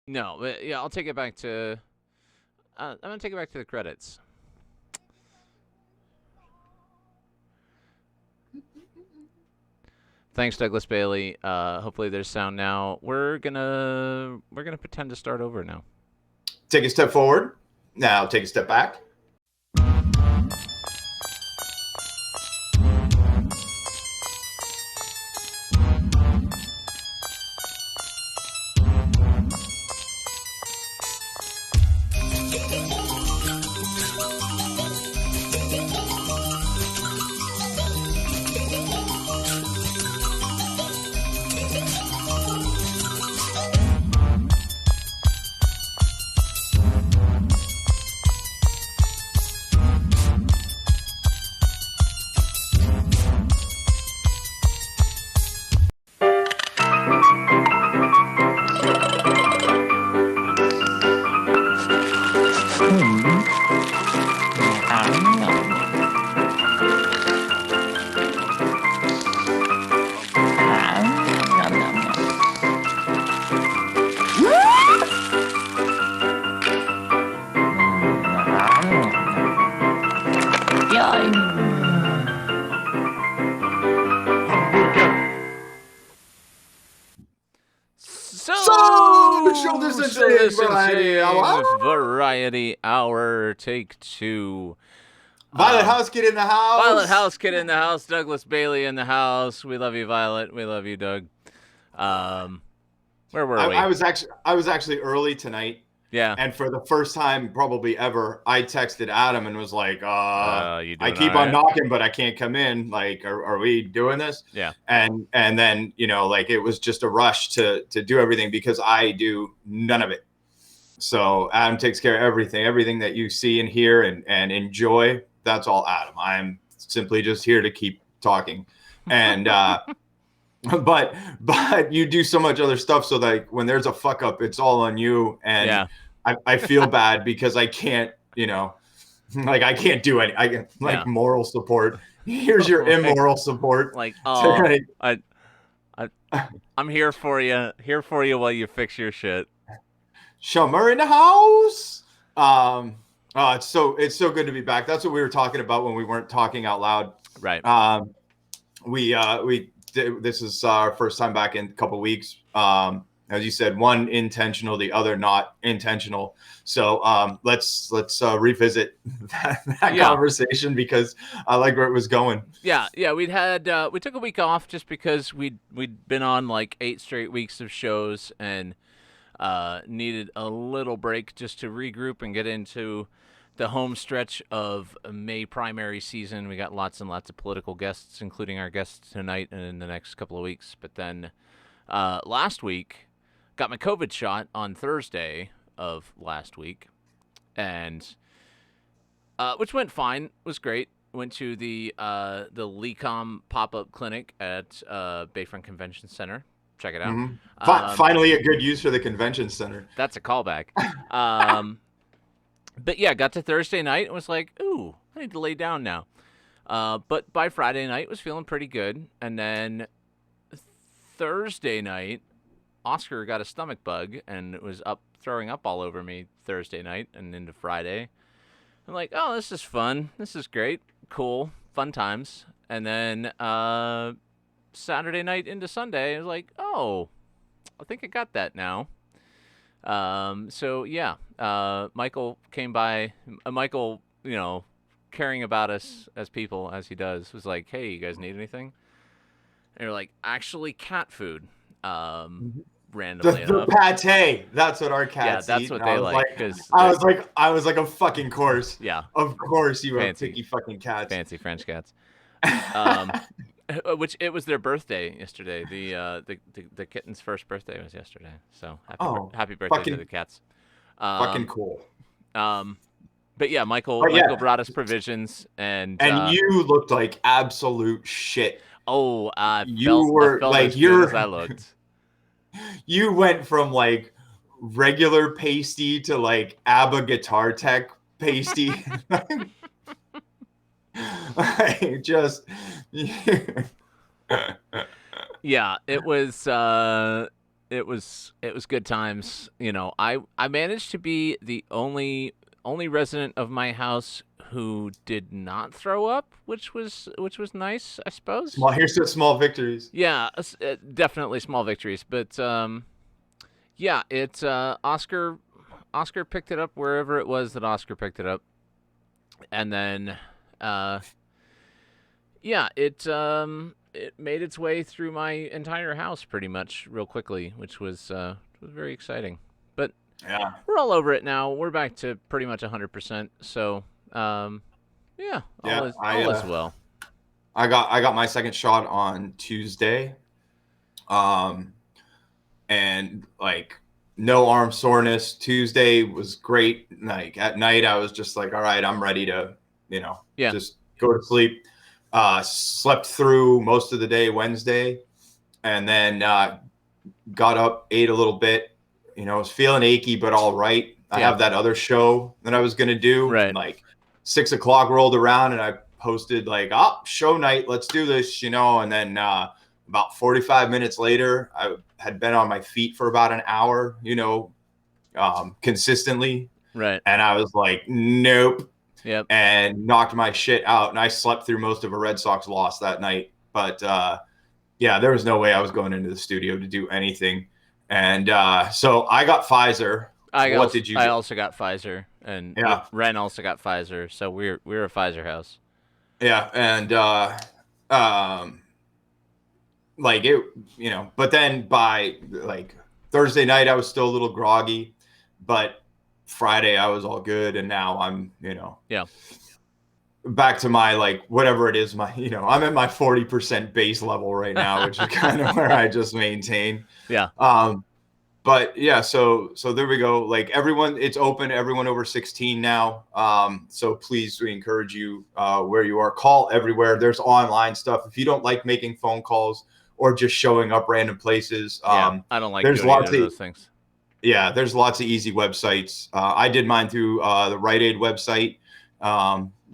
No, but yeah, I'll take it back to. I'm gonna take it back to the credits. Thanks, Douglas Bailey. Hopefully there's sound now. We're gonna pretend to start over now. Take a step forward. Now take a step back. Social distancing variety hour, take 2. Violet House Kid in the house. Violet House Kid in the house. Douglas Bailey in the house. We love you, Violet. We love you, Doug. Where were we? I was actually early tonight. Yeah. And for the first time probably ever, I texted Adam and was like, I keep on knocking, but I can't come in. Like, are we doing this? Yeah. And then, like it was just a rush to do everything because I do none of it. So Adam takes care of everything that you see and hear and enjoy. That's all Adam. I'm simply just here to keep talking. And, but you do so much other stuff. So like when there's a fuck up, it's all on you. And yeah. I feel bad because I can't, like I can't do any, moral support. Here's your immoral support. Like, oh, I'm here for you while you fix your shit. Summer in the house. It's so good to be back. That's what we were talking about when we weren't talking out loud. Right. This is our first time back in a couple weeks. As you said, one intentional, the other not intentional. So let's revisit that conversation because I like where it was going. Yeah. We took a week off just because we'd been on like 8 straight weeks of shows and needed a little break just to regroup and get into the home stretch of May primary season. We got lots and lots of political guests, including our guests tonight and in the next couple of weeks. But then last week, got my COVID shot on Thursday of last week, and which went fine. Was great. Went to the LECOM pop-up clinic at Bayfront Convention Center. Check it out. Mm-hmm. Finally, a good use for the convention center. That's a callback. But yeah, got to Thursday night and was like, ooh, I need to lay down now. But by Friday night, was feeling pretty good. And then Thursday night, Oscar got a stomach bug and was up throwing up all over me Thursday night and into Friday. I'm like, oh, this is fun. This is great. Cool. Fun times. And then Saturday night into Sunday, I was like, oh, I think I got that now. So yeah, Michael came by. Michael, caring about us as people as he does, was like, "Hey, you guys need anything?" And you're like, "Actually, cat food." Randomly enough, the pate. That's what our cats eat. Yeah, that's what they like. I was like, of fucking course. Yeah, of course you have picky fucking cats. Fancy French cats. Which it was their birthday yesterday. The kitten's first birthday was yesterday. So happy birthday to the cats. Fucking cool. But yeah, Michael brought us provisions and you looked like absolute shit. Oh, I were felt like as good as I looked. You went from like regular pasty to like ABBA Guitar Tech pasty. I just yeah, it was it was good times. I managed to be the only resident of my house who did not throw up, which was nice, I suppose. Here's to small victories. Yeah, definitely small victories, but yeah, it Oscar picked it up wherever it was that Oscar picked it up, and then uh, yeah, it made its way through my entire house pretty much real quickly, which was very exciting. But Yeah. we're all over it now. We're back to pretty much 100%. So yeah, Yeah. all is well. I got my second shot on Tuesday. And like no arm soreness. Tuesday was great. Like at night, I was just like, all right, I'm ready to, Yeah. just go to sleep. Slept through most of the day Wednesday, and then got up, ate a little bit. Was feeling achy, but all right. I Yeah. have that other show that I was gonna do. Right. Like 6 o'clock rolled around, and I posted like, "Oh, show night, let's do this," And then about 45 minutes later, I had been on my feet for about an hour, consistently, Right. and I was like, "Nope." Yep. And knocked my shit out, and I slept through most of a Red Sox loss that night. But yeah, there was no way I was going into the studio to do anything. And so I got Pfizer. What did you I get? also got Pfizer, and Yeah. Ren also got Pfizer. So we're a Pfizer house. Yeah, and like it, but then by like Thursday night, I was still a little groggy, but Friday I was all good, and now I'm, Yeah. back to my like whatever it is, I'm at my 40% base level right now, which is kind of where I just maintain. Yeah. But yeah, so there we go. Like everyone, it's open. Everyone over 16 now. So please, we encourage you where you are. Call everywhere. There's online stuff. If you don't like making phone calls or just showing up random places, Yeah. I don't like there's doing either lots of of those things. yeah, there's lots of easy websites. I did mine through the Rite Aid website.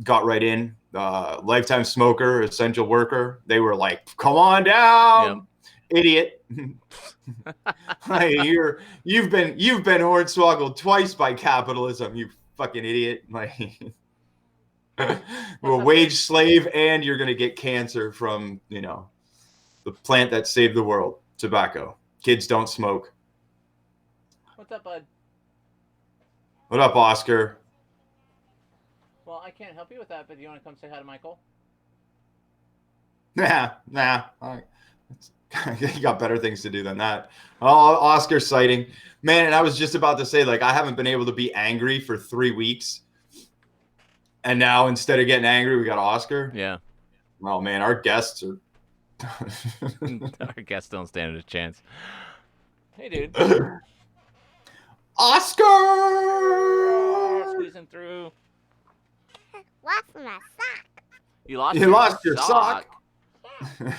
Got right in. Lifetime smoker, essential worker. They were like, "Come on down, idiot." Hey, you've been hornswoggled twice by capitalism, you fucking idiot. Like, well, wage slave, and you're gonna get cancer from the plant that saved the world, tobacco. Kids don't smoke. What's up, bud? What up, Oscar? Well, I can't help you with that, but do you want to come say hi to Michael? Nah. You got better things to do than that. Oh, Oscar sighting, man. And I was just about to say, like, I haven't been able to be angry for 3 weeks, and now instead of getting angry, we got Oscar. Yeah. Well, man, our guests are. Our guests don't stand a chance. Hey, dude. Oscar! Squeezing through. Lost my sock. You lost your sock. Yeah.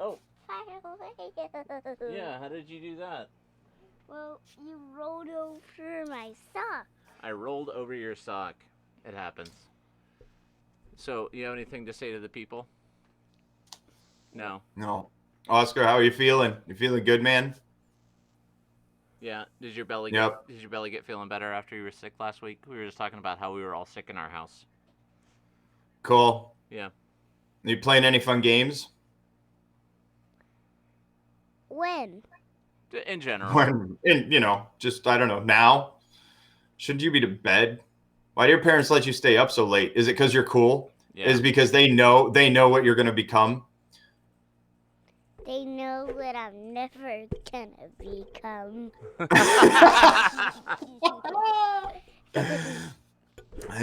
Oh. Far away. Yeah, how did you do that? Well, you rolled over my sock. I rolled over your sock. It happens. So, you have anything to say to the people? No. No. Oscar, how are you feeling? You feeling good, man? Yeah. Did your belly get feeling better after you were sick last week? We were just talking about how we were all sick in our house. Cool. Yeah. Are you playing any fun games? When? In general. When, just, I don't know, now? Shouldn't you be to bed? Why do your parents let you stay up so late? Is it because you're cool? Yeah. Is it because they know what you're going to become? They know what I'm never gonna become.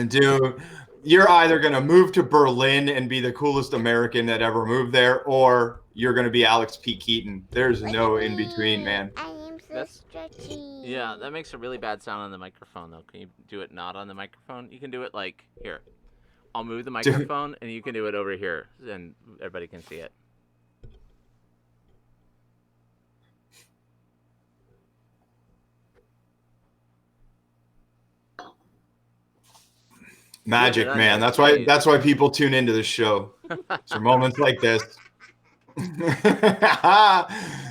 Dude, you're either going to move to Berlin and be the coolest American that ever moved there, or you're going to be Alex P. Keaton. There's no in between, man. I am so stretchy. Yeah, that makes a really bad sound on the microphone, though. Can you do it not on the microphone? You can do it like here. I'll move the microphone, and you can do it over here, and everybody can see it. Magic, man. That's why people tune into this show. It's for moments like this.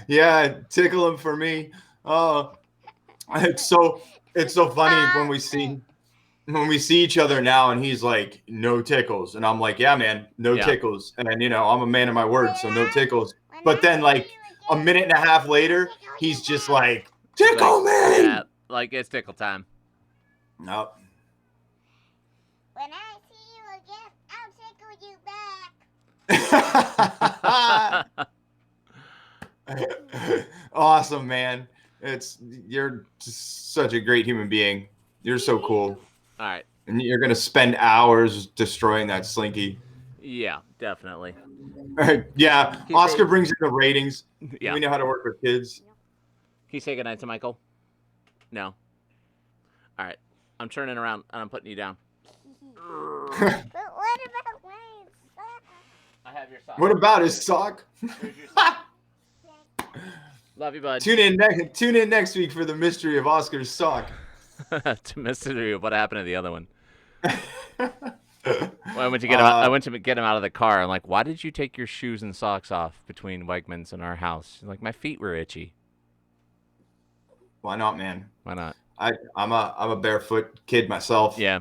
Yeah, tickle him for me. Oh, it's so funny when we see each other now, and he's like, no tickles, and I'm like, yeah, man, no Yeah. tickles, and I'm a man of my word, so no tickles. When But I then, see like you a again, minute and a half later, tickle he's you just back. like, He's like, tickle yeah, me. like it's tickle time. No. When I see you again, I'll tickle you back. Awesome, man. You're just such a great human being. You're so cool. All right. And you're gonna spend hours destroying that slinky. Yeah, definitely. Yeah, Can you Oscar say, brings in the ratings. yeah. We know how to work with kids. Can you say goodnight to Michael? No. All right. I'm turning around and I'm putting you down. But what about my sock? I have your sock. What about his sock? Here's your sock. Love you, bud. Tune in next week for the mystery of Oscar's sock. To mystery of what happened to the other one. Well, I went to get him. I went to get him out of the car. I'm like, "Why did you take your shoes and socks off between Wegmans and our house?" He's like, "My feet were itchy." Why not, man? Why not? I'm a barefoot kid myself. Yeah.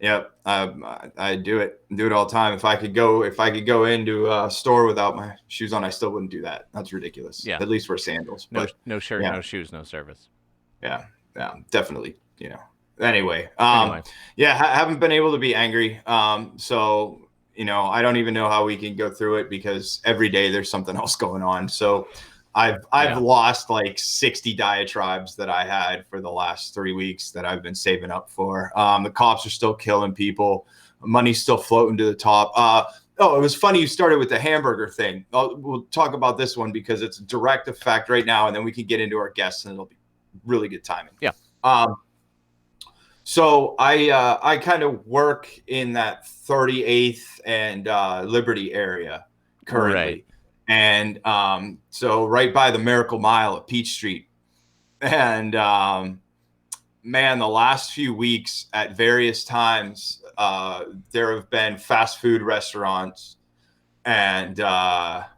Yep. I do it all the time. If I could go into a store without my shoes on, I still wouldn't do that. That's ridiculous. Yeah. At least wear sandals. No, But no shirt, yeah. no shoes, no service. Yeah, definitely. Anyway, Anyway. yeah, haven't been able to be angry. So I don't even know how we can go through it because every day there's something else going on. So I've Yeah. lost like 60 diatribes that I had for the last 3 weeks that I've been saving up for. The cops are still killing people. Money's still floating to the top. Oh, it was funny you started with the hamburger thing. We'll talk about this one because it's a direct effect right now, and then we can get into our guests, and it'll be really good timing. Yeah. So I kind of work in that 38th and Liberty area currently. Right. And so right by the Miracle Mile at Peach Street. And man, the last few weeks at various times, there have been fast food restaurants and that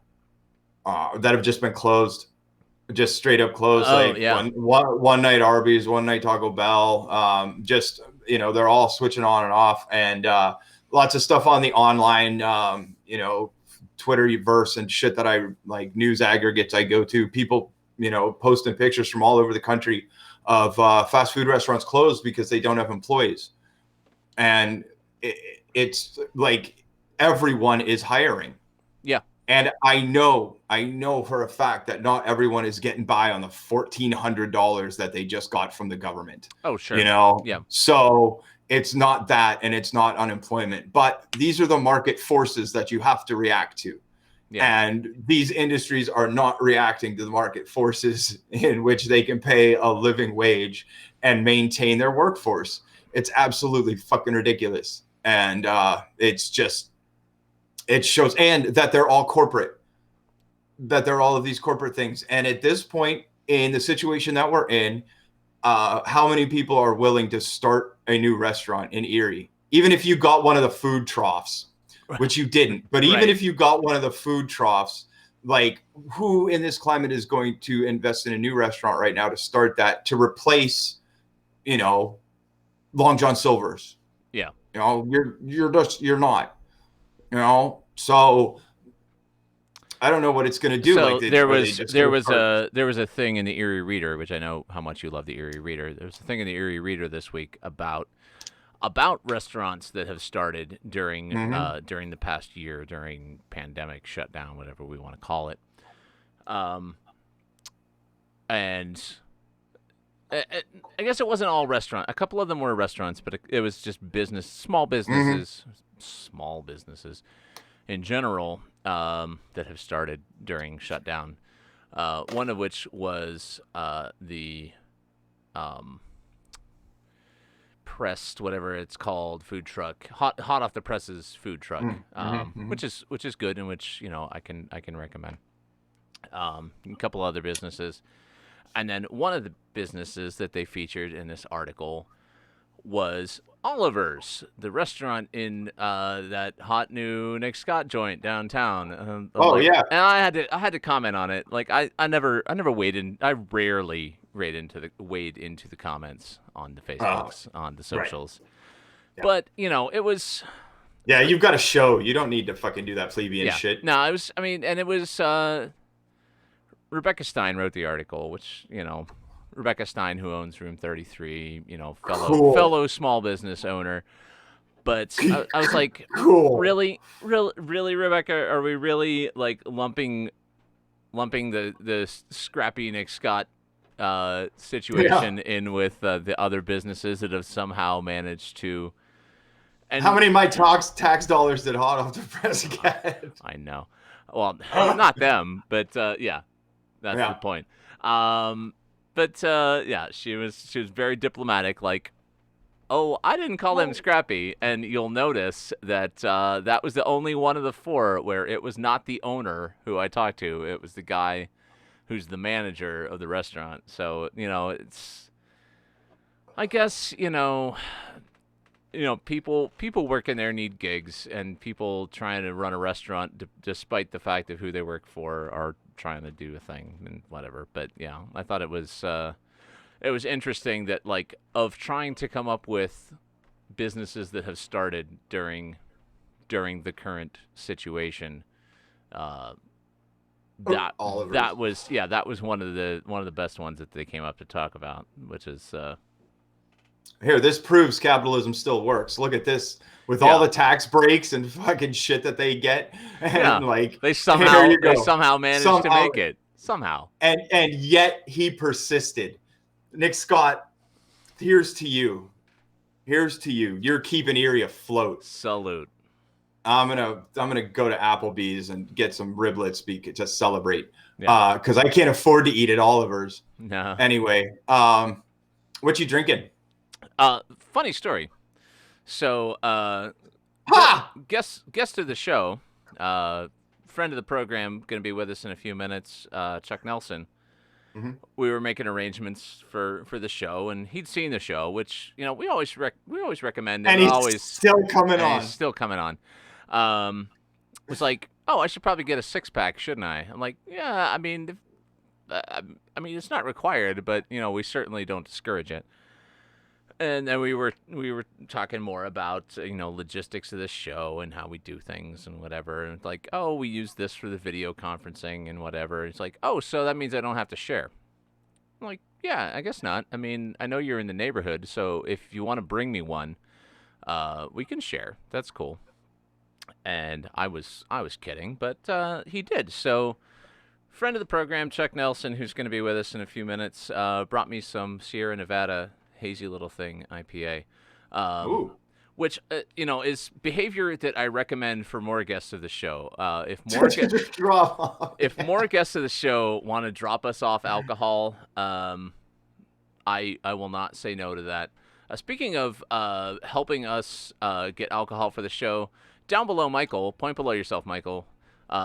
have just been closed. Just straight up closed. Oh, like yeah. one night Arby's, one night Taco Bell. Just they're all switching on and off, and lots of stuff on the online, Twitterverse and shit that I like, news aggregates I go to. People, posting pictures from all over the country of fast food restaurants closed because they don't have employees, and it's like everyone is hiring. Yeah. And I know for a fact that not everyone is getting by on the $1,400 that they just got from the government. Oh, sure. Yeah. So it's not that, and it's not unemployment, but these are the market forces that you have to react to. Yeah. And these industries are not reacting to the market forces in which they can pay a living wage and maintain their workforce. It's absolutely fucking ridiculous. And it's just, it shows, and that they're all corporate, that they're all of these corporate things. And at this point in the situation that we're in, how many people are willing to start a new restaurant in Erie? Even if you got one of the food troughs, which you didn't, but even Right. if you got one of the food troughs, like who in this climate is going to invest in a new restaurant right now to start that, to replace, Long John Silver's? Yeah. You're not. So I don't know what it's going to do. So like there was a thing in the Erie Reader, which I know how much you love the Erie Reader. There was a thing in the Erie Reader this week about restaurants that have started during during the past year, during pandemic shutdown, whatever we want to call it. And I guess it wasn't all restaurant. A couple of them were restaurants, but it was just small businesses in general that have started during shutdown. One of which was the pressed, whatever it's called, food truck, hot off the presses food truck, which is good, and which I can recommend. A couple other businesses. And then one of the businesses that they featured in this article was Oliver's, the restaurant in that hot new Nick Scott joint downtown. Oh yeah. And I had to comment on it. Like I never waded. I rarely wade into the comments on the Oh, Facebooks, on the right. socials. Yeah. But it was. Yeah, you've got a show. You don't need to fucking do that plebeian Yeah. shit. No, it was. I mean, and it was. Rebecca Stein wrote the article, which Rebecca Stein, who owns Room 33, Cool. fellow small business owner. But I was like, Cool. really, Rebecca, are we really like lumping the scrappy Nick Scott situation in with the other businesses that have somehow managed to? And how many of my tax dollars did Hot Off the Press get? I know. Well, not them, but yeah, that's the Yeah. point. But yeah, she was very diplomatic. Like, oh, I didn't call them scrappy, and you'll notice that that was the only one of the four where it was not the owner who I talked to. It was the guy who's the manager of the restaurant. So it's, I guess people working there need gigs, and people trying to run a restaurant, despite the fact of who they work for, are trying to do a thing and whatever. But yeah, I thought it was interesting that, like, of trying to come up with businesses that have started during the current situation. That was one of the best ones that they came up to talk about, which is here, this proves capitalism still works. Look at this, with all the tax breaks and fucking shit that they get, and like they somehow managed to Somehow. make it somehow. And yet he persisted. Nick Scott, here's to you. You're keeping Erie afloat. Salute. I'm gonna go to Applebee's and get some riblets to celebrate. Because I can't afford to eat at Oliver's. No. Anyway, what you drinking? Funny story. So, guest of the show, friend of the program, going to be with us in a few minutes. Chuck Nelson. Mm-hmm. We were making arrangements for the show, and he'd seen the show, which we always recommend. And he's still coming on. He's still coming on. Was like, oh, I should probably get a 6-pack, shouldn't I? I'm like, yeah. I mean, it's not required, but we certainly don't discourage it. And then we were talking more about logistics of the show and how we do things and whatever. And it's like, oh, we use this for the video conferencing and whatever. It's like, oh, so that means I don't have to share. I'm like, yeah, I guess not. I mean, I know you're in the neighborhood, so if you want to bring me one, we can share. That's cool. And I was kidding, but he did. So, friend of the program, Chuck Nelson, who's going to be with us in a few minutes, brought me some Sierra Nevada hazy little thing IPA, which is behavior that I recommend for more guests of the show. If more guests of the show want to drop us off alcohol, I will not say no to that. Speaking of helping us get alcohol for the show, down below, Michael, point below yourself, Michael,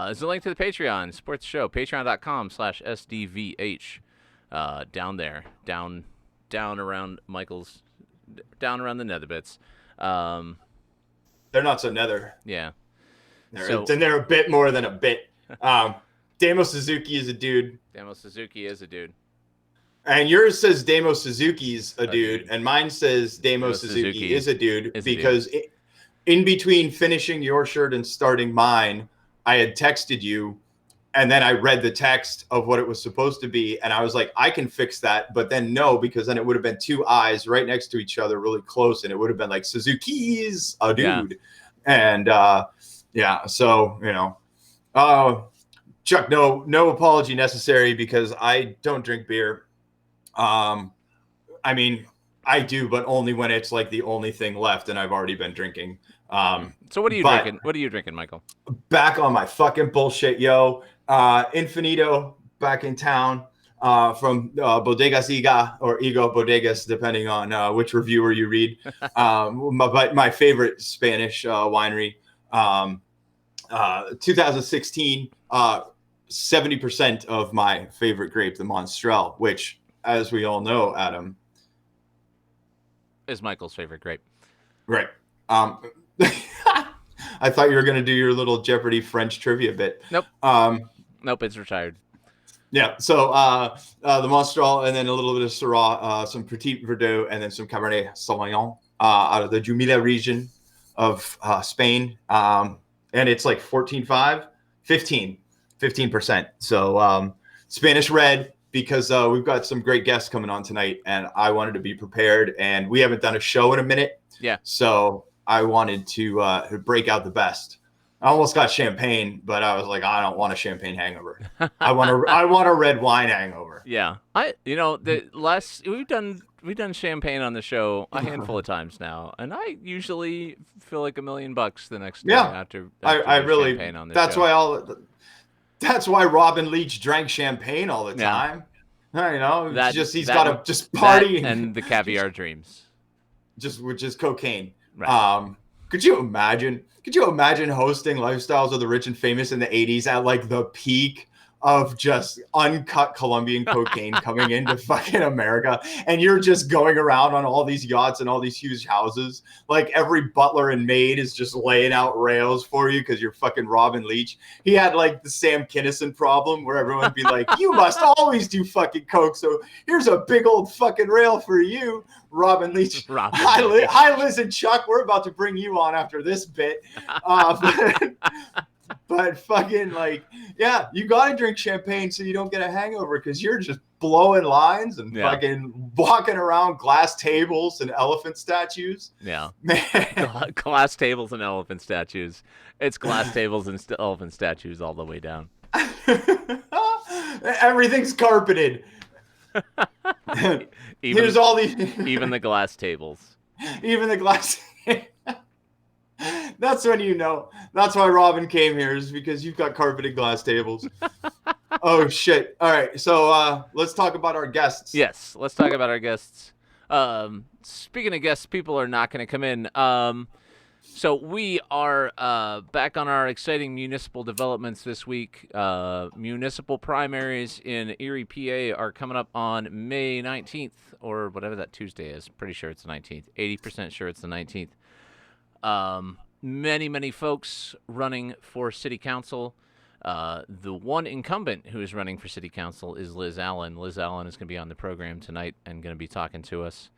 is a link to the Patreon. Support the show, patreon.com/SDVH. Down there, down around Michael's, down around the nether bits. They're not so nether. Yeah. They're a bit more than a bit. Damo Suzuki is a dude. Damo Suzuki is a dude. And yours says Damo Suzuki's a dude, and mine says Damo Suzuki is a dude, because in between finishing your shirt and starting mine, I had texted you. And then I read the text of what it was supposed to be, and I was like, I can fix that. But then no, because then it would have been two eyes right next to each other, really close, and it would have been like Suzuki's a dude. Yeah. And so Chuck, no apology necessary, because I don't drink beer. I mean, I do, but only when it's like the only thing left, and I've already been drinking. So what are you drinking? What are you drinking, Michael? Back on my fucking bullshit, yo. Infinito back in town from Bodegas Iga, or Ego Bodegas, depending on which reviewer you read. My favorite Spanish winery. 2016, 70% of my favorite grape, the Monstrel, which, as we all know, Adam, is Michael's favorite grape. Right. I thought you were going to do your little Jeopardy French trivia bit. Nope. Um, Nope, it's retired. Yeah, so the Mistral, and then a little bit of Syrah, some Petit Verdot, and then some Cabernet Sauvignon out of the Jumilla region of Spain. And it's like 14.5, 15%. So Spanish red, because we've got some great guests coming on tonight, and I wanted to be prepared. And we haven't done a show in a minute. Yeah. So I wanted to break out the best. I almost got champagne, but I was like, I don't want a champagne hangover. I want a red wine hangover. Yeah, we've done champagne on the show a handful of times now, and I usually feel like $1 million the next day after I really champagne on the that's show. That's why Robin Leach drank champagne all the time. You know, he's got to just party and the caviar dreams, which is cocaine. Right. Could you imagine hosting Lifestyles of the Rich and Famous in the 80s at like the peak of just uncut Colombian cocaine coming into fucking America, and you're just going around on all these yachts and all these huge houses, like every butler and maid is just laying out rails for you because you're fucking Robin Leach. He had like the Sam Kinison problem where everyone would be like, you must always do fucking coke, so here's a big old fucking rail for you, Robin Leach. Hi, Liz and Chuck, we're about to bring you on after this bit. But fucking you gotta drink champagne so you don't get a hangover, because you're just blowing lines and fucking walking around glass tables and elephant statues. Yeah, man. Glass tables and elephant statues. It's glass tables and elephant statues all the way down. Everything's carpeted. Here's all these. Even the glass tables. Even the glass. That's when you know. That's why Robin came here, is because you've got carpeted glass tables. Oh, shit. All right. So let's talk about our guests. Yes, let's talk about our guests. Speaking of guests, people are not going to come in. So we are back on our exciting municipal developments this week. Municipal primaries in Erie, PA are coming up on May 19th, or whatever that Tuesday is. Pretty sure it's the 19th. 80% sure it's the 19th. Many folks running for city council. The one incumbent who is running for city council is Liz Allen. Liz Allen is going to be on the program tonight and going to be talking to us.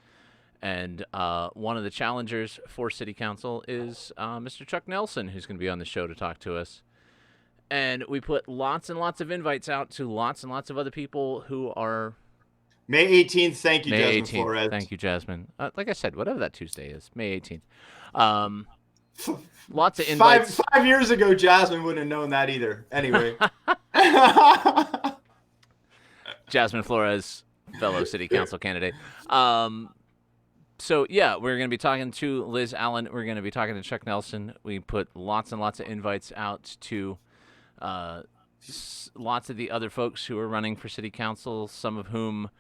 And one of the challengers for city council is Mr. Chuck Nelson, who's going to be on the show to talk to us. And we put lots and lots of invites out to lots and lots of other people who are... May 18th. Thank you, May Jasmine 18th. Flores. Thank you, Jasmine. Like I said, whatever that Tuesday is, May 18th. Lots of invites. Five years ago, Jasmine wouldn't have known that either. Anyway. Jasmine Flores, fellow city council candidate. So, yeah, we're going to be talking to Liz Allen. We're going to be talking to Chuck Nelson. We put lots and lots of invites out to lots of the other folks who are running for city council, some of whom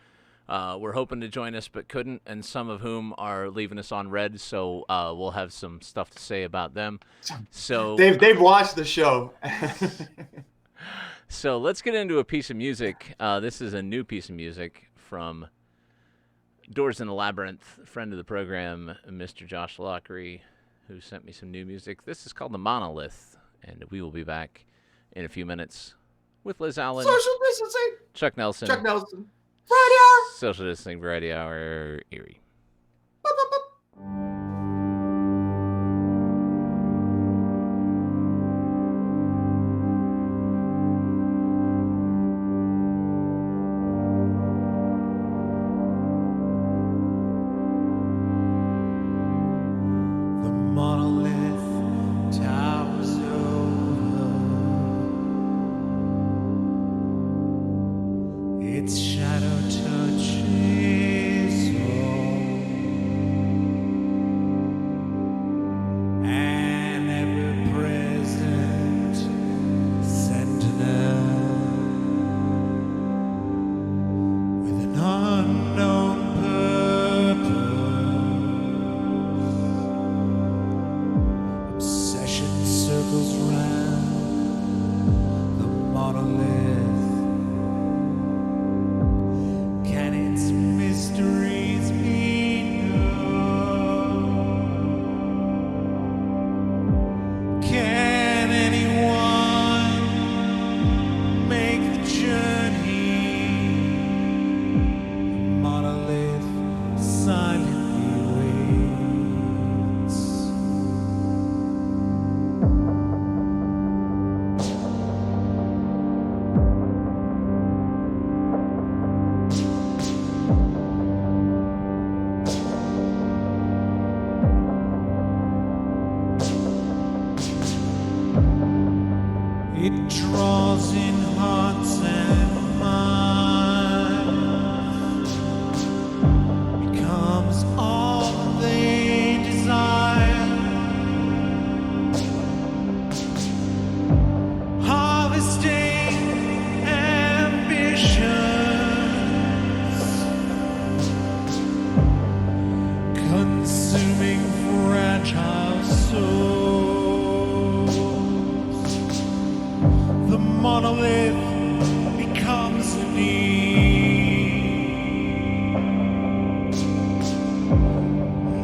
were hoping to join us but couldn't, and some of whom are leaving us on red, so we'll have some stuff to say about them. So they've watched the show. So let's get into a piece of music. This is a new piece of music from Doors in the Labyrinth, friend of the program, Mr. Josh Lockery, who sent me some new music. This is called The Monolith, and we will be back in a few minutes with Liz Allen, Social distancing, Chuck Nelson, Variety Hour, Social Distancing Variety Hour, Erie. Can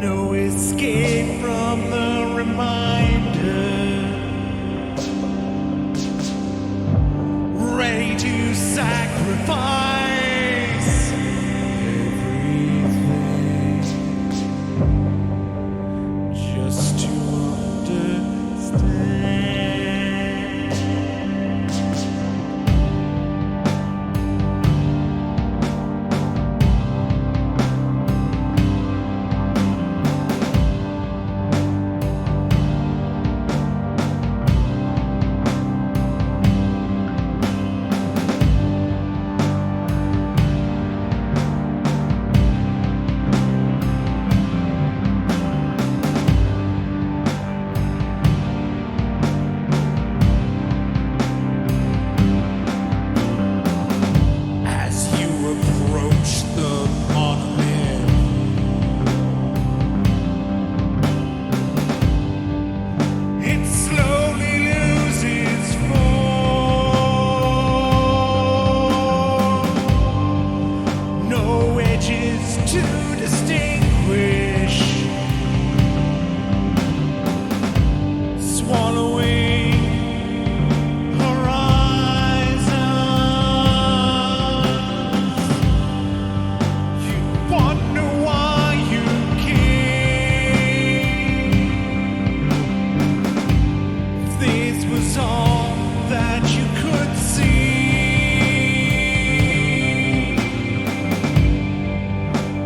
No escape from the reminder. Ready to sacrifice everything just to understand. As you approach the monolith, it slowly loses form. No edges to distinguish, swallowing horizons. You wonder why you came. If this was all that you could see,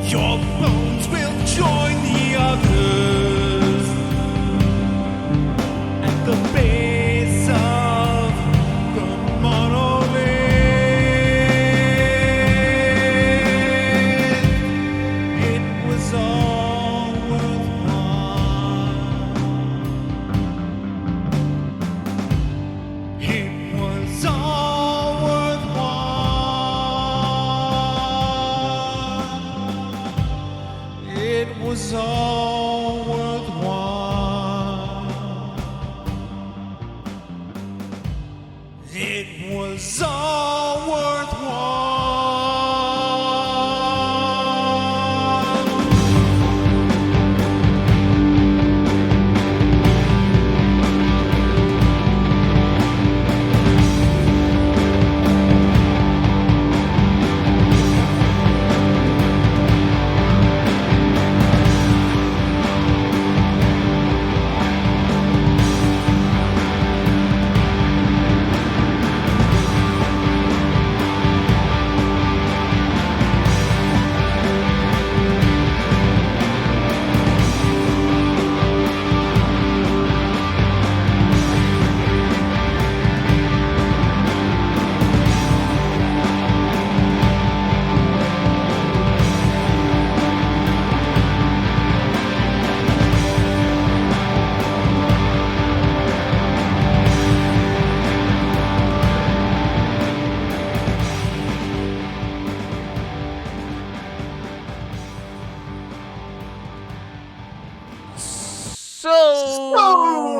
your bones will join the others at the base of the monolith. It was all worthwhile. It was all worthwhile. It was all worthwhile. It was all worthwhile.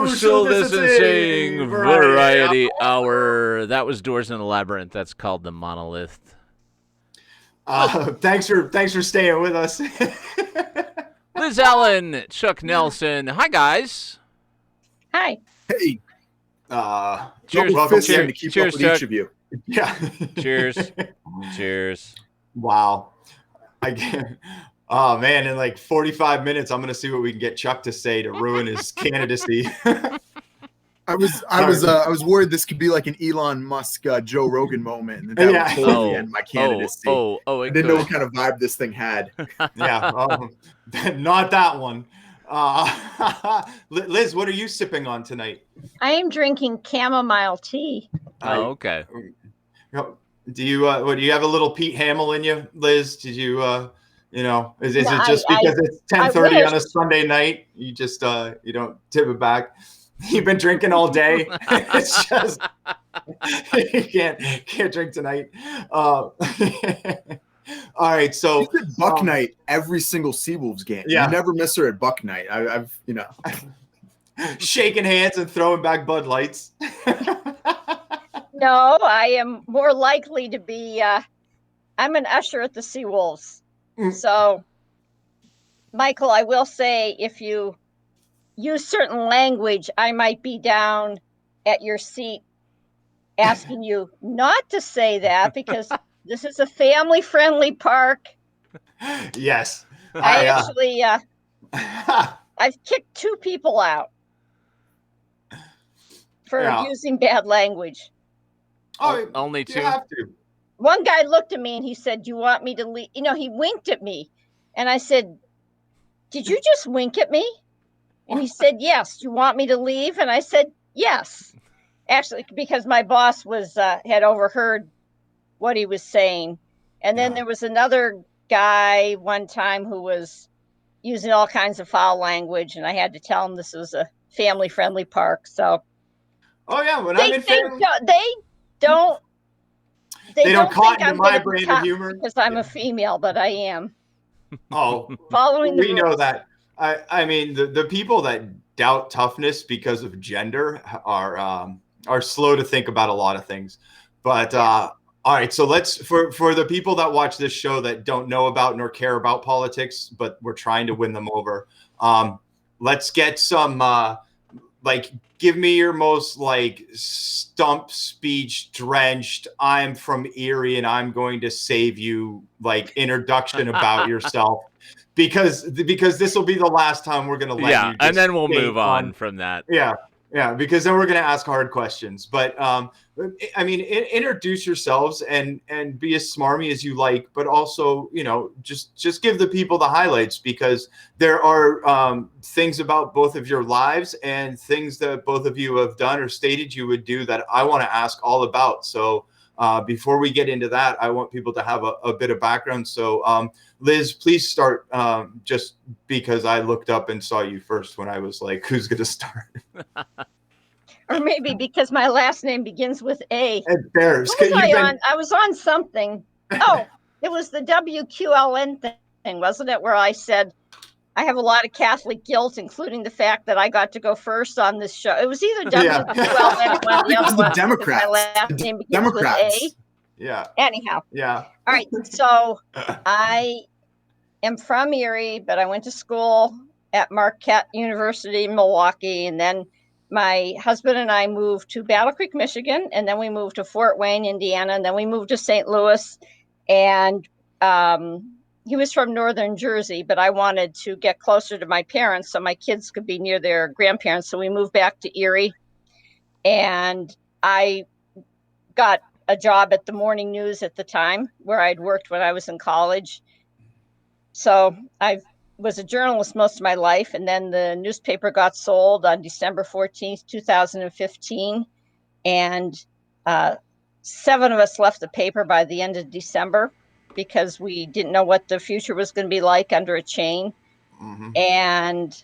Social distancing variety hour. That was Doors in the Labyrinth. That's called the Monolith. Thanks for staying with us. Liz Allen, Chuck Nelson. Hi, guys. Hi. Hey, Cheers. welcome Cheers. in to keep Cheers, up with Chuck. each of you. Yeah. Cheers. Cheers. Wow. I can't. Oh man, in like 45 minutes, I'm gonna see what we can get Chuck to say to ruin his candidacy. I was worried this could be like an Elon Musk, Joe Rogan moment, and that Yeah. would totally end my candidacy. I didn't know what kind of vibe this thing had. Yeah, not that one. Liz, what are you sipping on tonight? I am drinking chamomile tea. Oh, okay. Do you what, do you have a little Pete Hamill in you, Liz? Did you is it just because it's 10:30 on a Sunday night? You just you don't tip it back. You've been drinking all day. It's just you can't drink tonight. All right, so Buck Night every single Seawolves game. Yeah. You never miss her at Buck Night. I've shaking hands and throwing back Bud Lights. No, I am more likely to be I'm an usher at the Seawolves. Mm. So, Michael, I will say if you use certain language, I might be down at your seat asking you not to say that because this is a family-friendly park. Yes. I actually, uh, I've kicked 2 people out for Yeah. using bad language. Oh, Only you 2. have to. One guy looked at me and he said, "Do you want me to leave?" You know, he winked at me. And I said, "Did you just wink at me?" And he said, "Yes. Do you want me to leave?" And I said, "Yes." Actually, because my boss was had overheard what he was saying. And then Yeah. there was another guy one time who was using all kinds of foul language, and I had to tell him this was a family-friendly park. So Oh yeah, when I'm they in they family, don't they don't think cotton to I'm my going to be brand of tough humor. because I'm Yeah. a female, but I am Oh, following the we know rules. that. I mean, the people that doubt toughness because of gender are slow to think about a lot of things. But all right, so let's for the people that watch this show that don't know about nor care about politics, but we're trying to win them over. Let's get some like give me your most like stump speech drenched I'm from Erie and I'm going to save you like introduction about yourself because this will be the last time we're going to let you just and then we'll stay move on from that. yeah, because then we're going to ask hard questions. But I mean, introduce yourselves and be as smarmy as you like, but also, you know, just give the people the highlights because there are things about both of your lives and things that both of you have done or stated you would do that I want to ask all about. So before we get into that, I want people to have a bit of background. So Liz, please start just because I looked up and saw you first when I was like, who's going to start? Or maybe because my last name begins with A. And Bears. What was I on? I was on something. Oh, it was the WQLN thing, wasn't it? Where I said I have a lot of Catholic guilt, including the fact that I got to go first on this show. It was either WQLN or one of the other ones. Democrats. My last name begins Democrats. with A. Yeah. Anyhow. Yeah. All right. So I am from Erie, but I went to school at Marquette University in Milwaukee, and then my husband and I moved to Battle Creek, Michigan, and then we moved to Fort Wayne, Indiana, and then we moved to St. Louis. And he was from northern Jersey, but I wanted to get closer to my parents so my kids could be near their grandparents. So we moved back to Erie, and I got a job at the Morning News at the time where I'd worked when I was in college. So I was a journalist most of my life, and then the newspaper got sold on December 14th, 2015, and 7 of us left the paper by the end of December because we didn't know what the future was going to be like under a chain. Mm-hmm. And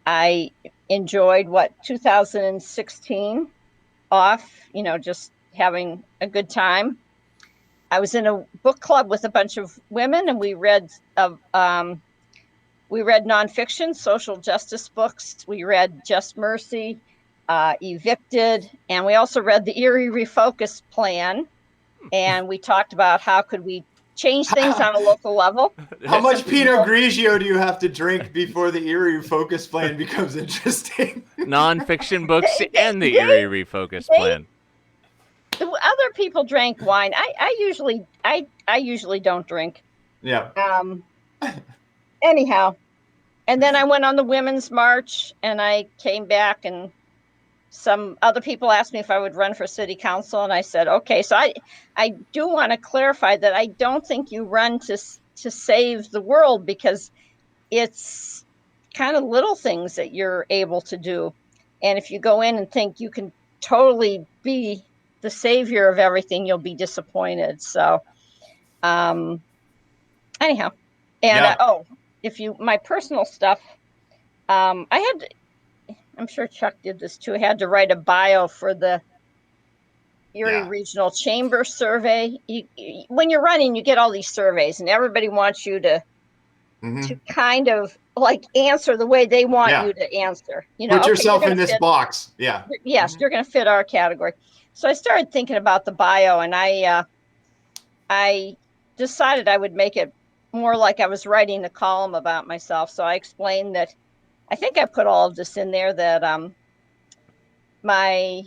I enjoyed 2016 off, you know, just having a good time. I was in a book club with a bunch of women, and we read nonfiction, social justice books. We read Just Mercy, Evicted, and we also read the Erie Refocus Plan. And we talked about how could we change things on a local level. How much Pinot Grigio do you have to drink before the Erie Focus Plan becomes interesting? Nonfiction books and the Erie Refocus Plan. The other people drank wine. I usually don't drink. Yeah. Anyhow, and then I went on the Women's March, and I came back, and some other people asked me if I would run for city council, and I said okay. So I do want to clarify that I don't think you run to save the world, because it's kind of little things that you're able to do, and if you go in and think you can totally be the savior of everything, you'll be disappointed. So anyhow, and my personal stuff, I'm sure Chuck did this too. I had to write a bio for the Erie Regional Chamber survey. When you're running, you get all these surveys, and everybody wants you to kind of like answer the way they want you to answer. You know, put yourself in this box. Yeah. Yes, you're going to fit our category. So I started thinking about the bio, and I decided I would make it more like I was writing a column about myself. So I explained that I think I put all of this in there, that my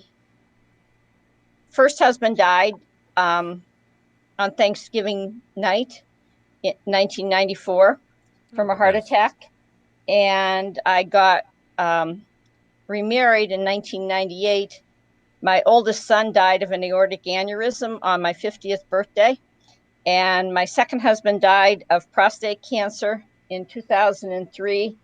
first husband died on Thanksgiving night in 1994 from a heart Nice. attack. And I got remarried in 1998. My oldest son died of an aortic aneurysm on my 50th birthday. And my second husband died of prostate cancer in 2003.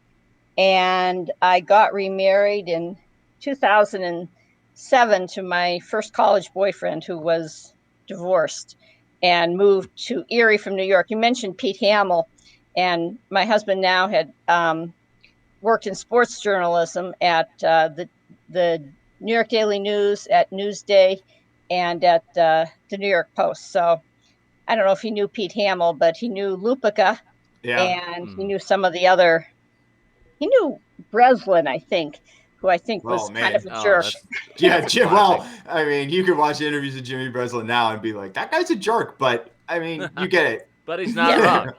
And I got remarried in 2007 to my first college boyfriend, who was divorced, and moved to Erie from New York. You mentioned Pete Hamill, and my husband now had worked in sports journalism at the New York Daily News, at Newsday, and at the New York Post. So I don't know if he knew Pete Hamill, but he knew Lupica, Yeah. and he knew some of the other. He knew Breslin, I think, who I think was kind of a jerk. Yeah, that's Jim. classic. Well, I mean, you could watch interviews of Jimmy Breslin now and be like, that guy's a jerk, but I mean, you get it. But he's not Yeah. wrong.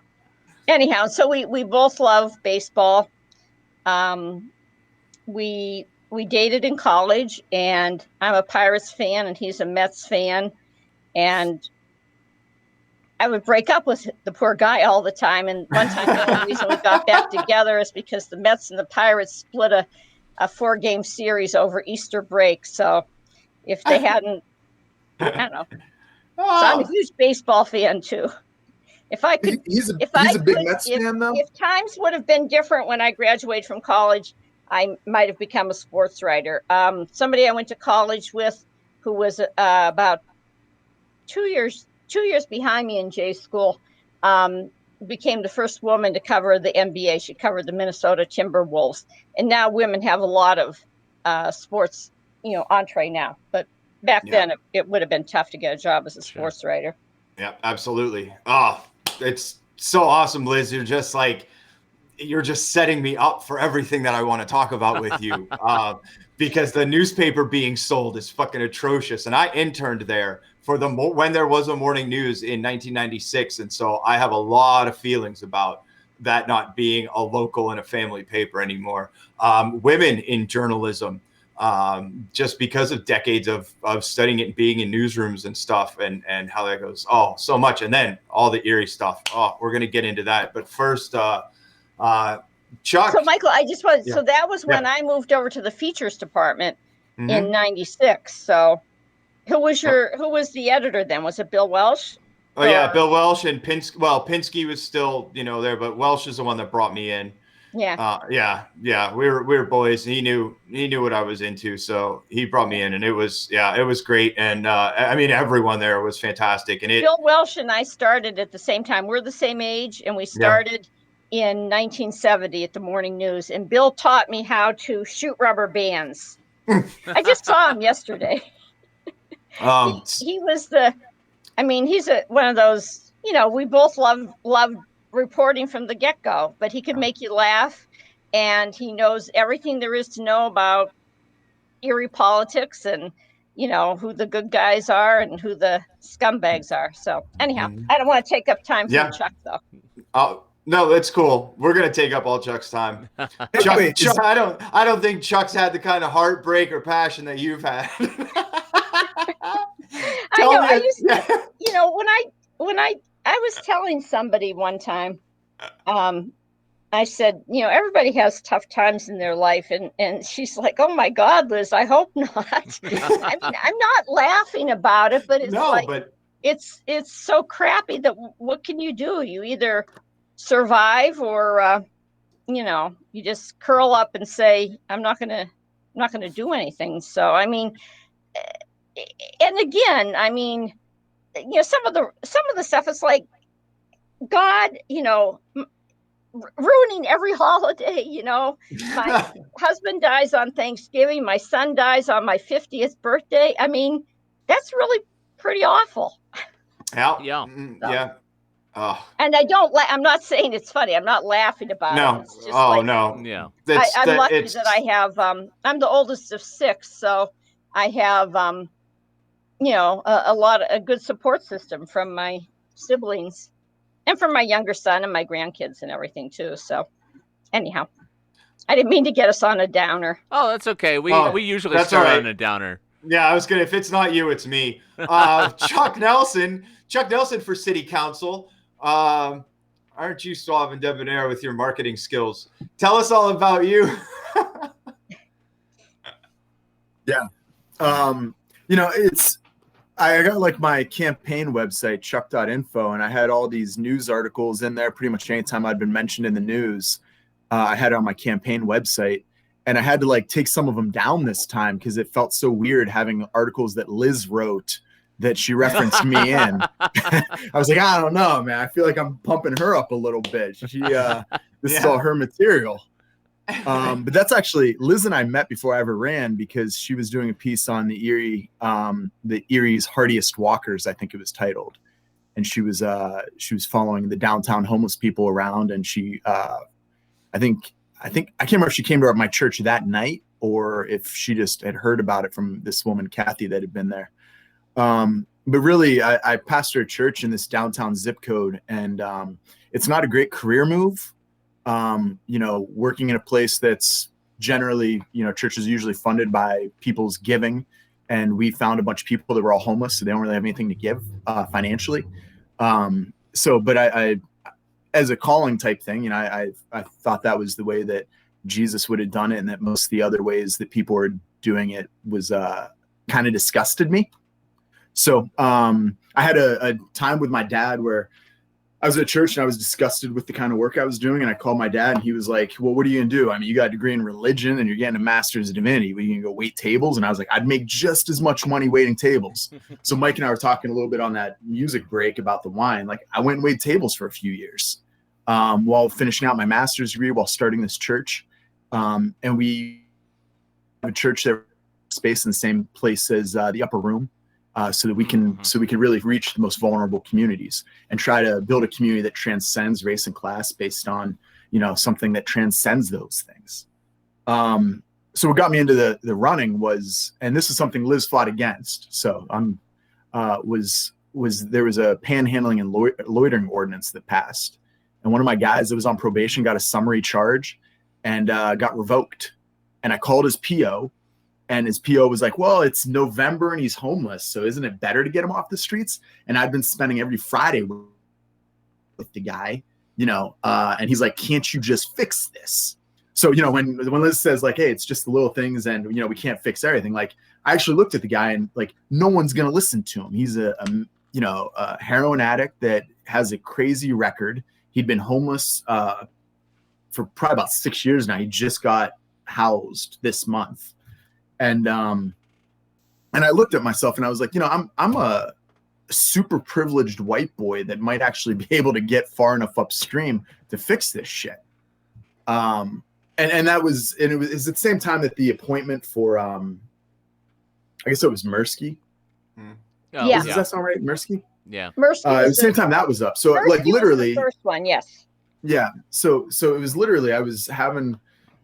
Anyhow, so we both love baseball. We dated in college, and I'm a Pirates fan, and he's a Mets fan, and I would break up with the poor guy all the time. And one time, the only reason we got back together is because the Mets and the Pirates split a 4-game series over Easter break. So if they hadn't, I don't know. So I'm a huge baseball fan too. If I could, He's a if I big could, Mets fan, though. if times would have been different when I graduated from college, I might have become a sports writer. Somebody I went to college with, who was about 2 years behind me in J school, became the first woman to cover the NBA. She covered the Minnesota Timberwolves, and now women have a lot of sports, entree now. But back then, it would have been tough to get a job as a sports writer. Yeah, absolutely. Oh, it's so awesome, Liz. You're just setting me up for everything that I want to talk about with you. Because the newspaper being sold is fucking atrocious. And I interned there for when there was a morning news in 1996. And so I have a lot of feelings about that not being a local and a family paper anymore. Women in journalism, just because of decades of studying it and being in newsrooms and stuff, and how that goes. Oh, so much. And then all the Erie stuff. Oh, we're going to get into that. But first, Chuck. So Michael, I just wanted, so that was when I moved over to the features department in 96. So who was the editor then? Was it Bill Welsh? Oh yeah, Bill Welsh and Pinsky. Well, Pinsky was still, there, but Welsh is the one that brought me in. Yeah. Yeah. We were boys. He knew what I was into. So he brought me in, and it was great. And I mean, everyone there was fantastic. And Bill Welsh and I started at the same time. We're the same age, and we started in 1970 at the Morning News, and Bill taught me how to shoot rubber bands. I just saw him yesterday. He was he's one of those, we both love reporting from the get-go, but he could make you laugh, and he knows everything there is to know about Erie politics, and who the good guys are and who the scumbags are. So anyhow, I don't want to take up time from Chuck though. Oh, no, that's cool. We're gonna take up all Chuck's time. Chuck, I don't think Chuck's had the kind of heartbreak or passion that you've had. I know. I used to, when I was telling somebody one time, I said, everybody has tough times in their life, and she's like, "Oh my God, Liz, I hope not." I mean, I'm not laughing about it, but it's it's so crappy that what can you do? You either survive or you just curl up and say, I'm not gonna do anything. So I mean, and again, I mean, some of the stuff is like God, ruining every holiday. My husband dies on Thanksgiving, my son dies on my 50th birthday. I mean, that's really pretty awful. Yeah. Oh. And I'm not saying it's funny. I'm not laughing about it. It's just no. Yeah. I'm lucky that I have, I'm the oldest of 6. So I have, a good support system from my siblings. and for my younger son and my grandkids and everything too. So anyhow, I didn't mean to get us on a downer. Oh, that's okay. We Oh, usually that's start all right. on a downer. Yeah, I was gonna. If it's not you, it's me. Chuck Nelson for city council. Aren't you suave and debonair with your marketing skills? Tell us all about you. Yeah. I got like my campaign website, chuck.info, and I had all these news articles in there pretty much anytime I'd been mentioned in the news. I had it on my campaign website, and I had to like take some of them down this time because it felt so weird having articles that Liz wrote that she referenced me in. I was like, I don't know, man. I feel like I'm pumping her up a little bit. This is all her material. But that's actually Liz and I met before I ever ran because she was doing a piece on the Erie's Hardiest Walkers, I think it was titled, and she was following the downtown homeless people around, and she I can't remember if she came to my church that night or if she just had heard about it from this woman Kathy that had been there. But really, I pastor a church in this downtown zip code, and it's not a great career move. Working in a place that's generally, churches are usually funded by people's giving, and we found a bunch of people that were all homeless, so they don't really have anything to give financially. But I as a calling type thing, I thought that was the way that Jesus would have done it, and that most of the other ways that people were doing it was kind of disgusted me. So I had a time with my dad where I was at church and I was disgusted with the kind of work I was doing. And I called my dad and he was like, well, what are you going to do? I mean, you got a degree in religion and you're getting a master's in divinity. Were you going to go wait tables? And I was like, I'd make just as much money waiting tables. So Mike and I were talking a little bit on that music break about the wine. Like I went and waited tables for a few years while finishing out my master's degree, while starting this church. And we have a church that space in the same place as the upper room. So that we can really reach the most vulnerable communities and try to build a community that transcends race and class based on, something that transcends those things. So what got me into the running was, and this is something Liz fought against. So there was a panhandling and loitering ordinance that passed. And one of my guys that was on probation got a summary charge and got revoked. And I called his PO. And his PO was like, well, it's November and he's homeless, so isn't it better to get him off the streets? And I've been spending every Friday with the guy, and he's like, can't you just fix this? So, when Liz says like, hey, it's just the little things and, we can't fix everything. Like I actually looked at the guy and like, no one's going to listen to him. He's a heroin addict that has a crazy record. He'd been homeless for probably about 6 years now. He just got housed this month. And I looked at myself and I was like, I'm a super privileged white boy that might actually be able to get far enough upstream to fix this shit. And it was at the same time that the appointment for, I guess it was Mirsky. Oh, Yeah. Does that sound right? Mirsky? Yeah. Mercy At the was same time that was up. So Mercy like was the literally, first one, yes. yeah. So it was literally, I was having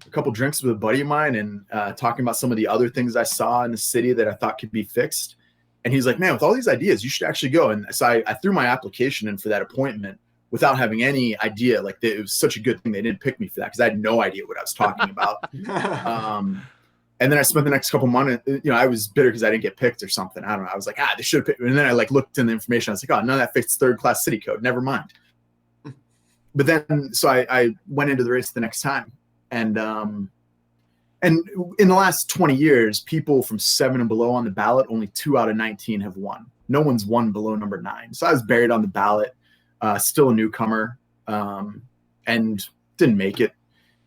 a couple drinks with a buddy of mine and talking about some of the other things I saw in the city that I thought could be fixed. And he's like, man, with all these ideas, you should actually go. And so I threw my application in for that appointment without having any idea. Like it was such a good thing they didn't pick me for that because I had no idea what I was talking about. And then I spent the next couple months, I was bitter because I didn't get picked or something. I don't know. I was like, they should have picked me. And then I like looked in the information. I was like, oh, none of that fits third class city code. Never mind. But then, so I went into the race the next time. And in the last 20 years, people from 7 and below on the ballot, only 2 out of 19 have won. No one's won below number 9. So I was buried on the ballot, still a newcomer, and didn't make it.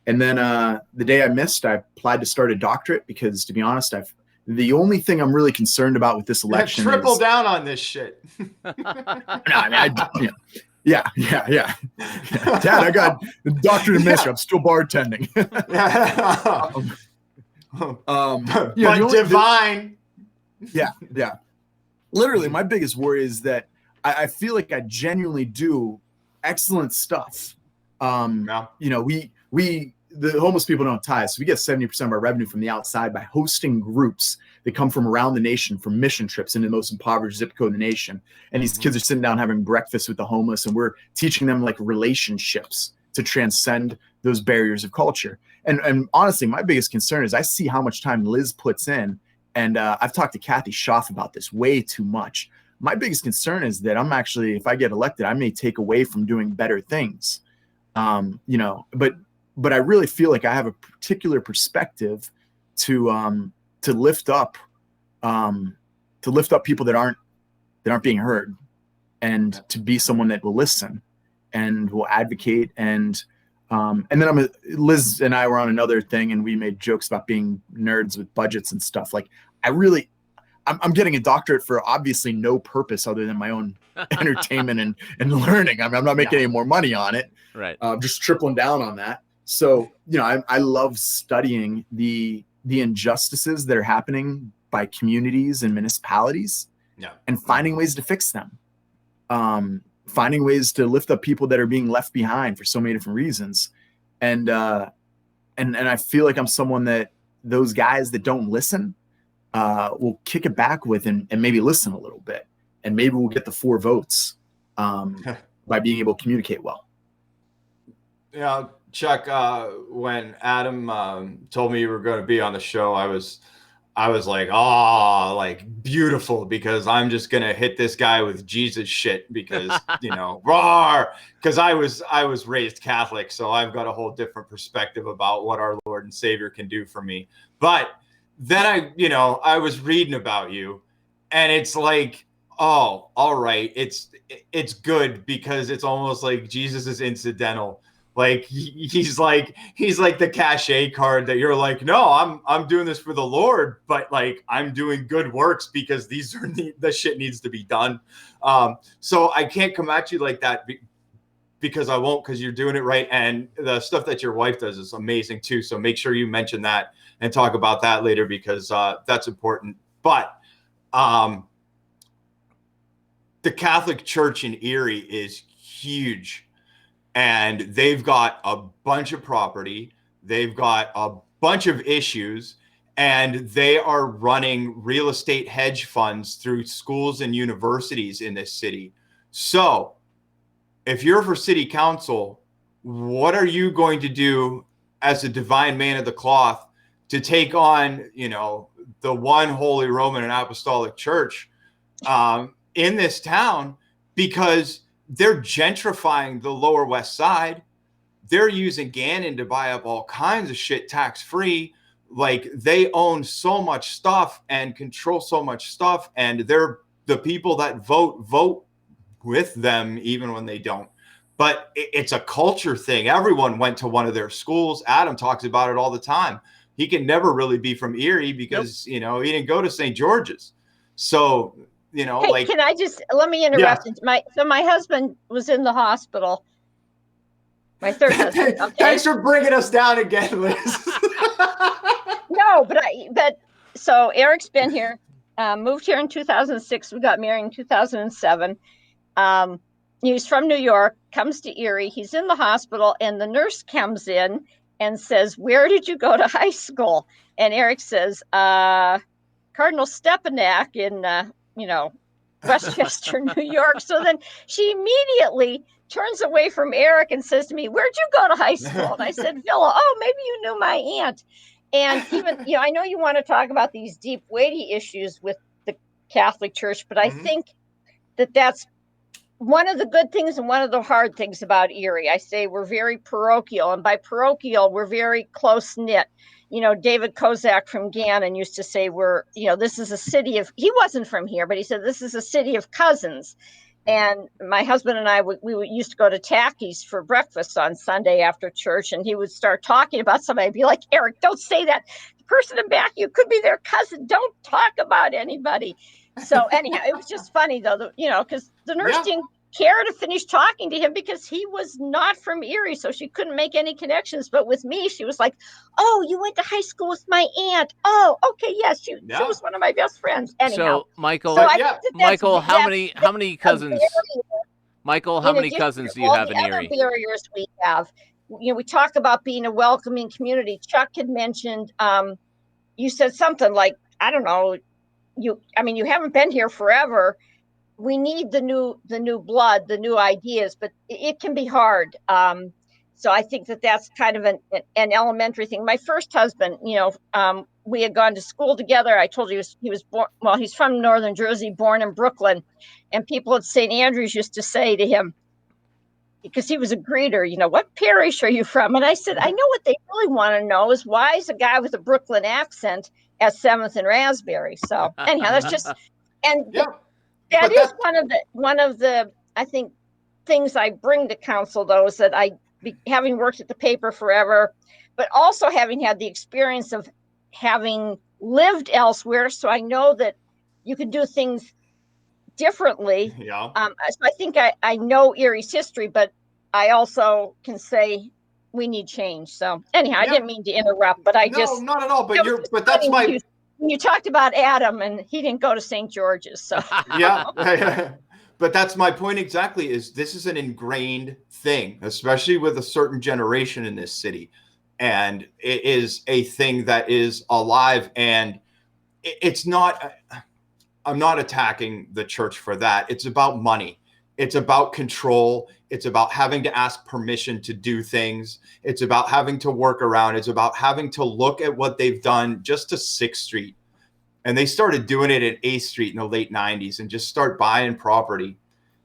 And then the day I missed, I applied to start a doctorate because, to be honest, the only thing I'm really concerned about with this election triple down on this shit. No, I mean, Yeah. Dad, I got a doctorate in ministry. I'm still bartending. Divine. Yeah. Literally, my biggest worry is that I feel like I genuinely do excellent stuff. We the homeless people don't tithe. So we get 70% of our revenue from the outside by hosting groups that come from around the nation, from mission trips into the most impoverished zip code in the nation. And these kids are sitting down having breakfast with the homeless, and we're teaching them like relationships to transcend those barriers of culture. And honestly, my biggest concern is I see how much time Liz puts in. And I've talked to Kathy Schaff about this way too much. My biggest concern is that I'm actually, if I get elected, I may take away from doing better things. But I really feel like I have a particular perspective to lift up people that aren't being heard, and to be someone that will listen and will advocate. And then Liz and I were on another thing, and we made jokes about being nerds with budgets and stuff. Like I'm getting a doctorate for obviously no purpose other than my own entertainment and learning. I mean, I'm not making any more money on it. Right. Just tripling down on that. So, I love studying the injustices that are happening by communities and municipalities, and finding ways to fix them. Finding ways to lift up people that are being left behind for so many different reasons. And I feel like I'm someone that those guys that don't listen will kick it back with, and maybe listen a little bit, and maybe we'll get the 4 votes by being able to communicate well. Yeah, Chuck, when Adam told me you were going to be on the show, I was like, oh, like beautiful, because I'm just going to hit this guy with Jesus shit because, roar, because I was raised Catholic. So I've got a whole different perspective about what our Lord and Savior can do for me. But then I was reading about you, and it's like, oh, all right. It's good, because it's almost like Jesus is incidental. Like he's like the cachet card that you're like, no, I'm doing this for the Lord, but like I'm doing good works because these are the shit needs to be done. So I can't come at you like that because I won't, because you're doing it right. And the stuff that your wife does is amazing too. So make sure you mention that and talk about that later, because that's important. But the Catholic Church in Erie is huge. And they've got a bunch of property. They've got a bunch of issues, and they are running real estate hedge funds through schools and universities in this city. So if you're for city council, what are you going to do as a divine man of the cloth to take on, the one Holy Roman and Apostolic Church in this town? Because they're gentrifying the Lower West Side. They're using Gannon to buy up all kinds of shit tax-free. Like, they own so much stuff and control so much stuff. And they're the people that vote with them, even when they don't. But it's a culture thing. Everyone went to one of their schools. Adam talks about it all the time. He can never really be from Erie because, he didn't go to St. George's. So, hey, can I let me interrupt? Yeah. My husband was in the hospital. My third husband. Okay. Thanks for bringing us down again, Liz. No, but so Eric's been here, moved here in 2006. We got married in 2007. He's from New York, comes to Erie. He's in the hospital, and the nurse comes in and says, "Where did you go to high school?" And Eric says, Cardinal Stepanak in Westchester, New York. So then she immediately turns away from Eric and says to me, "Where'd you go to high school?" And I said, "Villa." "Oh, maybe you knew my aunt." And even, I know you want to talk about these deep, weighty issues with the Catholic Church, but I think that's one of the good things and one of the hard things about Erie. I say we're very parochial, and by parochial, we're very close knit. David Kozak from Gannon used to say this is a city of, he wasn't from here, but he said, this is a city of cousins. And my husband and I, we used to go to Tacky's for breakfast on Sunday after church, and he would start talking about somebody. I'd be like, "Eric, don't say that. The person in back, you could be their cousin. Don't talk about anybody." So anyhow, it was just funny though, because the nurse didn't care to finish talking to him because he was not from Erie, so she couldn't make any connections. But with me, she was like, "Oh, you went to high school with my aunt. Oh, okay, yes, she was one of my best friends." Anyhow, so Michael, Michael, how many cousins? Michael, how many cousins do you have in Erie? Barriers we have. we talk about being a welcoming community. Chuck had mentioned, you said something like, I don't know, you haven't been here forever. We need the new blood, the new ideas, but it can be hard. So I think that's kind of an elementary thing. My first husband, we had gone to school together. I told you he was born, well, he's from Northern Jersey, born in Brooklyn. And people at St. Andrews used to say to him, because he was a greeter, what parish are you from? And I said, I know what they really want to know is why is a guy with a Brooklyn accent at 7th and Raspberry? So anyhow, that's just, and Yeah. that is one of the, I think, things I bring to council, though, is that having worked at the paper forever, but also having had the experience of having lived elsewhere. So I know that you can do things differently. Yeah. So I think I know Erie's history, but I also can say we need change. So anyhow, I didn't mean to interrupt, but No, not at all. But that's my. You talked about Adam, and he didn't go to St. George's. So Yeah. But that's my point exactly. Is this is an ingrained thing, especially with a certain generation in this city, and it is a thing that is alive, and it's not. I'm not attacking the church for that. It's about money. It's about control. It's about having to ask permission to do things. It's about having to work around. It's about having to look at what they've done just to 6th Street. And they started doing it at 8th Street in the late 90s and just start buying property.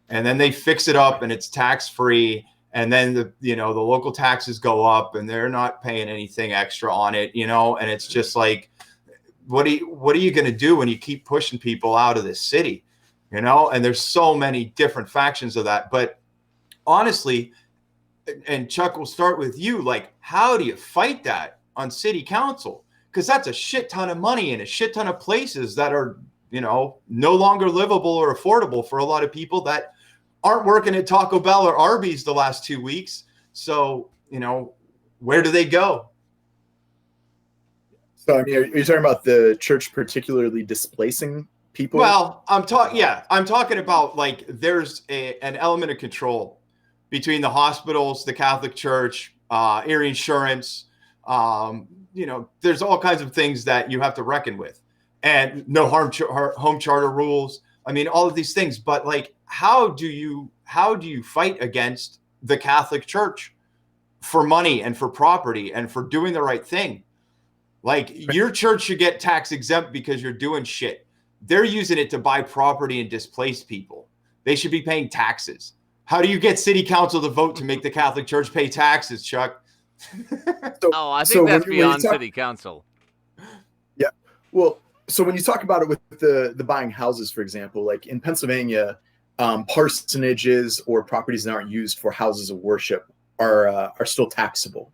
And then they fix it up and it's tax free. And then the local taxes go up and they're not paying anything extra on it, and it's just like, what are you going to do when you keep pushing people out of this city, and there's so many different factions of that. But honestly, and Chuck, will start with you, like, how do you fight that on city council? Because that's a shit ton of money in a shit ton of places that are, no longer livable or affordable for a lot of people that aren't working at Taco Bell or Arby's the last 2 weeks. So, where do they go? So, are you talking about the church particularly displacing people? Well, I'm talking about, like, there's an element of control between the hospitals, the Catholic Church, Erie Insurance. There's all kinds of things that you have to reckon with, and no home charter rules. I mean, all of these things. But, like, how do you fight against the Catholic Church for money and for property and for doing the right thing? Like, your church should get tax exempt because you're doing shit. They're using it to buy property and displace people. They should be paying taxes. How do you get city council to vote to make the Catholic Church pay taxes, Chuck? I think that's beyond city council. Yeah. Well, so when you talk about it with the buying houses, for example, like in Pennsylvania, parsonages or properties that aren't used for houses of worship are still taxable.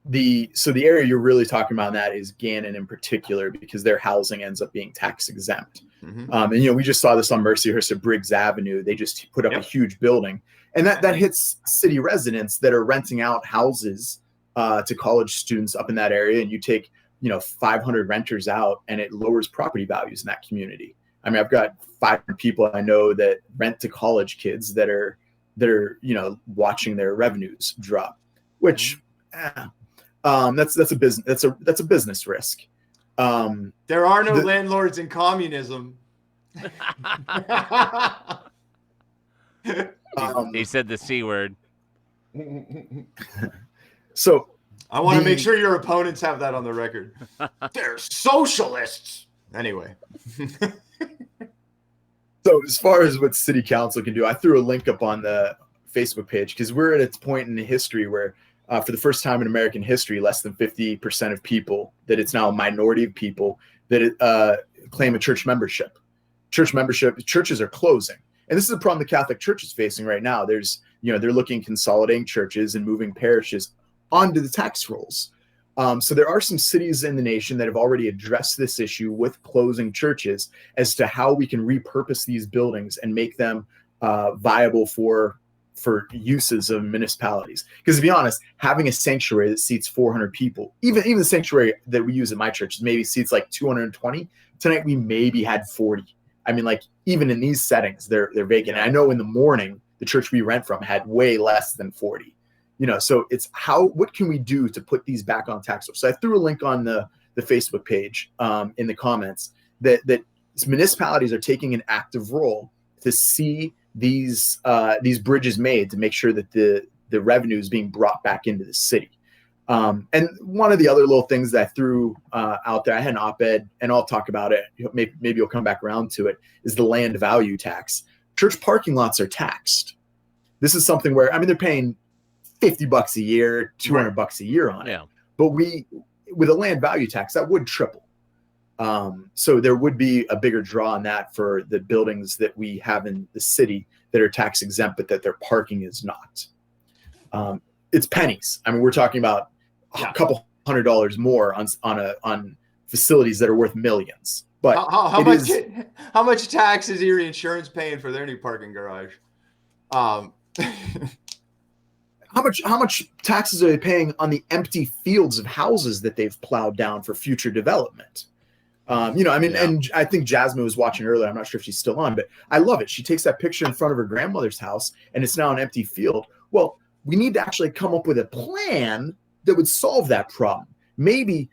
The area you're really talking about in that is Gannon in particular, because their housing ends up being tax exempt. Mm-hmm. And we just saw this on Mercyhurst at Briggs Avenue. They just put up a huge building, and that hits city residents that are renting out houses to college students up in that area. And you take 500 renters out, and it lowers property values in that community. I mean, I've got 500 people I know that rent to college kids that are watching their revenues drop, which. That's a business. That's a business risk. There are no landlords in communism. He said the C word. So I want to make sure your opponents have that on the record. They're socialists. Anyway. So as far as what city council can do, I threw a link up on the Facebook page because we're at a point in history where for the first time in American history, less than 50% of people, that it's now a minority of people that claim a church membership. Churches are closing. And this is a problem the Catholic Church is facing right now. They're looking consolidating churches and moving parishes onto the tax rolls. So there are some cities in the nation that have already addressed this issue with closing churches as to how we can repurpose these buildings and make them viable for uses of municipalities. Because to be honest, having a sanctuary that seats 400 people, even the sanctuary that we use at my church maybe seats like 220. Tonight we maybe had 40. I mean, like, even in these settings, they're vacant. And I know in the morning, the church we rent from had way less than 40. So it's what can we do to put these back on tax rolls? So I threw a link on the Facebook page in the comments that municipalities are taking an active role to see these bridges made, to make sure that the revenue is being brought back into the city. And one of the other little things that I threw out there, I had an op-ed, and I'll talk about it. Maybe you'll come back around to it, is the land value tax. Church parking lots are taxed. This is something where, they're paying $50 a year, $200 a year on it. Yeah. But with a land value tax, that would triple. So there would be a bigger draw on that for the buildings that we have in the city that are tax exempt, but that their parking is not. It's pennies. We're talking about a couple $100 more on facilities that are worth millions. But how much tax is Erie Insurance paying for their new parking garage? How much taxes are they paying on the empty fields of houses that they've plowed down for future development? And I think Jasmine was watching earlier. I'm not sure if she's still on, but I love it. She takes that picture in front of her grandmother's house, and it's now an empty field. Well, we need to actually come up with a plan that would solve that problem. Maybe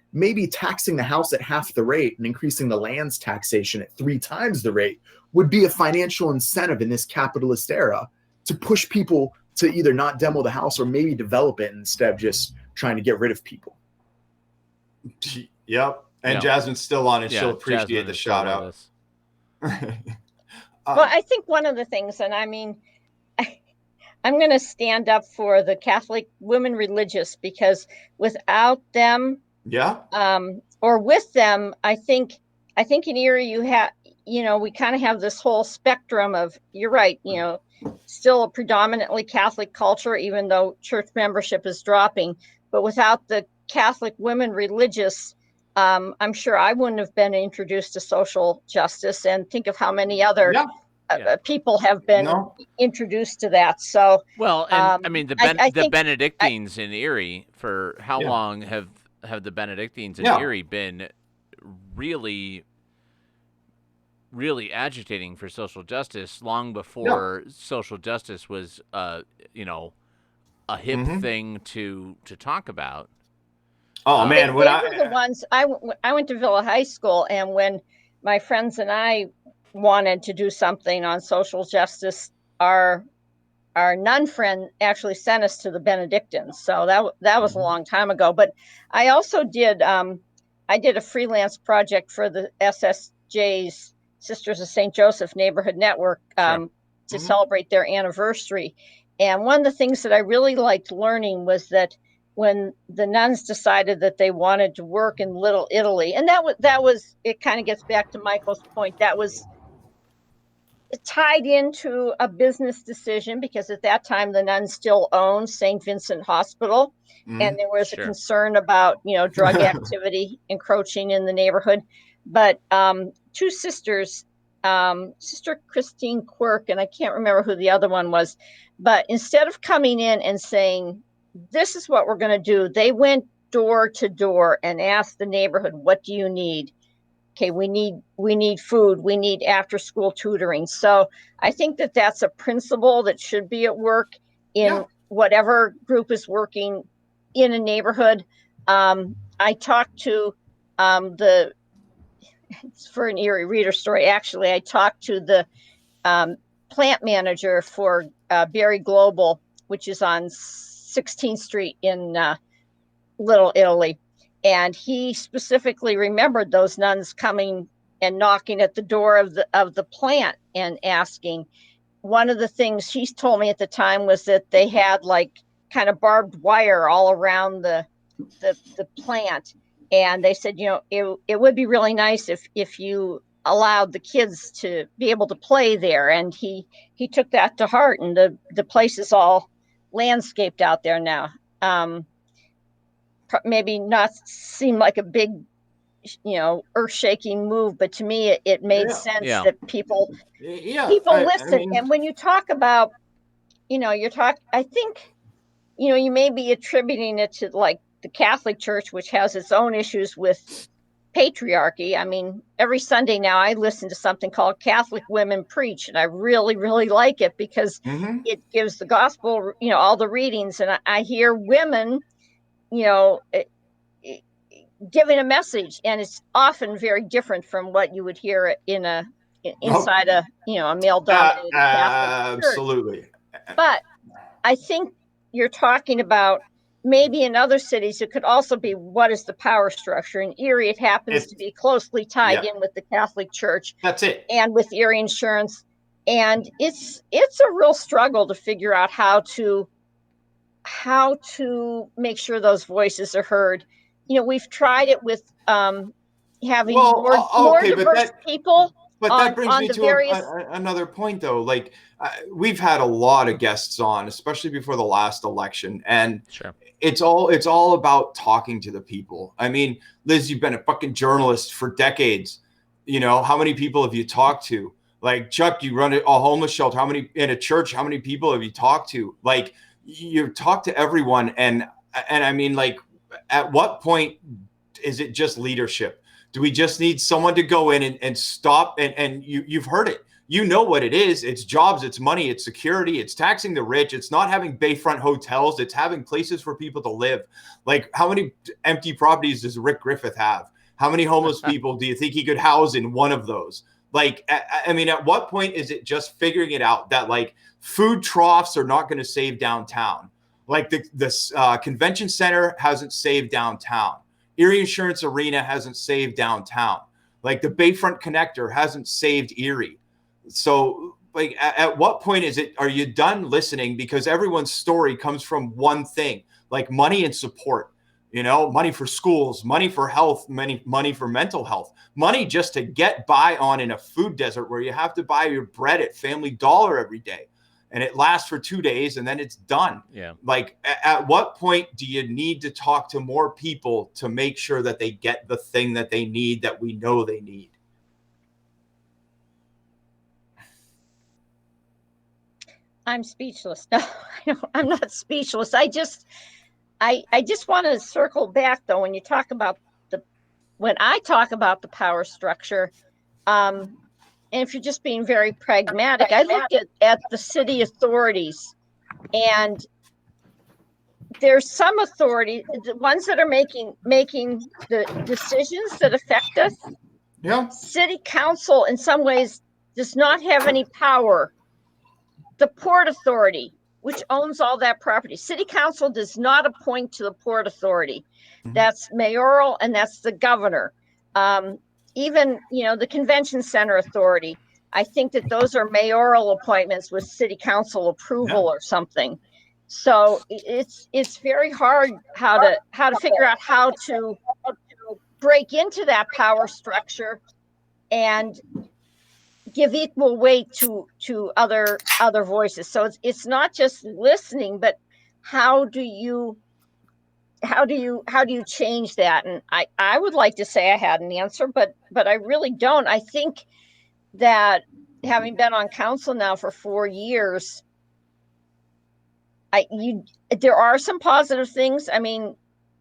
taxing the house at half the rate and increasing the land's taxation at 3 times the rate would be a financial incentive in this capitalist era to push people to either not demo the house or maybe develop it instead of just trying to get rid of people. Yep. And Jasmine's still on, and she'll appreciate the shout out. Well, I think one of the things, and I'm going to stand up for the Catholic women religious, because without them, or with them, I think in Erie we kind of have this whole spectrum of, you're right, still a predominantly Catholic culture, even though church membership is dropping. But without the Catholic women religious, I'm sure I wouldn't have been introduced to social justice, and think of how many other people have been introduced to that. So, the Benedictines in Erie, for how long have the Benedictines in Erie been really, really agitating for social justice long before social justice was, a hip thing to talk about? Oh man, they were the ones. I went to Villa High School, and when my friends and I wanted to do something on social justice, our nun friend actually sent us to the Benedictines. So that was a long time ago. But I also did a freelance project for the SSJ's Sisters of St. Joseph Neighborhood Network to celebrate their anniversary. And one of the things that I really liked learning was that when the nuns decided that they wanted to work in Little Italy, and that was it kind of gets back to Michael's point, that was tied into a business decision, because at that time the nuns still owned St. Vincent Hospital, and there was a concern about drug activity encroaching in the neighborhood. But 2 sisters, Sister Christine Quirk, and I can't remember who the other one was, but instead of coming in and saying, this is what we're going to do, they went door to door and asked the neighborhood, what do you need? Okay, we need food, we need after school tutoring. So I think that that's a principle that should be at work in whatever group is working in a neighborhood. I talked to it's for an Erie Reader story, actually, I talked to the plant manager for Berry Global, which is on 16th Street in Little Italy. And he specifically remembered those nuns coming and knocking at the door of the plant and asking. One of the things she told me at the time was that they had like kind of barbed wire all around the plant. And they said, it would be really nice if you allowed the kids to be able to play there. And he took that to heart, and the place is all landscaped out there now. Maybe not seem like a big, earth-shaking move, but to me, it made sense that people listen. And when you talk about, I think, you may be attributing it to like the Catholic Church, which has its own issues with patriarchy. I mean, every Sunday now I listen to something called Catholic Women Preach, and I really, really like it because Mm-hmm. it gives the gospel, all the readings, and I hear women, you know, giving a message, and it's often very different from what you would hear Oh, inside a male-dominated Catholic church. absolutely. But I think you're talking about maybe in other cities it could also be what is the power structure. In Erie, it happens It, to be closely tied yeah, in with the Catholic Church that's it. and with Erie Insurance, and it's a real struggle to figure out how to make sure those voices are heard. We've tried it with having Well, more okay, diverse people but that on brings me the to various. another point, though. Like, we've had a lot of guests on, especially before the last election, and Sure. it's all about talking to the people. I mean, Liz, you've been a fucking journalist for decades. How many people have you talked to? Like, Chuck, you run a homeless shelter. In a church? How many people have you talked to? Like, you've talked to everyone, and I mean, like, at what point is it just leadership? Do we just need someone to go in and stop? And you've heard it. You know what it is. It's jobs, it's money, it's security, it's taxing the rich. It's not having bayfront hotels. It's having places for people to live. Like, how many empty properties does Rick Griffith have? How many homeless people do you think he could house in one of those? Like, I mean, at what point is it just figuring it out that, like, food troughs are not going to save downtown? Like, the convention center hasn't saved downtown. Erie Insurance Arena hasn't saved downtown. Like, the Bayfront Connector hasn't saved Erie. So, like, at what point are you done listening? Because everyone's story comes from one thing, like money and support. Money for schools, money for health, money for mental health, money just to get by on in a food desert where you have to buy your bread at Family Dollar every day. And it lasts for 2 days and then it's done. Yeah. Like, at what point do you need to talk to more people to make sure that they get the thing that they need, that we know they need? I'm speechless. No, I'm not speechless. I just want to circle back though when I talk about the power structure. And if you're just being very pragmatic, I look at the city authorities, and there's some authority, the ones that are making the decisions that affect us. Yeah. City council in some ways does not have any power. The Port Authority, which owns all that property, city council does not appoint to the Port Authority. Mm-hmm. That's mayoral, and that's the governor. Even, the Convention Center Authority, I think that those are mayoral appointments with city council approval or something. So it's very hard how to figure out how to break into that power structure and give equal weight to other voices. So it's not just listening, but how do you change that? And I would like to say I had an answer, but I really don't. I think that having been on council now for 4 years, there are some positive things. I mean,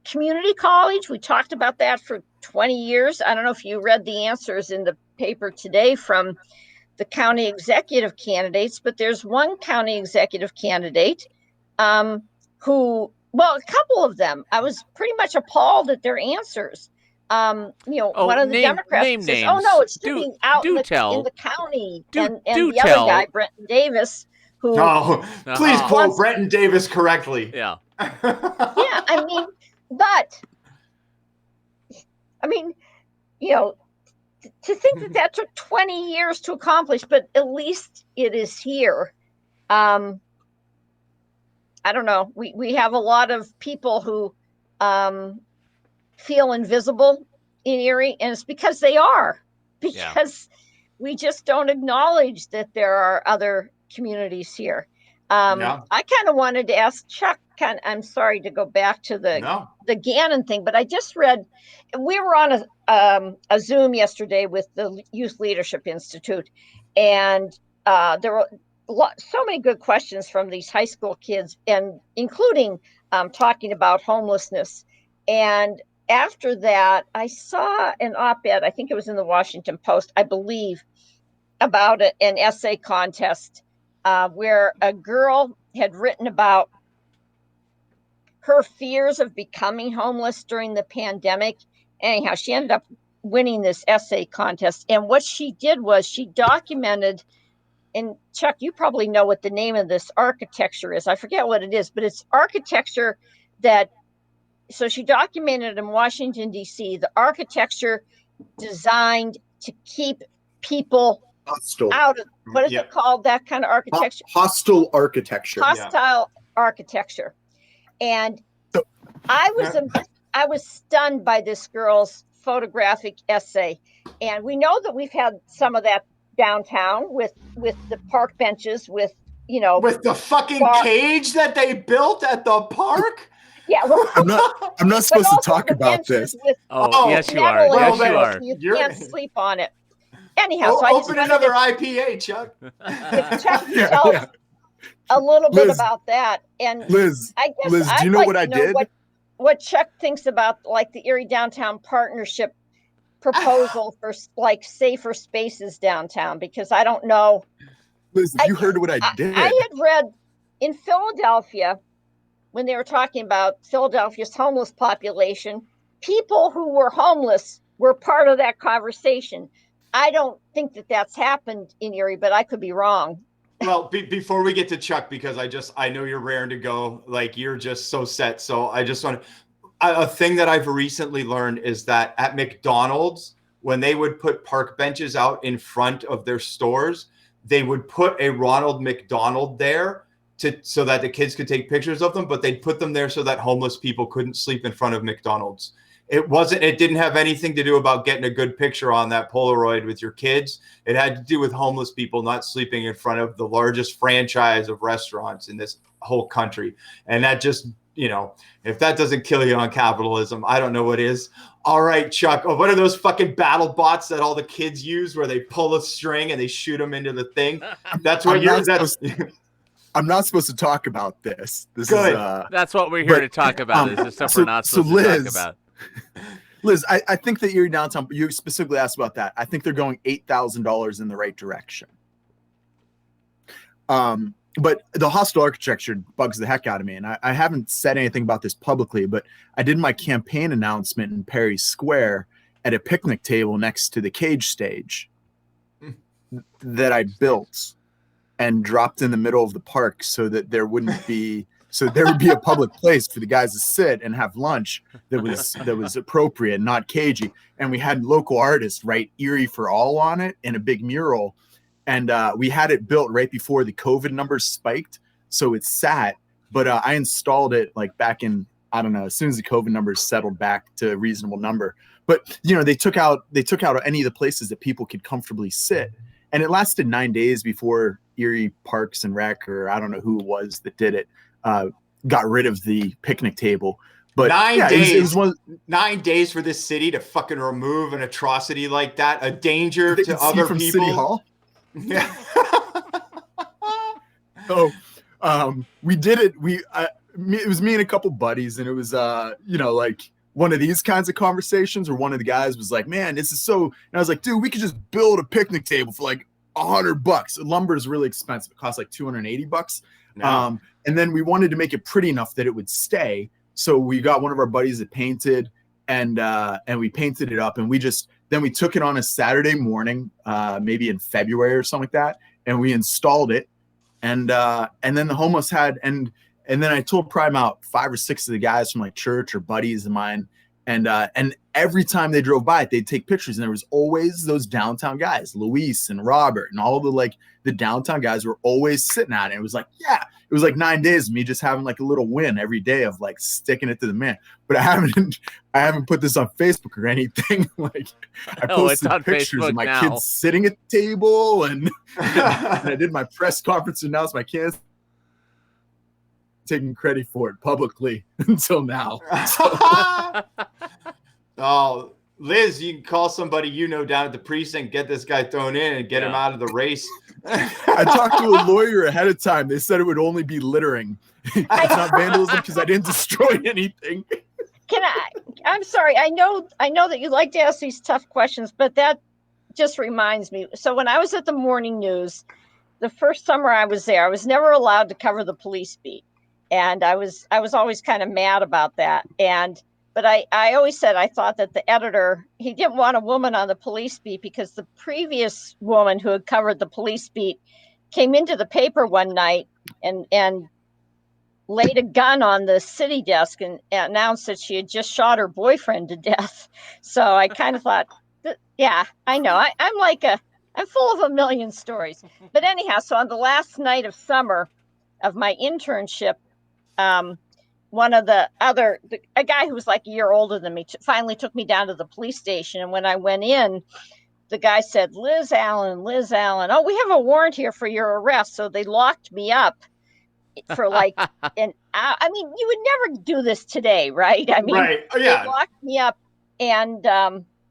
community college, we talked about that for 20 years. I don't know if you read the answers in the paper today from the county executive candidates, but there's one county executive candidate who, well, a couple of them, I was pretty much appalled at their answers. One of the Democrats says, "Oh no, it's still being out in the county," and the other guy, Brenton Davis, who please quote Brenton Davis correctly. Yeah. Yeah, I mean, to think that took 20 years to accomplish, but at least it is here. I don't know. We have a lot of people who feel invisible in Erie, and it's because they are. Because we just don't acknowledge that there are other communities here. I kind of wanted to ask Chuck, I'm sorry to go back to the Gannon thing, but I just read, we were on a Zoom yesterday with the Youth Leadership Institute, and there were so many good questions from these high school kids, and including talking about homelessness. And after that, I saw an op-ed, I think it was in the Washington Post, I believe, about an essay contest where a girl had written about her fears of becoming homeless during the pandemic. Anyhow, she ended up winning this essay contest. And what she did was she documented, and Chuck, you probably know what the name of this architecture is. I forget what it is, but it's architecture that, so she documented in Washington, D.C., the architecture designed to keep people Hostile. out of, what is it called, that kind of architecture? Hostile architecture. Hostile architecture. And I was stunned by this girl's photographic essay. And we know that we've had some of that downtown with the park benches, with the fucking cage that they built at the park. Yeah, well, I'm not supposed to talk about this. Yes, you are. Yes, you are. You can't sleep on it. Anyhow, so I just open another IPA, Chuck. Chuck, a little bit about that. And Liz, I guess Liz, do you know what I did? What Chuck thinks about like the Erie Downtown Partnership proposal for like safer spaces downtown, because I don't know. Liz, you heard what I did. I had read in Philadelphia, when they were talking about Philadelphia's homeless population, people who were homeless were part of that conversation. I don't think that that's happened in Erie, but I could be wrong. Well, before we get to Chuck, because I know you're raring to go, like you're just so set. So I just want to, a thing that I've recently learned is that at McDonald's, when they would put park benches out in front of their stores, they would put a Ronald McDonald there so that the kids could take pictures of them, but they'd put them there so that homeless people couldn't sleep in front of McDonald's. It didn't have anything to do about getting a good picture on that Polaroid with your kids. It had to do with homeless people not sleeping in front of the largest franchise of restaurants in this whole country. And that just, if that doesn't kill you on capitalism, I don't know what is. All right, Chuck. Oh, what are those fucking battle bots that all the kids use where they pull a string and they shoot them into the thing? That's what I'm not supposed to talk about this. That's what we're here to talk about. Is the stuff we're not supposed to talk about. Liz, I think that Erie Downtown, you specifically asked about that. I think they're going $8,000 in the right direction. But the hostile architecture bugs the heck out of me. And I haven't said anything about this publicly, but I did my campaign announcement in Perry Square at a picnic table next to the cage stage that I built and dropped in the middle of the park so that there would be a public place for the guys to sit and have lunch that was appropriate, not cagey. And we had local artists write Erie for All on it in a big mural. And we had it built right before the COVID numbers spiked. So it sat, but I installed it like back in, I don't know, as soon as the COVID numbers settled back to a reasonable number. But, they took out any of the places that people could comfortably sit. And it lasted 9 days before Erie Parks and Rec, or I don't know who it was that did it, got rid of the picnic table. But 9 days. It was 9 days for this city to fucking remove an atrocity like that, a danger to other people. City Hall? Yeah. So we did it. It was me and a couple buddies, and it was like one of these kinds of conversations where one of the guys was like, "Man, this is so," and I was like, "Dude, we could just build a picnic table for like $100. Lumber is really expensive. It costs like $280. No. And then we wanted to make it pretty enough that it would stay. So we got one of our buddies that painted, and we painted it up, and then we took it on a Saturday morning, maybe in February or something like that, and we installed it. And then the homeless and then I told Prime out 5 or 6 of the guys from like church or buddies of mine. And every time they drove by it, they'd take pictures. And there was always those downtown guys, Luis and Robert, and all the downtown guys were always sitting at it. It was like, it was like 9 days of me just having like a little win every day of like sticking it to the man. But I haven't put this on Facebook or anything. Like I posted pictures Facebook of my now. kids sitting at the table, and I did my press conference to announce my kids taking credit for it publicly until now. Oh, Liz, you can call somebody down at the precinct, get this guy thrown in and get him out of the race. I talked to a lawyer ahead of time. They said it would only be littering. It's not vandalism because I didn't destroy anything. I'm sorry. I know that you like to ask these tough questions, but that just reminds me. So when I was at the morning news, the first summer I was there, I was never allowed to cover the police beat. And I was always kind of mad about that. But I always said I thought that the editor, he didn't want a woman on the police beat because the previous woman who had covered the police beat came into the paper one night and laid a gun on the city desk and announced that she had just shot her boyfriend to death. So I kind of thought, yeah, I know. I'm full of a million stories. But anyhow, so on the last night of summer of my internship, one of a guy who was like a year older than me finally took me down to the police station. And when I went in, the guy said, Liz Allen, oh, we have a warrant here for your arrest. So they locked me up for like an hour. I mean, you would never do this today, right? I mean, Right. Oh, they yeah. locked me up, and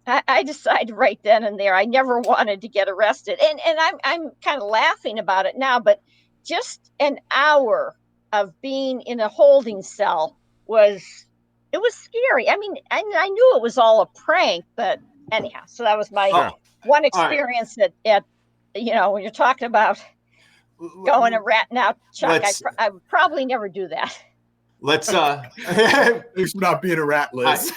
I decided right then and there I never wanted to get arrested, and I'm kind of laughing about it now, but just an hour of being in a holding cell was scary. I mean, I knew it was all a prank, but anyhow, so that was my Sure. one All right. experience at when you're talking about going and ratting out Chuck. I would probably never do that. Let's Thanks for not being a rat, Liz.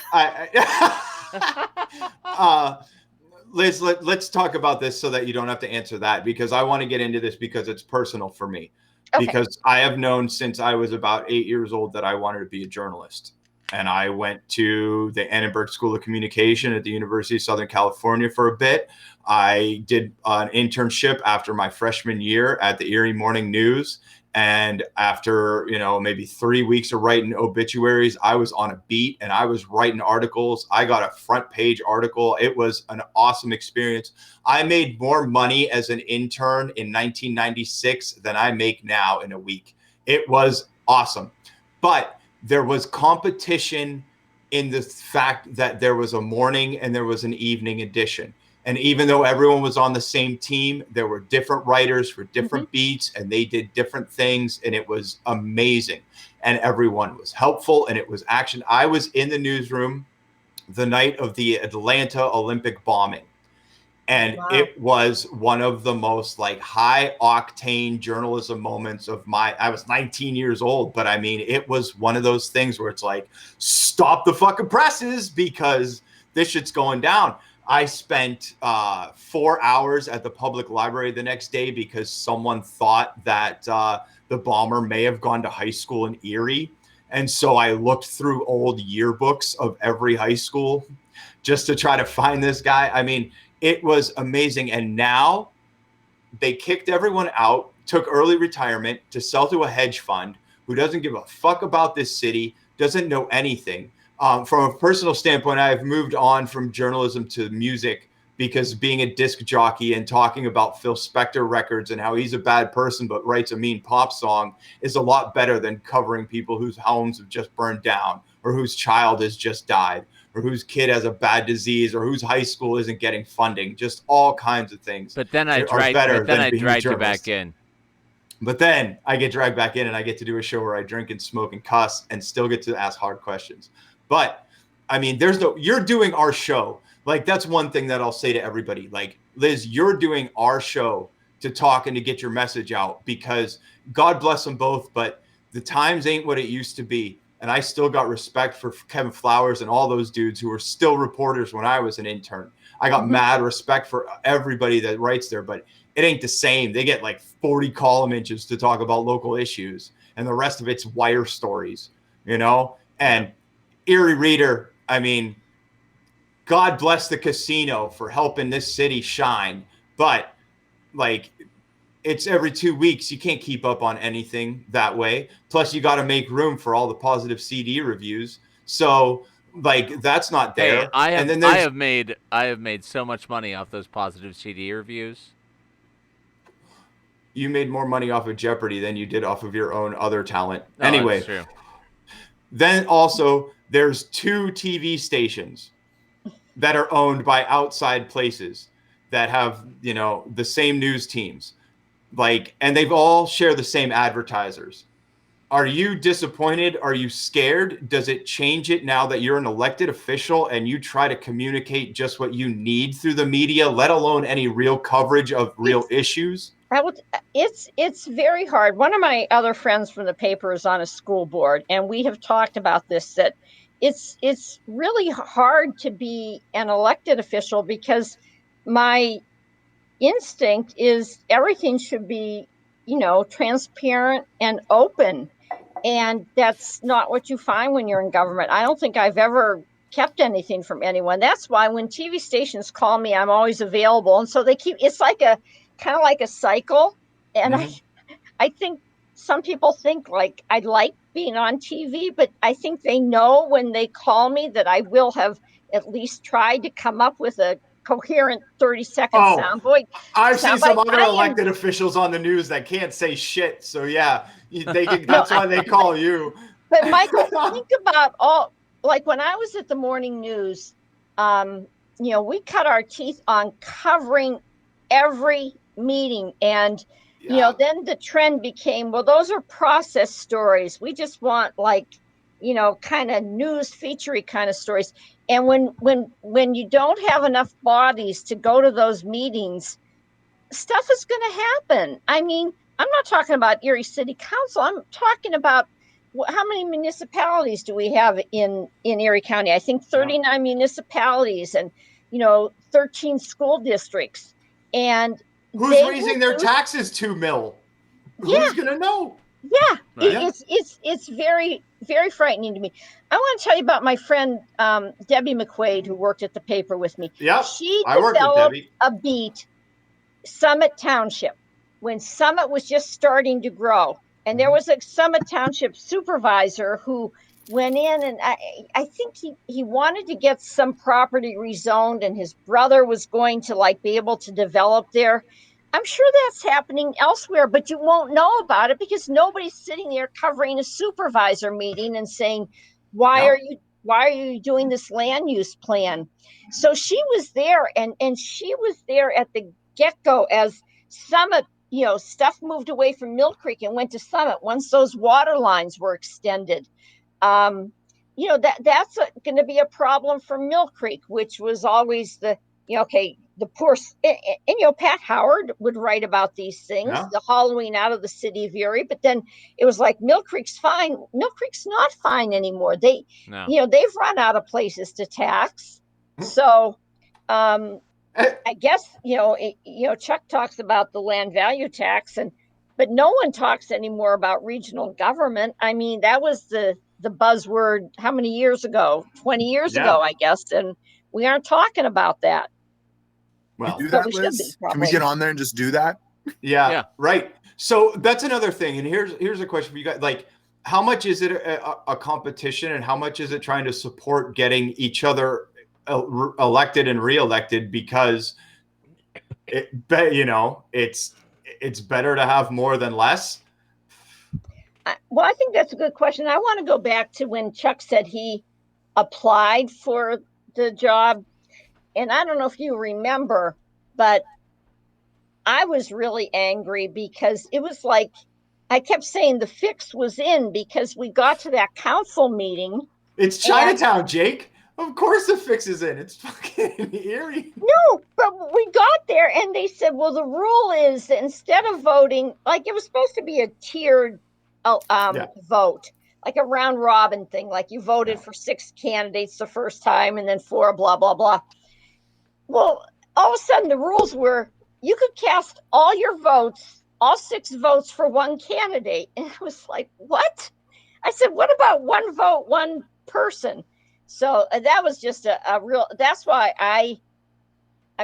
Liz, let's talk about this so that you don't have to answer that, because I want to get into this because it's personal for me. Okay. Because I have known since I was about 8 years old that I wanted to be a journalist. And I went to the Annenberg School of Communication at the University of Southern California for a bit. I did an internship after my freshman year at the Erie Morning News. And after, maybe 3 weeks of writing obituaries, I was on a beat and I was writing articles. I got a front page article. It was an awesome experience. I made more money as an intern in 1996 than I make now in a week. It was awesome. But there was competition in the fact that there was a morning and there was an evening edition. And even though everyone was on the same team, there were different writers for different beats, and they did different things, and it was amazing. And everyone was helpful, and it was action. I was in the newsroom the night of the Atlanta Olympic bombing. And Wow. It was one of the most high octane journalism moments of I was 19 years old, but I mean, it was one of those things where it's like, stop the fucking presses because this shit's going down. I spent 4 hours at the public library the next day because someone thought that the bomber may have gone to high school in Erie. And so I looked through old yearbooks of every high school just to try to find this guy. I mean, it was amazing. And now they kicked everyone out, took early retirement to sell to a hedge fund who doesn't give a fuck about this city, doesn't know anything. From a personal standpoint, I've moved on from journalism to music because being a disc jockey and talking about Phil Spector records and how he's a bad person but writes a mean pop song is a lot better than covering people whose homes have just burned down or whose child has just died or whose kid has a bad disease or whose high school isn't getting funding. Just all kinds of things. But then I dragged you back in. But then I get dragged back in and I get to do a show where I drink and smoke and cuss and still get to ask hard questions. But I mean, you're doing our show. That's one thing that I'll say to everybody. Liz, you're doing our show to talk and to get your message out because God bless them both, but the times ain't what it used to be. And I still got respect for Kevin Flowers and all those dudes who were still reporters when I was an intern. I got mad respect for everybody that writes there, but it ain't the same. They get 40 column inches to talk about local issues and the rest of it's wire stories, and Erie Reader, I mean, God bless the casino for helping this city shine. But it's every 2 weeks. You can't keep up on anything that way. Plus, you got to make room for all the positive CD reviews. So, that's not there. Hey, I have made so much money off those positive CD reviews. You made more money off of Jeopardy than you did off of your own other talent. Oh, anyway, that's true. Then also there's 2 TV stations that are owned by outside places that have, the same news teams. And they've all share the same advertisers. Are you disappointed? Are you scared? Does it change it now that you're an elected official and you try to communicate just what you need through the media, let alone any real coverage of real issues? It's very hard. One of my other friends from the paper is on a school board, and we have talked about this, that it's really hard to be an elected official because my instinct is everything should be, transparent and open. And that's not what you find when you're in government. I don't think I've ever kept anything from anyone. That's why when TV stations call me, I'm always available. And so it's like a kind of like a cycle. And I think some people think like I like being on TV, but I think they know when they call me that I will have at least tried to come up with a coherent 30-second soundbite. I've seen some other elected officials on the news that can't say shit. So yeah, that's why they call you. But Michael, think about like when I was at the morning news, we cut our teeth on covering every meeting. And, then the trend became, well, those are process stories. We just want kind of news featurey kind of stories. And when you don't have enough bodies to go to those meetings, stuff is going to happen. I mean, I'm not talking about Erie City Council. I'm talking about how many municipalities do we have in Erie County? I think 39 municipalities and, 13 school districts. And who's raising their taxes $2 million? Yeah. Who's going to know? Yeah, right. It's very, very frightening to me. I want to tell you about my friend Debbie McQuaid, who worked at the paper with me. Yeah, she I worked with Debbie. A beat Summit Township when Summit was just starting to grow, and there was a Summit Township supervisor who went in, and I think he wanted to get some property rezoned, and his brother was going to be able to develop there. I'm sure that's happening elsewhere, but you won't know about it because nobody's sitting there covering a supervisor meeting and saying, why are you doing this land use plan? So she was there, and she was there at the get-go as Summit, stuff moved away from Mill Creek and went to Summit once those water lines were extended. That's going to be a problem for Mill Creek, which was always the poor, and Pat Howard would write about these things, the hollowing out of the city of Erie, but then it was like Mill Creek's fine. Mill Creek's not fine anymore. They've run out of places to tax. So I guess Chuck talks about the land value tax, but no one talks anymore about regional government. I mean, that was the buzzword how many years ago? 20 years ago, I guess, and we aren't talking about that. Well, do that, Liz? Can we get on there and just do that? Yeah, right. So that's another thing. And here's a question for you guys. Like, how much is it a competition, and how much is it trying to support getting each other elected and reelected? Because it's better to have more than less. Well, I think that's a good question. I want to go back to when Chuck said he applied for the job. And I don't know if you remember, but I was really angry because it was like I kept saying the fix was in because we got to that council meeting. It's Chinatown, Jake. Of course the fix is in. It's fucking Erie. No, but we got there and they said, well, the rule is that instead of voting, like it was supposed to be a tiered vote, like a round robin thing, like you voted for 6 candidates the first time and then 4, blah, blah, blah. Well, all of a sudden the rules were you could cast all your votes, all 6 votes for one candidate. And I was like, what? I said, what about one vote, one person? So that was just a real, that's why I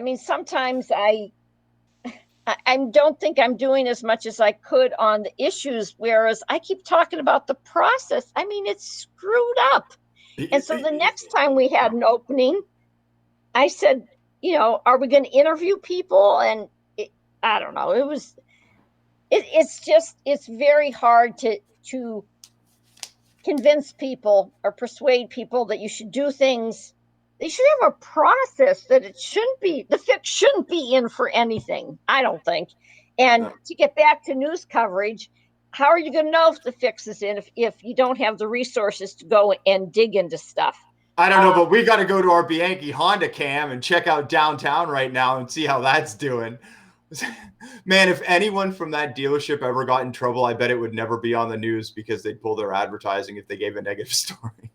mean, sometimes I don't think I'm doing as much as I could on the issues, whereas I keep talking about the process. I mean, it's screwed up. And so the next time we had an opening, I said, are we going to interview people? And I don't know. It's very hard to convince people or persuade people that you should do things. They should have a process that the fix shouldn't be in for anything, I don't think. And to get back to news coverage, how are you going to know if the fix is in if you don't have the resources to go and dig into stuff? I don't know, but we got to go to our Bianchi Honda cam and check out downtown right now and see how that's doing. Man, if anyone from that dealership ever got in trouble, I bet it would never be on the news because they'd pull their advertising if they gave a negative story.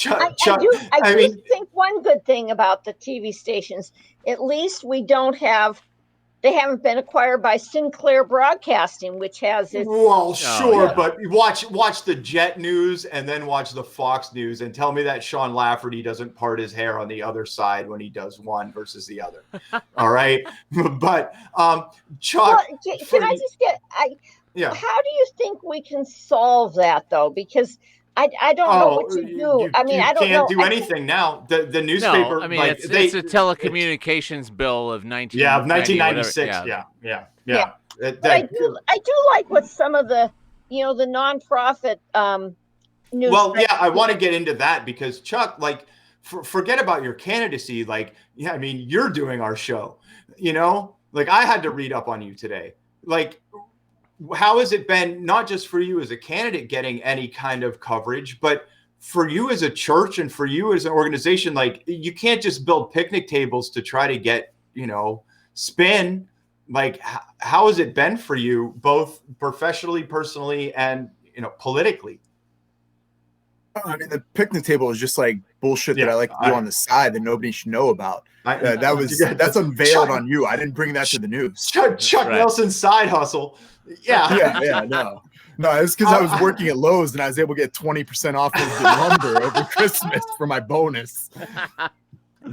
I do think one good thing about the TV stations, at least they haven't been acquired by Sinclair Broadcasting, which has its. Well, sure, yeah. but watch the Jet News and then watch the Fox News and tell me that Sean Lafferty doesn't part his hair on the other side when he does one versus the other. All right, but Chuck, can I just get? Yeah. How do you think we can solve that though? Because I don't know what to do. I mean, I don't know. You can't do anything now. The newspaper. No, I mean, like, it's a telecommunications bill of 1996. Yeah. But I do like what some of the the nonprofit news. Well, yeah, I want to get into that because Chuck, like, forget about your candidacy. Like, yeah, I mean, you're doing our show. Like I had to read up on you today. Like, how has it been, not just for you as a candidate getting any kind of coverage, but for you as a church and for you as an organization? Like, you can't just build picnic tables to try to get, spin. Like, how has it been for you, both professionally, personally, and, politically? I mean, the picnic table is just like bullshit that I like to do on the side that nobody should know about. That's unveiled on you. I didn't bring that to the news. Chuck Nelson's side hustle. Yeah, no, it's because I was working at Lowe's and I was able to get 20% off of the lumber over Christmas for my bonus.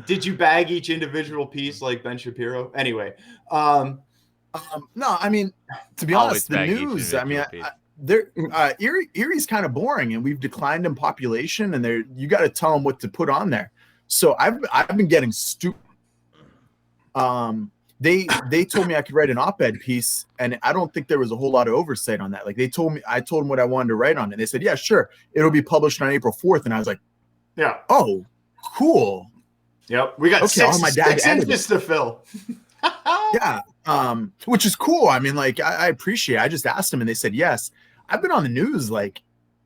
Did you bag each individual piece like Ben Shapiro? Anyway, no, I mean, to be honest, the news. I mean, Erie's kind of boring, and we've declined in population, and you got to tell them what to put on there. So I've been getting stupid. They told me I could write an op-ed piece, and I don't think there was a whole lot of oversight on that. Like I told them what I wanted to write on it. They said, yeah, sure, it'll be published on April 4th, and I was like, yeah, oh, cool. Yep, we got six inches to fill. Yeah, which is cool. I mean, like I appreciate it. I just asked them, and they said yes. I've been on the news like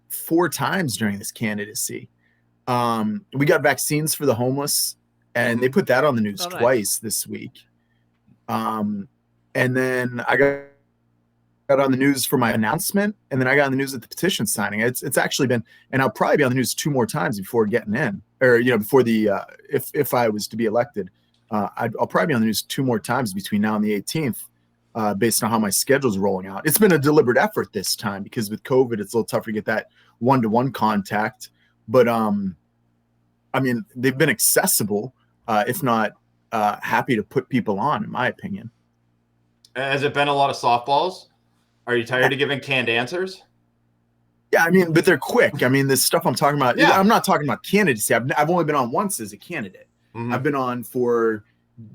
4 times during this candidacy. We got vaccines for the homeless, and they put that on the news twice this week. And then I got on the news for my announcement, and then I got on the news at the petition signing. It's actually been, and I'll probably be on the news 2 more times before getting in, or before the if I was to be elected, I'll probably be on the news 2 more times between now and the 18th, based on how my schedule's rolling out. It's been a deliberate effort this time because with COVID, it's a little tougher to get that one-to-one contact. But I mean, they've been accessible, if not happy to put people on, in my opinion. Has it been a lot of softballs? Are you tired of giving canned answers? Yeah, I mean, but they're quick. I mean, this stuff I'm talking about, I'm not talking about candidacy. I've only been on once as a candidate. Mm-hmm. I've been on for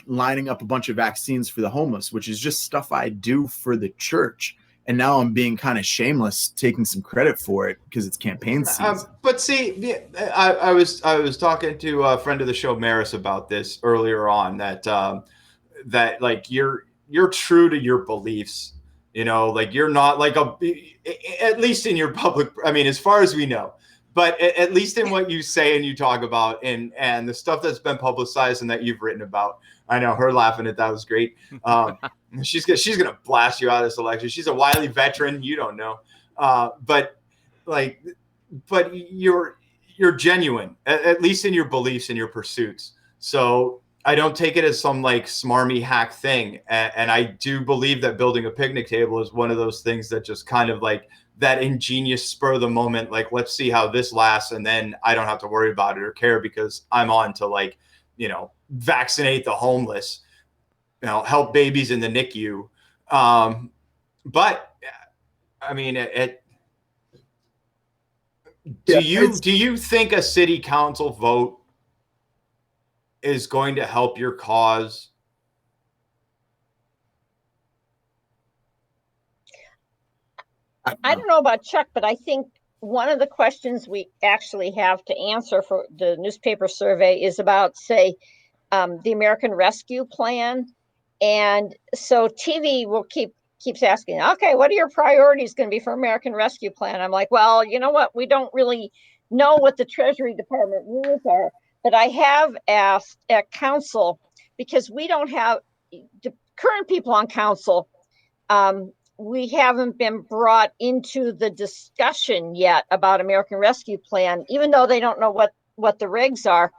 lining up a bunch of vaccines for the homeless, which is just stuff I do for the church. And now I'm being kind of shameless, taking some credit for it because it's campaign season. But see, I was talking to a friend of the show, Maris, about this earlier on. That like you're true to your beliefs. Like you're not like at least in your public. I mean, as far as we know, but at least in what you say and you talk about, and the stuff that's been publicized and that you've written about. I know her laughing at that was great. She's gonna blast you out of this election. She's a wily veteran. You don't know, but you're genuine, at least in your beliefs and your pursuits. So I don't take it as some like smarmy hack thing. And I do believe that building a picnic table is one of those things that just kind of like that ingenious spur of the moment. Like, let's see how this lasts, and then I don't have to worry about it or care because I'm on to like, vaccinate the homeless. Help babies in the NICU. But I mean, do you think a city council vote is going to help your cause? I don't know about Chuck, but I think one of the questions we actually have to answer for the newspaper survey is about, say, the American Rescue Plan. And so TV will keep keeps asking, okay, what are your priorities going to be for American Rescue Plan? I'm like, well, you know what? We don't really know what the Treasury Department rules are, but I have asked at council, because we don't have the current people on council. We haven't been brought into the discussion yet about American Rescue Plan, even though they don't know what the regs are.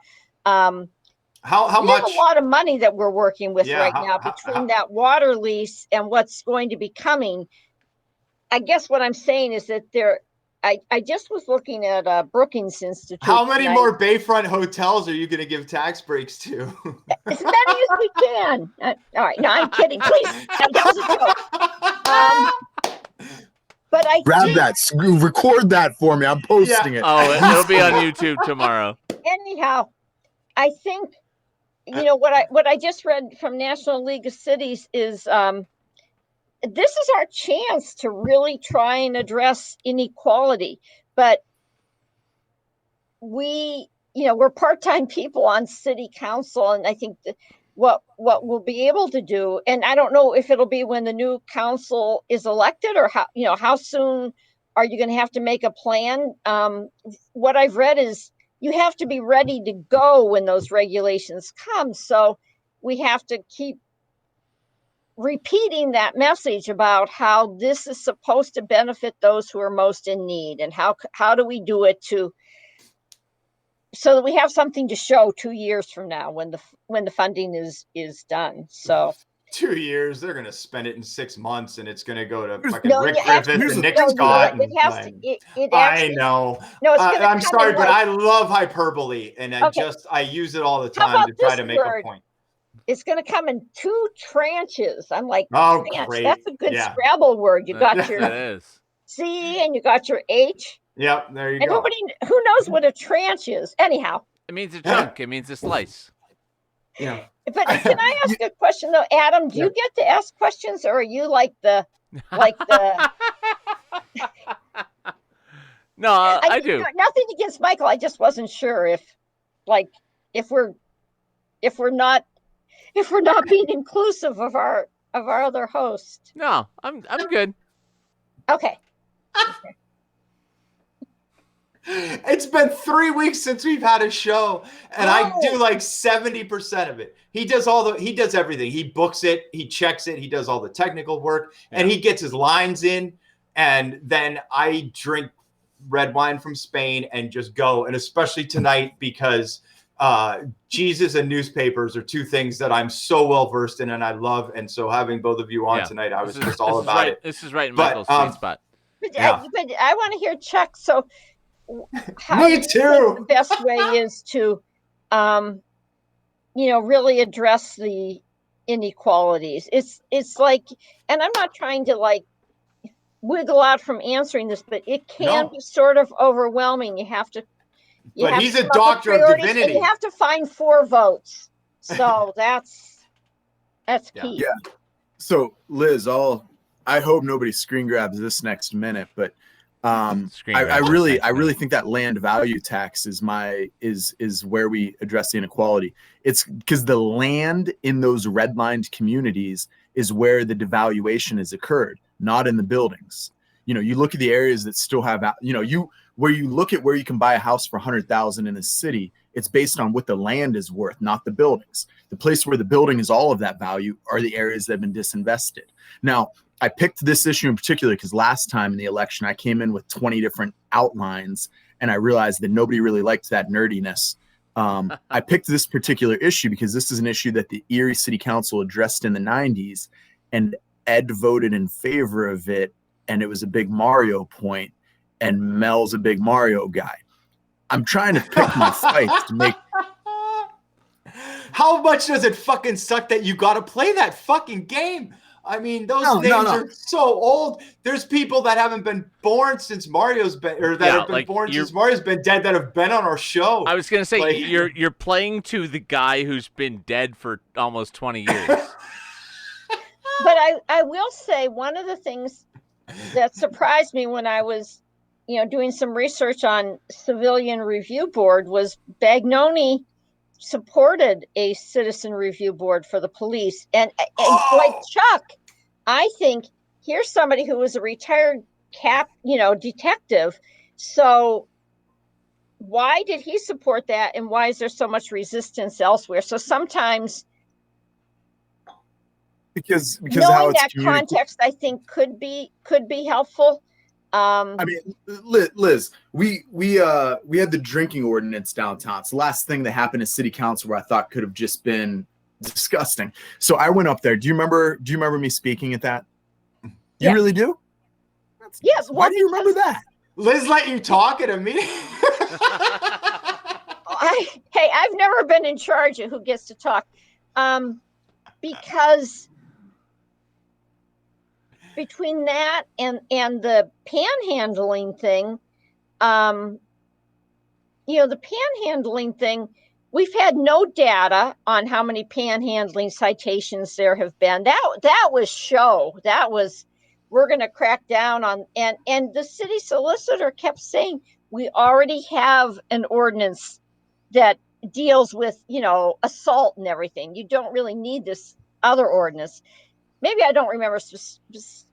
How we much? have a lot of money that we're working with Yeah, right now between that water lease and what's going to be coming. I guess what I'm saying is that I just was looking at Brookings Institute. How many more Bayfront hotels are you going to give tax breaks to? As many as we can. All right, no, I'm kidding. Please, that was a joke. But I grab that, record that for me. I'm posting it. Oh, it'll be on YouTube tomorrow. Anyhow, I think what I just read from National League of Cities is this is our chance to really try and address inequality. But we're part-time people on city council, and I think that what we'll be able to do, and I don't know if it'll be when the new council is elected, or how soon are you going to have to make a plan. What I've read is you have to be ready to go when those regulations come. So we have to keep repeating that message about how this is supposed to benefit those who are most in need, and how do we do it so that we have something to show 2 years from now when the funding is done. So 2 years, they're gonna spend it in 6 months, and it's gonna go to fucking Rick Griffith and Nick no, Scott. I know. No, I'm sorry, but I love hyperbole, and I use it all the time to try to make a point. It's going to come in 2 tranches. I'm like, oh, great. That's a good Scrabble word. You got your C and you got your H. Yep, there you go. And who knows what a tranche is? Anyhow, it means a chunk. It means a slice. Yeah. But can I ask a question though, Adam? Do you get to ask questions, or are you like the? No, I do. Nothing against Michael. I just wasn't sure if we're not being inclusive of our other host. No, I'm good. Okay. It's been 3 weeks since we've had a show, and I do like 70% of it. He does everything. He books it, he checks it, he does all the technical work, and he gets his lines in, and then I drink red wine from Spain and just go. And especially tonight, because Jesus and newspapers are 2 things that I'm so well versed in and I love. And so having both of you on tonight, I was just all about it. This is right in Michael's sweet spot. But I want to hear Chuck. So me too. The best way is to, really address the inequalities. It's like, and I'm not trying to wiggle out from answering this, but it can be sort of overwhelming. You have to. But he's a doctor of divinity. You have to find 4 votes. So that's key. Yeah. So Liz, I hope nobody screen grabs this next minute, but I really think that land value tax is where we address the inequality. It's because the land in those redlined communities is where the devaluation has occurred, not in the buildings. You look at the areas that still have, where you look at where you can buy a house for $100,000 in a city, it's based on what the land is worth, not the buildings. The place where the building is all of that value are the areas that have been disinvested. Now, I picked this issue in particular because last time in the election, I came in with 20 different outlines, and I realized that nobody really liked that nerdiness. I picked this particular issue because this is an issue that the Erie City Council addressed in the 90s, and Ed voted in favor of it, and it was a big Mario point, and Mel's a big Mario guy. I'm trying to pick my fights to make. How much does it fucking suck that you got to play that fucking game? I mean, those names are so old. There's people that haven't been born since Mario's been, or that have been born since Mario's been dead, that have been on our show. I was gonna say you're playing to the guy who's been dead for almost 20 years. But I will say one of the things that surprised me when I was, doing some research on Civilian Review Board was Bagnoni supported a citizen review board for the police. And like Chuck, I think here's somebody who was a retired detective. So why did he support that, and why is there so much resistance elsewhere? So sometimes because of knowing how it's that communicated. context, I think could be helpful. I mean, Liz, we had the drinking ordinance downtown. It's the last thing that happened at city council where I thought could have just been disgusting. So I went up there. Do you remember me speaking at that? You Yes. really do? Yes. Why do you remember that? Liz let you talk at a meeting. Hey, I've never been in charge of who gets to talk, because between that and the panhandling thing, the panhandling thing, we've had no data on how many panhandling citations there have been. That was show. That was, we're going to crack down on, and the city solicitor kept saying, we already have an ordinance that deals with, assault and everything. You don't really need this other ordinance. Maybe I don't remember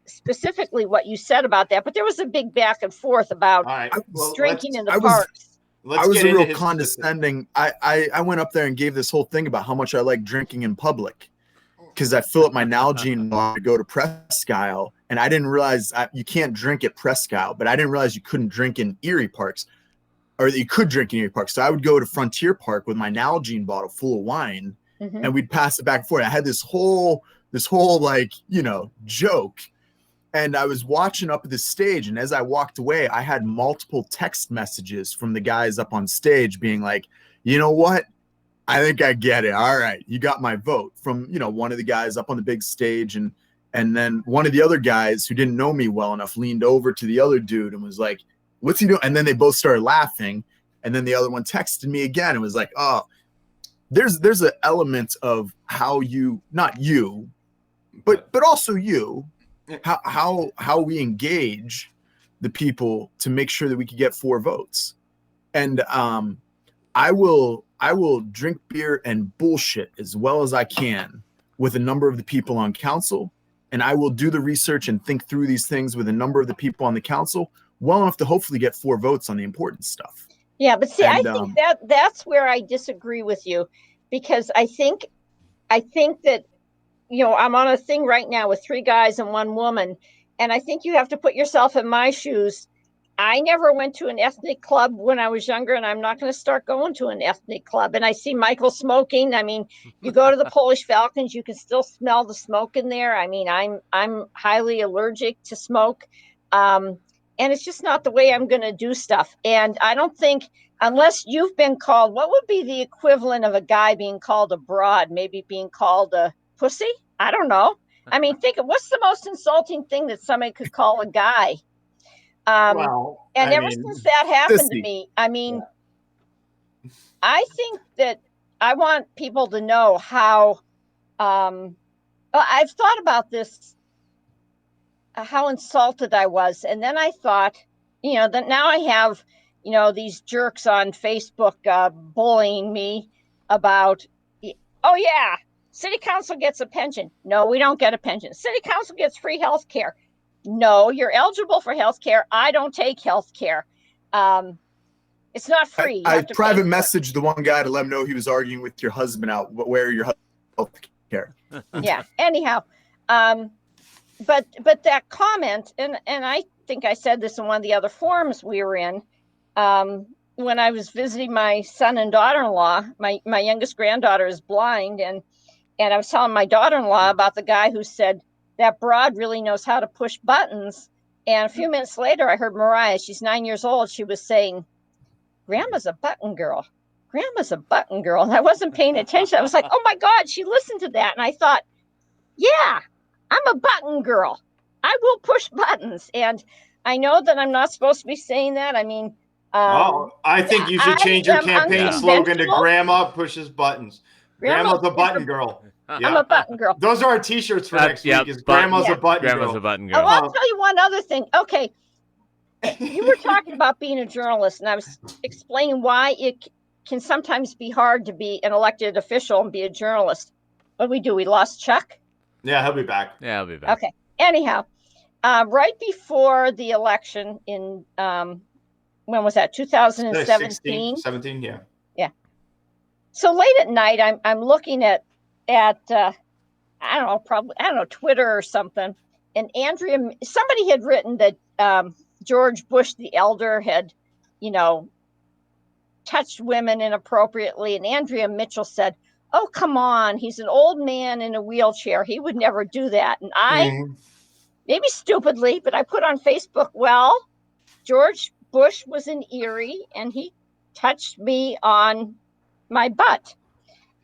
specifically what you said about that, but there was a big back and forth about All right. Well, drinking in the I was- parks. let's I was get a into real his condescending. I went up there and gave this whole thing about how much I like drinking in public because I fill up my Nalgene bar to go to Presque Isle, and I didn't realize you can't drink at Presque Isle, but I didn't realize you couldn't drink in Erie parks, or that you could drink in Erie parks. So I would go to Frontier Park with my Nalgene bottle full of wine, and we'd pass it back and forth. I had this whole joke. And I was watching up at the stage, and as I walked away, I had multiple text messages from the guys up on stage being like, you know what? I think I get it. All right, you got my vote. From one of the guys up on the big stage, and then one of the other guys who didn't know me well enough leaned over to the other dude and was like, what's he doing? And then they both started laughing, and then the other one texted me again and was like, oh, there's an element of how you, not you, but also you, how we engage the people to make sure that we could get 4 votes. And I will drink beer and bullshit as well as I can with a number of the people on council, and I will do the research and think through these things with a number of the people on the council well enough to hopefully get 4 votes on the important stuff. Yeah, but see, I think that's where I disagree with you, because I think that I'm on a thing right now with 3 guys and 1 woman, and I think you have to put yourself in my shoes. I never went to an ethnic club when I was younger, and I'm not going to start going to an ethnic club. And I see Michael smoking. I mean, you go to the Polish Falcons, you can still smell the smoke in there. I mean, I'm highly allergic to smoke, and it's just not the way I'm going to do stuff. And I don't think, unless you've been called, what would be the equivalent of a guy being called a broad, maybe being called a pussy? I don't know. I mean, think of what's the most insulting thing that somebody could call a guy. Since that happened to me, I mean, I think that I want people to know how, I've thought about this, how insulted I was. And then I thought, that now I have, these jerks on Facebook bullying me about, oh yeah, city council gets a pension. No, we don't get a pension. City council gets free health care. No, you're eligible for health care. I don't take health care. It's not free. I private messaged the one guy to let him know he was arguing with your husband out where your health care. Yeah. Anyhow, but that comment, and I think I said this in one of the other forums we were in, when I was visiting my son and daughter-in-law. My youngest granddaughter is blind, and I was telling my daughter-in-law about the guy who said that broad really knows how to push buttons. And a few minutes later, I heard Mariah, she's 9 years old. She was saying, Grandma's a button girl. Grandma's a button girl. And I wasn't paying attention. I was like, oh my God, she listened to that. And I thought, yeah, I'm a button girl. I will push buttons. And I know that I'm not supposed to be saying that. I mean, I think you should change your campaign slogan to Grandma pushes buttons. Grandma's a button girl. Yeah. I'm a button girl. Those are our t-shirts for next week. Is Grandma's a button girl. Grandma's a button girl. Oh, I'll tell you one other thing. Okay. You were talking about being a journalist, and I was explaining why it can sometimes be hard to be an elected official and be a journalist. What did we do? We lost Chuck? Yeah, he'll be back. Yeah, I'll be back. Okay. Anyhow, right before the election in when was that? 2017. 17, yeah. Yeah. So late at night, I'm looking at I don't know, Twitter or something, and somebody had written that George Bush the elder had, touched women inappropriately, and Andrea Mitchell said, "Oh, come on, he's an old man in a wheelchair. He would never do that." And I, maybe stupidly, but I put on Facebook, well, George Bush was in Erie and he touched me on my butt.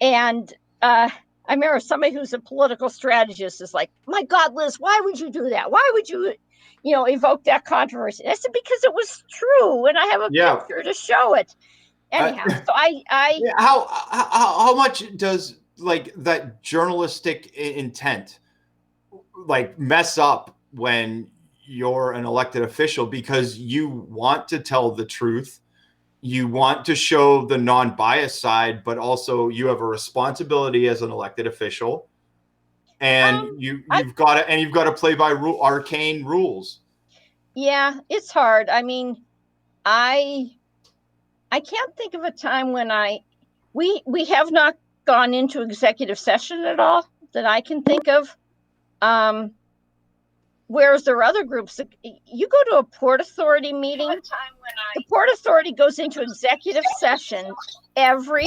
And I remember somebody who's a political strategist is like, "My God, Liz, why would you do that? Why would you, evoke that controversy?" And I said, "Because it was true, and I have a picture to show it." Anyhow, so yeah, how much does like that journalistic intent like mess up when you're an elected official, because you want to tell the truth, you want to show the non-biased side, but also you have a responsibility as an elected official, and you've got to play by arcane rules. Yeah, it's hard. I mean, I can't think of a time when we have not gone into executive session at all that I can think of. Whereas there are other groups that you go to a Port Authority meeting, the Port Authority goes into executive session every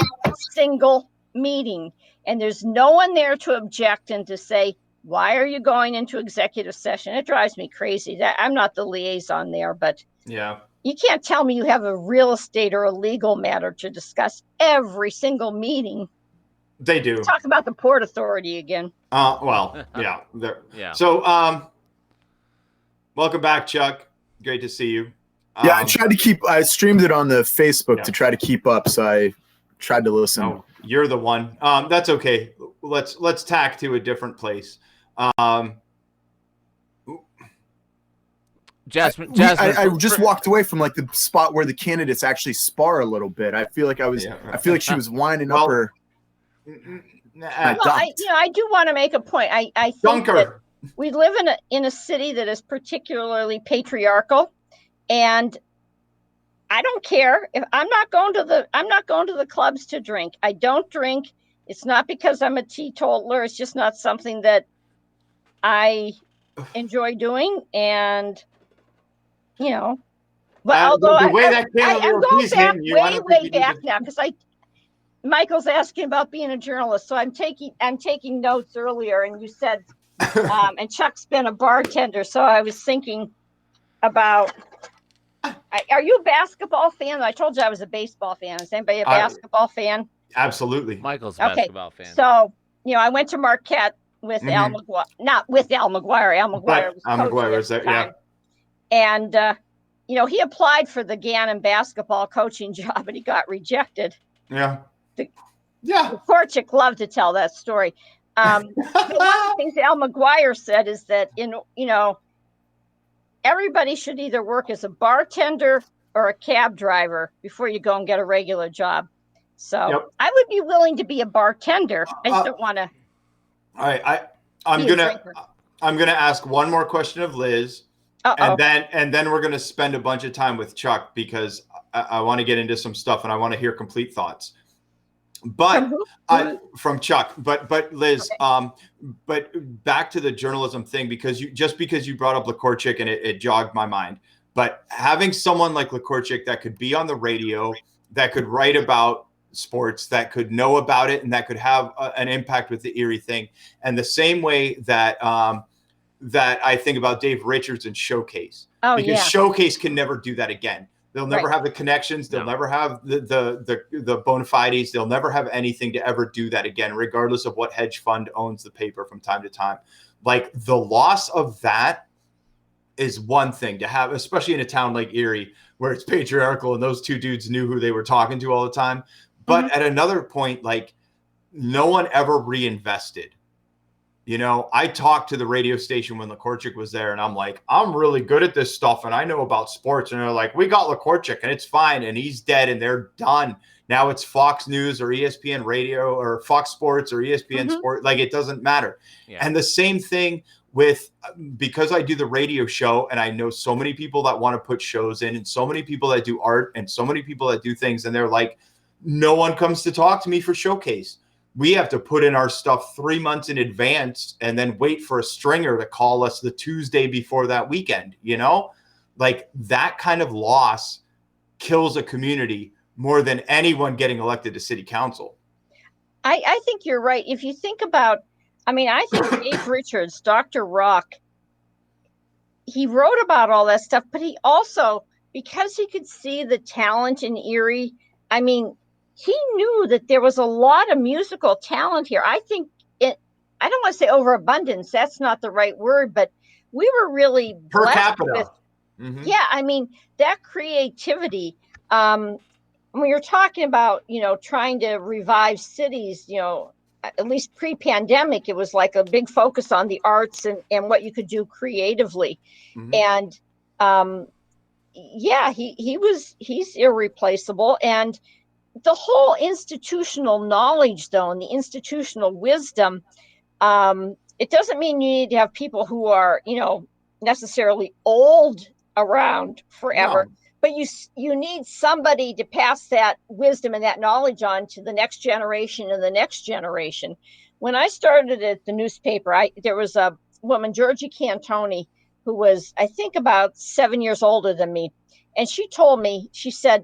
single meeting, and there's no one there to object and to say, "Why are you going into executive session?" It drives me crazy. I'm not the liaison there, but yeah, you can't tell me you have a real estate or a legal matter to discuss every single meeting. They do. Talk about the Port Authority again. Well, yeah. Yeah. So, welcome back, Chuck. Great to see you. Yeah, I streamed it on the Facebook to try to keep up, so I tried to listen. Oh, you're the one. That's okay. Let's tack to a different place. Jasmine, I just walked away from like the spot where the candidates actually spar a little bit. I feel like I feel like she was winding up her. I do want to make a point. I think that we live in a city that is particularly patriarchal, and I don't care if I'm not going to the clubs to drink. I don't drink. It's not because I'm a teetotaler. It's just not something that I enjoy doing. And but although I'm going way back now, because Michael's asking about being a journalist, so I'm taking notes earlier, and you said, and Chuck's been a bartender, so I was thinking about. Are you a basketball fan? I told you I was a baseball fan. Is anybody a basketball fan? Absolutely. Michael's a basketball fan. So, I went to Marquette with Al McGuire, not with Al McGuire. Al McGuire was there, yeah. And, he applied for the Gannon basketball coaching job, and he got rejected. Yeah. The Korchik loved to tell that story. One of the things Al McGuire said is that, everybody should either work as a bartender or a cab driver before you go and get a regular job. So I would be willing to be a bartender. I just don't want to. All right, I'm gonna ask one more question of Liz, and then we're gonna spend a bunch of time with Chuck, because I want to get into some stuff and I want to hear complete thoughts. But from Chuck, but Liz, but back to the journalism thing, because you brought up Leckorchik and it jogged my mind. But having someone like Leckorchik that could be on the radio, that could write about sports, that could know about it, and that could have an impact with the Erie thing, and the same way that that I think about Dave Richards and Showcase, because Showcase can never do that again. They'll never have the connections. They'll never have the bona fides. They'll never have anything to ever do that again, regardless of what hedge fund owns the paper from time to time. Like, the loss of that is one thing to have, especially in a town like Erie, where it's patriarchal and those two dudes knew who they were talking to all the time. But at another point, like, no one ever reinvested. I talked to the radio station when Leckorchik was there, and I'm like, I'm really good at this stuff, and I know about sports. And they're like, we got Leckorchik, and it's fine, and he's dead, and they're done. Now it's Fox News or ESPN Radio or Fox Sports or ESPN Sport. Like, it doesn't matter. Yeah. And the same thing because I do the radio show and I know so many people that want to put shows in and so many people that do art and so many people that do things, and they're like, no one comes to talk to me for showcase. We have to put in our stuff 3 months in advance and then wait for a stringer to call us the Tuesday before that weekend, like that kind of loss kills a community more than anyone getting elected to city council. I think you're right. If you think about, I think Dave Richards, Dr. Rock, he wrote about all that stuff, but he also, because he could see the talent in Erie, he knew that there was a lot of musical talent here. I think I don't want to say overabundance. That's not the right word, but we were really per capita. Yeah, that creativity. When you're talking about, trying to revive cities, at least pre-pandemic, it was like a big focus on the arts and what you could do creatively. And he's irreplaceable. And the whole institutional knowledge, though, and the institutional wisdom, it doesn't mean you need to have people who are, necessarily old around forever. No. But you need somebody to pass that wisdom and that knowledge on to the next generation and the next generation. When I started at the newspaper, there was a woman, Georgie Cantoni, who was, I think, about 7 years older than me. And she told me, she said,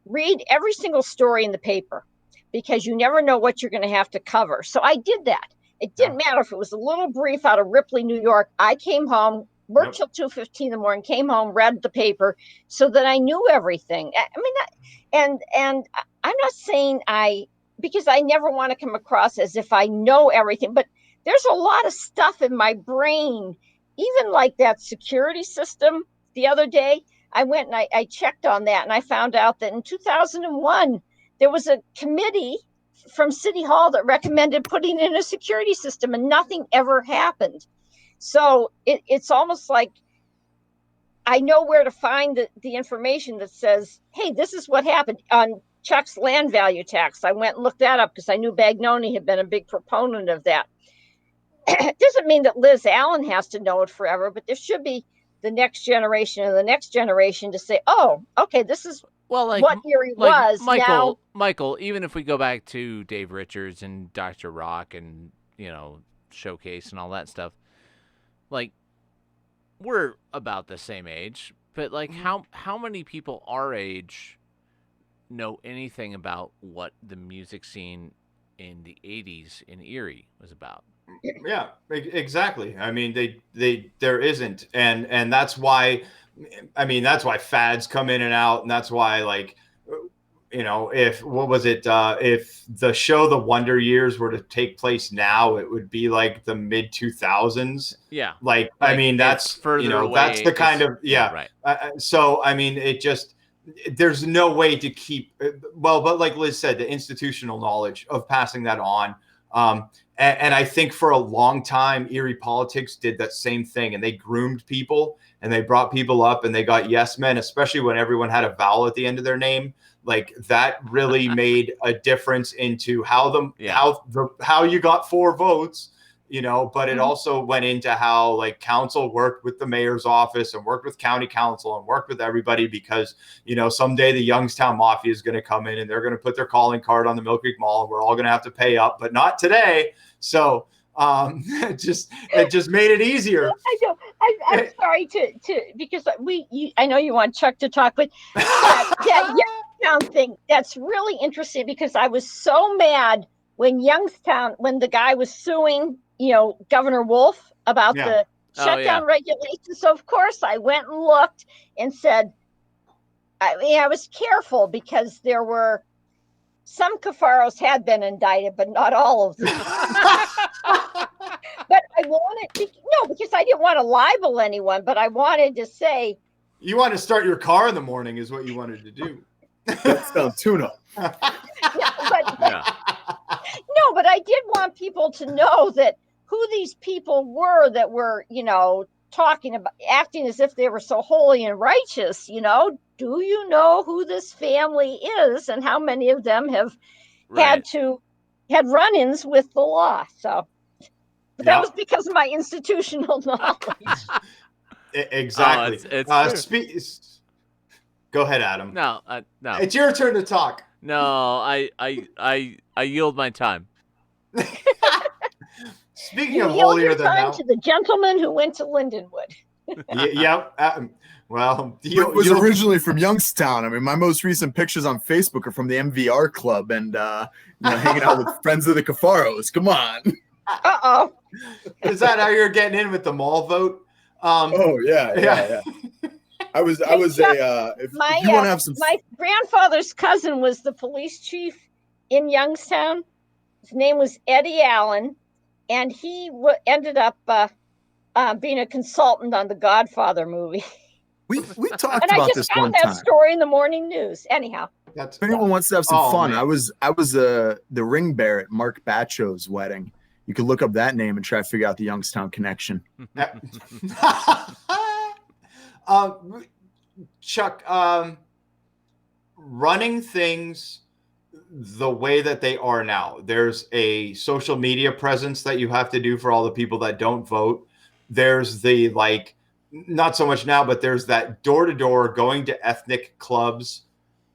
read every single story in the paper because you never know what you're going to have to cover. So I did that. It didn't matter if it was a little brief out of Ripley, New York. I came home, worked till 2:15 in the morning, came home, read the paper so that I knew everything. And I'm not saying because I never want to come across as if I know everything, but there's a lot of stuff in my brain, even like that security system. The other day, I went and I checked on that, and I found out that in 2001, there was a committee from City Hall that recommended putting in a security system, and nothing ever happened. So it's almost like I know where to find the information that says, hey, this is what happened on Chuck's land value tax. I went and looked that up because I knew Bagnoni had been a big proponent of that. It doesn't mean that Liz Allen has to know it forever, but there should be the next generation and the next generation to say, oh, okay, this is what Erie was. Michael, even if we go back to Dave Richards and Dr. Rock and, Showcase and all that stuff, we're about the same age, but how many people our age know anything about what the music scene in the 80s in Erie was about? Yeah, exactly. There isn't. And that's why, that's why fads come in and out. And that's why, if the show The Wonder Years were to take place now, it would be like the mid 2000s. Yeah. That's further away. That's the kind of, right. It just, there's no way to keep, but like Liz said, the institutional knowledge of passing that on. And I think for a long time, Erie politics did that same thing, and they groomed people and they brought people up and they got yes men, especially when everyone had a vowel at the end of their name. That really made a difference into how you got 4 votes, but it also went into how council worked with the mayor's office and worked with county council and worked with everybody because, someday the Youngstown Mafia is going to come in and they're going to put their calling card on the Mill Creek Mall and we're all going to have to pay up, but not today. So it just made it easier. I know. I'm sorry because I know you want Chuck to talk, but that Youngstown thing, that's really interesting because I was so mad when the guy was suing, Governor Wolf about the shutdown regulations. So of course I went and looked and said, I was careful because there were some Cafaros had been indicted, but not all of them. But I wanted because I didn't want to libel anyone, but I wanted to say. You want to start your car in the morning is what you wanted to do. That sounds tuna. No, but I did want people to know that who these people were that were, talking about, acting as if they were so holy and righteous, do you know who this family is and how many of them have had run-ins with the law? So But that Yep. was because of my institutional knowledge. Exactly. it's true. Go ahead, Adam. No, no, It's your turn to talk. no. I yield my time. Speaking You of yield your holier than time thou, to the gentleman who went to Lindenwood. yep. Well, It was originally from Youngstown. I mean, my most recent pictures on Facebook are from the MVR club and hanging out with friends of the Cafaros. Come on. Uh-oh. Is that how you're getting in with the mall vote? Oh yeah. I was Chuck, if you want to have some. My grandfather's cousin was the police chief in Youngstown. His name was Eddie Allen, and he ended up being a consultant on the Godfather movie. We talked And I about just this found one that time. story in the morning news. Anyhow, That's If anyone wants to have some Oh, fun, man. I was the ring bearer at Mark Bacho's wedding. You could look up that name and try to figure out the Youngstown connection. Chuck, running things the way that they are now, there's a social media presence that you have to do for all the people that don't vote. There's the not so much now, but there's that door-to-door going to ethnic clubs.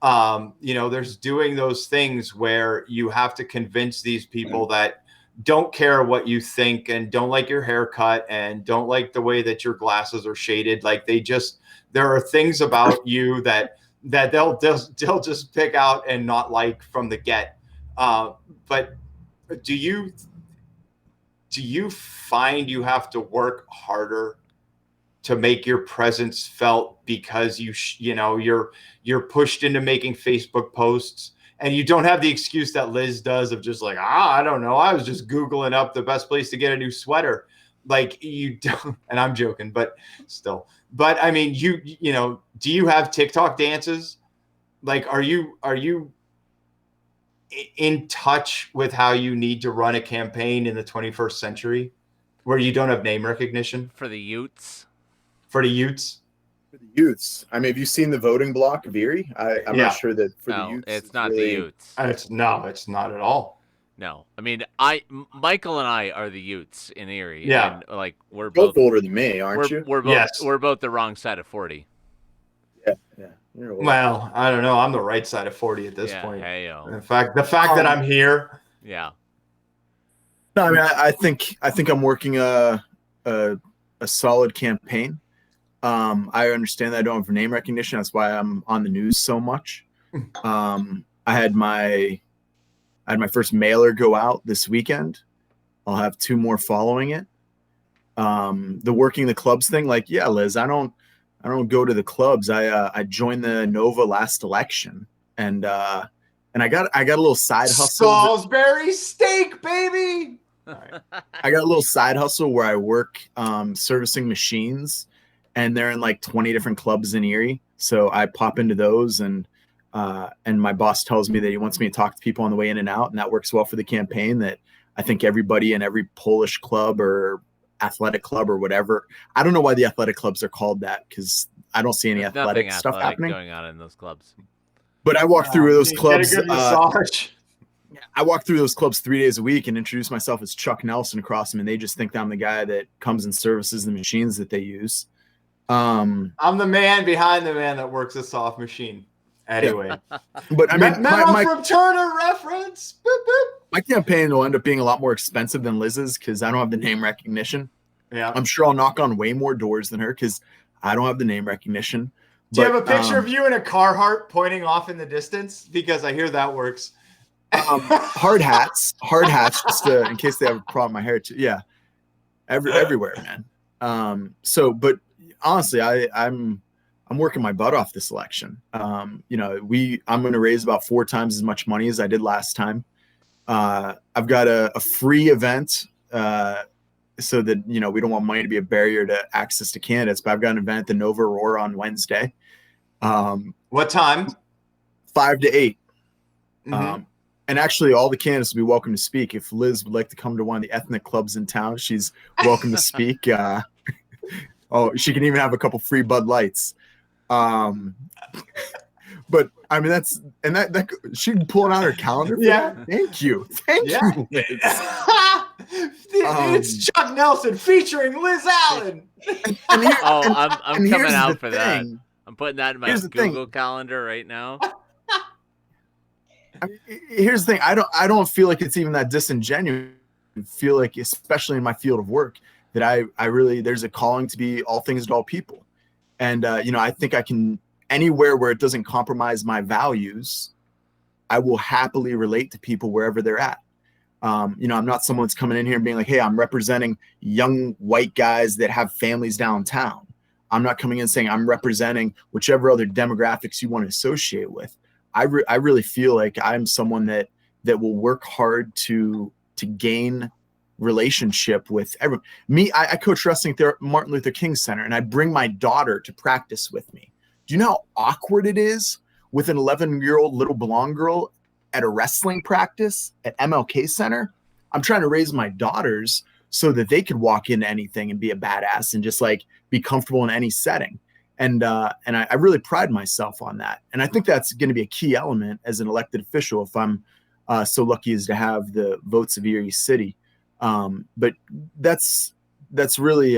There's doing those things where you have to convince these people that don't care what you think and don't like your haircut and don't like the way that your glasses are shaded. There are things about you that they'll just pick out and not like from the get. But do you find you have to work harder to make your presence felt because you're pushed into making Facebook posts? And you don't have the excuse that Liz does of just I don't know, I was just Googling up the best place to get a new sweater. You don't, and I'm joking, but still. But I mean, do you have TikTok dances? Are you in touch with how you need to run a campaign in the 21st century where you don't have name recognition? For the Utes. For the Utes? For the youths. I mean, have you seen the voting block of Erie? I'm Yeah. not sure that for the No, youths. it's not really... the Utes. It's not at all. No, I mean, Michael and I are the Utes in Erie. Yeah. And, we're Both both older than me, aren't you? We're both Yes. we're both the wrong side of 40. Yeah. You're old. Well, I don't know. I'm the right side of 40 at this Yeah, point. hey-o. In fact, the fact that I'm here. Yeah. No, I mean, I think I'm working a solid campaign. I understand that I don't have name recognition. That's why I'm on the news so much. I had my first mailer go out this weekend. I'll have 2 more following it. The working the clubs thing, Liz, I don't go to the clubs. I joined the Nova last election, and I got a little side hustle. Salisbury steak, baby. All right. I got a little side hustle where I work servicing machines, and they're in 20 different clubs in Erie. So I pop into those, and my boss tells me that he wants me to talk to people on the way in and out, and that works well for the campaign. That I think everybody in every Polish club or athletic club or whatever. I don't know why the athletic clubs are called that, because I don't see any There's athletic nothing stuff happening. going on in those clubs. But I walk through those clubs. Get a good massage. I walk through those clubs 3 days a week and introduce myself as Chuck Nelson across them, and they just think that I'm the guy that comes and services the machines that they use. I'm the man behind the man that works a soft machine. Anyway, but I mean, Metal from Turner reference. Boop, boop. My campaign will end up being a lot more expensive than Liz's because I don't have the name recognition. Yeah. I'm sure I'll knock on way more doors than her because I don't have the name recognition. Do you have a picture of you in a Carhartt pointing off in the distance? Because I hear that works. Hard hats, just in case they have a problem with my hair too. Yeah, everywhere, man. But honestly, I'm working my butt off this election. I'm going to raise about 4 times as much money as I did last time. I've got a free event so that, we don't want money to be a barrier to access to candidates, but I've got an event at the Nova Aurora on Wednesday. What time? 5 to 8. Mm-hmm. And actually all the candidates will be welcome to speak. If Liz would like to come to one of the ethnic clubs in town, she's welcome to speak. She can even have a couple free Bud Lights. But I mean, that she can pull it on her calendar. Yeah. Thank you. Liz. It's Chuck Nelson featuring Liz Allen. And here, Oh, and I'm here's coming the out for that. thing. I'm putting that in my Here's the thing. Google calendar right now. Here's the thing. I don't feel like it's even that disingenuous. I feel like, especially in my field of work, that I really, there's a calling to be all things to all people. And, I think I can, anywhere where it doesn't compromise my values, I will happily relate to people wherever they're at. I'm not someone that's coming in here and being like, hey, I'm representing young white guys that have families downtown. I'm not coming in saying I'm representing whichever other demographics you want to associate with. I really feel like I'm someone that will work hard to gain relationship with everyone. Me, I coach wrestling there at Martin Luther King Center, and I bring my daughter to practice with me. Do you know how awkward it is with an 11-year-old little blonde girl at a wrestling practice at MLK Center? I'm trying to raise my daughters so that they could walk into anything and be a badass and just like be comfortable in any setting. And I really pride myself on that. And I think that's going to be a key element as an elected official if I'm so lucky as to have the votes of Erie City. But that's really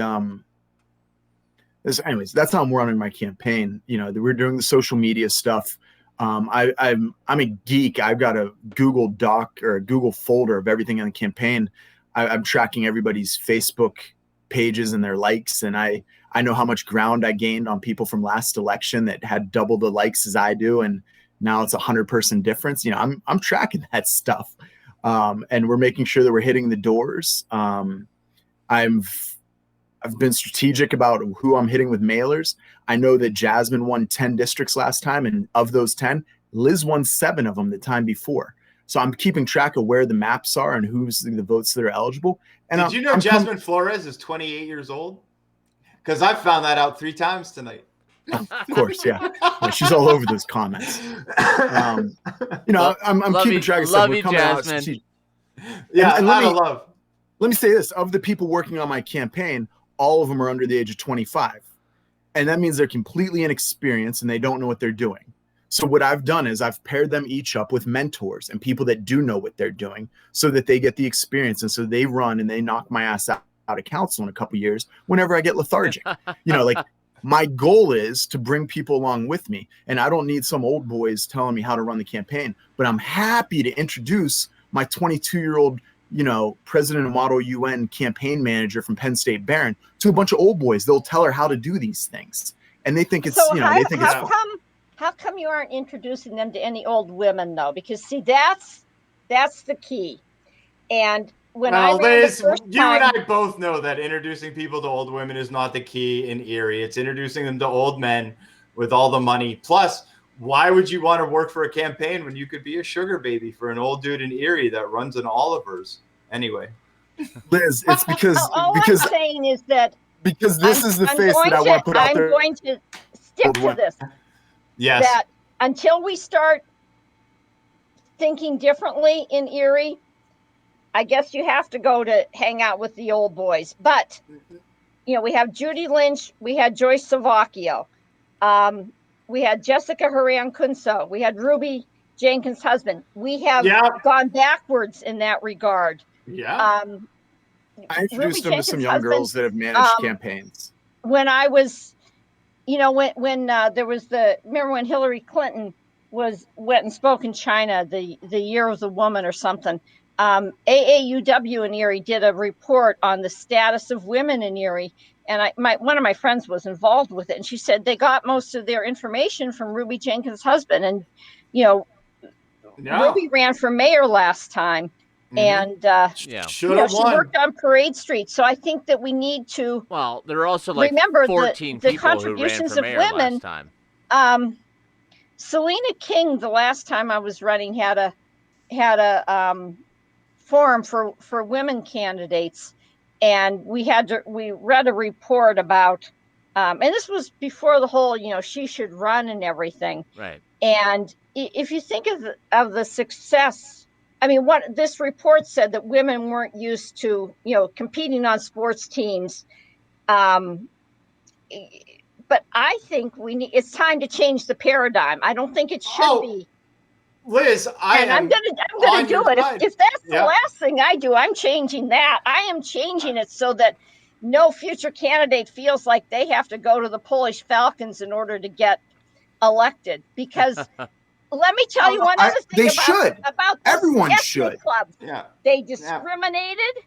anyways, that's how I'm running my campaign. We're doing the social media stuff. I'm a geek. I've got a Google Doc or a Google folder of everything in the campaign. I'm tracking everybody's Facebook pages and their likes, and I know how much ground I gained on people from last election that had double the likes as I do, and now it's 100-person difference. I'm tracking that stuff, and we're making sure that we're hitting the doors. I've been strategic about who I'm hitting with mailers. I know that Jasmine won 10 districts last time, and of those 10, Liz won 7 of them the time before. So I'm keeping track of where the maps are and who's the votes that are eligible. And Did you know Jasmine Flores is 28 years old? Because I found that out 3 times tonight. Of course, yeah. She's all over those comments. I'm keeping track of stuff. Love you, Jasmine. Yeah, and love. Let me say this. Of the people working on my campaign, all of them are under the age of 25. And that means they're completely inexperienced and they don't know what they're doing. So what I've done is I've paired them each up with mentors and people that do know what they're doing so that they get the experience. And so they run and they knock my ass out of council in a couple of years whenever I get lethargic. My goal is to bring people along with me. And I don't need some old boys telling me how to run the campaign, but I'm happy to introduce my 22-year-old President of Model UN campaign manager from Penn State Barron to a bunch of old boys. They'll tell her how to do these things. And they think it's, So they think it's fun. how come you aren't introducing them to any old women though? Because see, that's the key. And when Liz, and I both know that introducing people to old women is not the key in Erie. It's introducing them to old men with all the money. Plus, why would you want to work for a campaign when you could be a sugar baby for an old dude in Erie that runs an Oliver's? Anyway, Liz, it's because I'm saying is that because this is the face that I want to put out there. I'm going to stick to this. Yes. That until we start thinking differently in Erie, I guess you have to go to hang out with the old boys. But we have Judy Lynch, we had Joyce Savacchio, we had Jessica Haran Kunso, we had Ruby Jenkins' husband. We have gone backwards in that regard. Yeah. I introduced them to some young girls that have managed campaigns. When I was, when there was remember when Hillary Clinton went and spoke in China, the year of the woman or something. AAUW in Erie did a report on the status of women in Erie, and one of my friends was involved with it, and she said they got most of their information from Ruby Jenkins' husband, and Ruby ran for mayor last time, and she worked on Parade Street. So I think that we need to. Well, there are also like remember 14 the people contributions who ran for mayor of women. last time. Selena King, the last time I was running, had a forum for women candidates, and we read a report about, and this was before the whole she should run and everything. Right. And if you think of the success, I mean, what this report said that women weren't used to, competing on sports teams. But I think it's time to change the paradigm. I don't think it should be. Liz, I'm gonna on do your it. side. If that's the Yep. last thing I do, I'm changing that. I am changing it so that no future candidate feels like they have to go to the Polish Falcons in order to get elected. Because let me tell you one other thing They should. about those Everyone ethnic should. clubs. Yeah. They discriminated,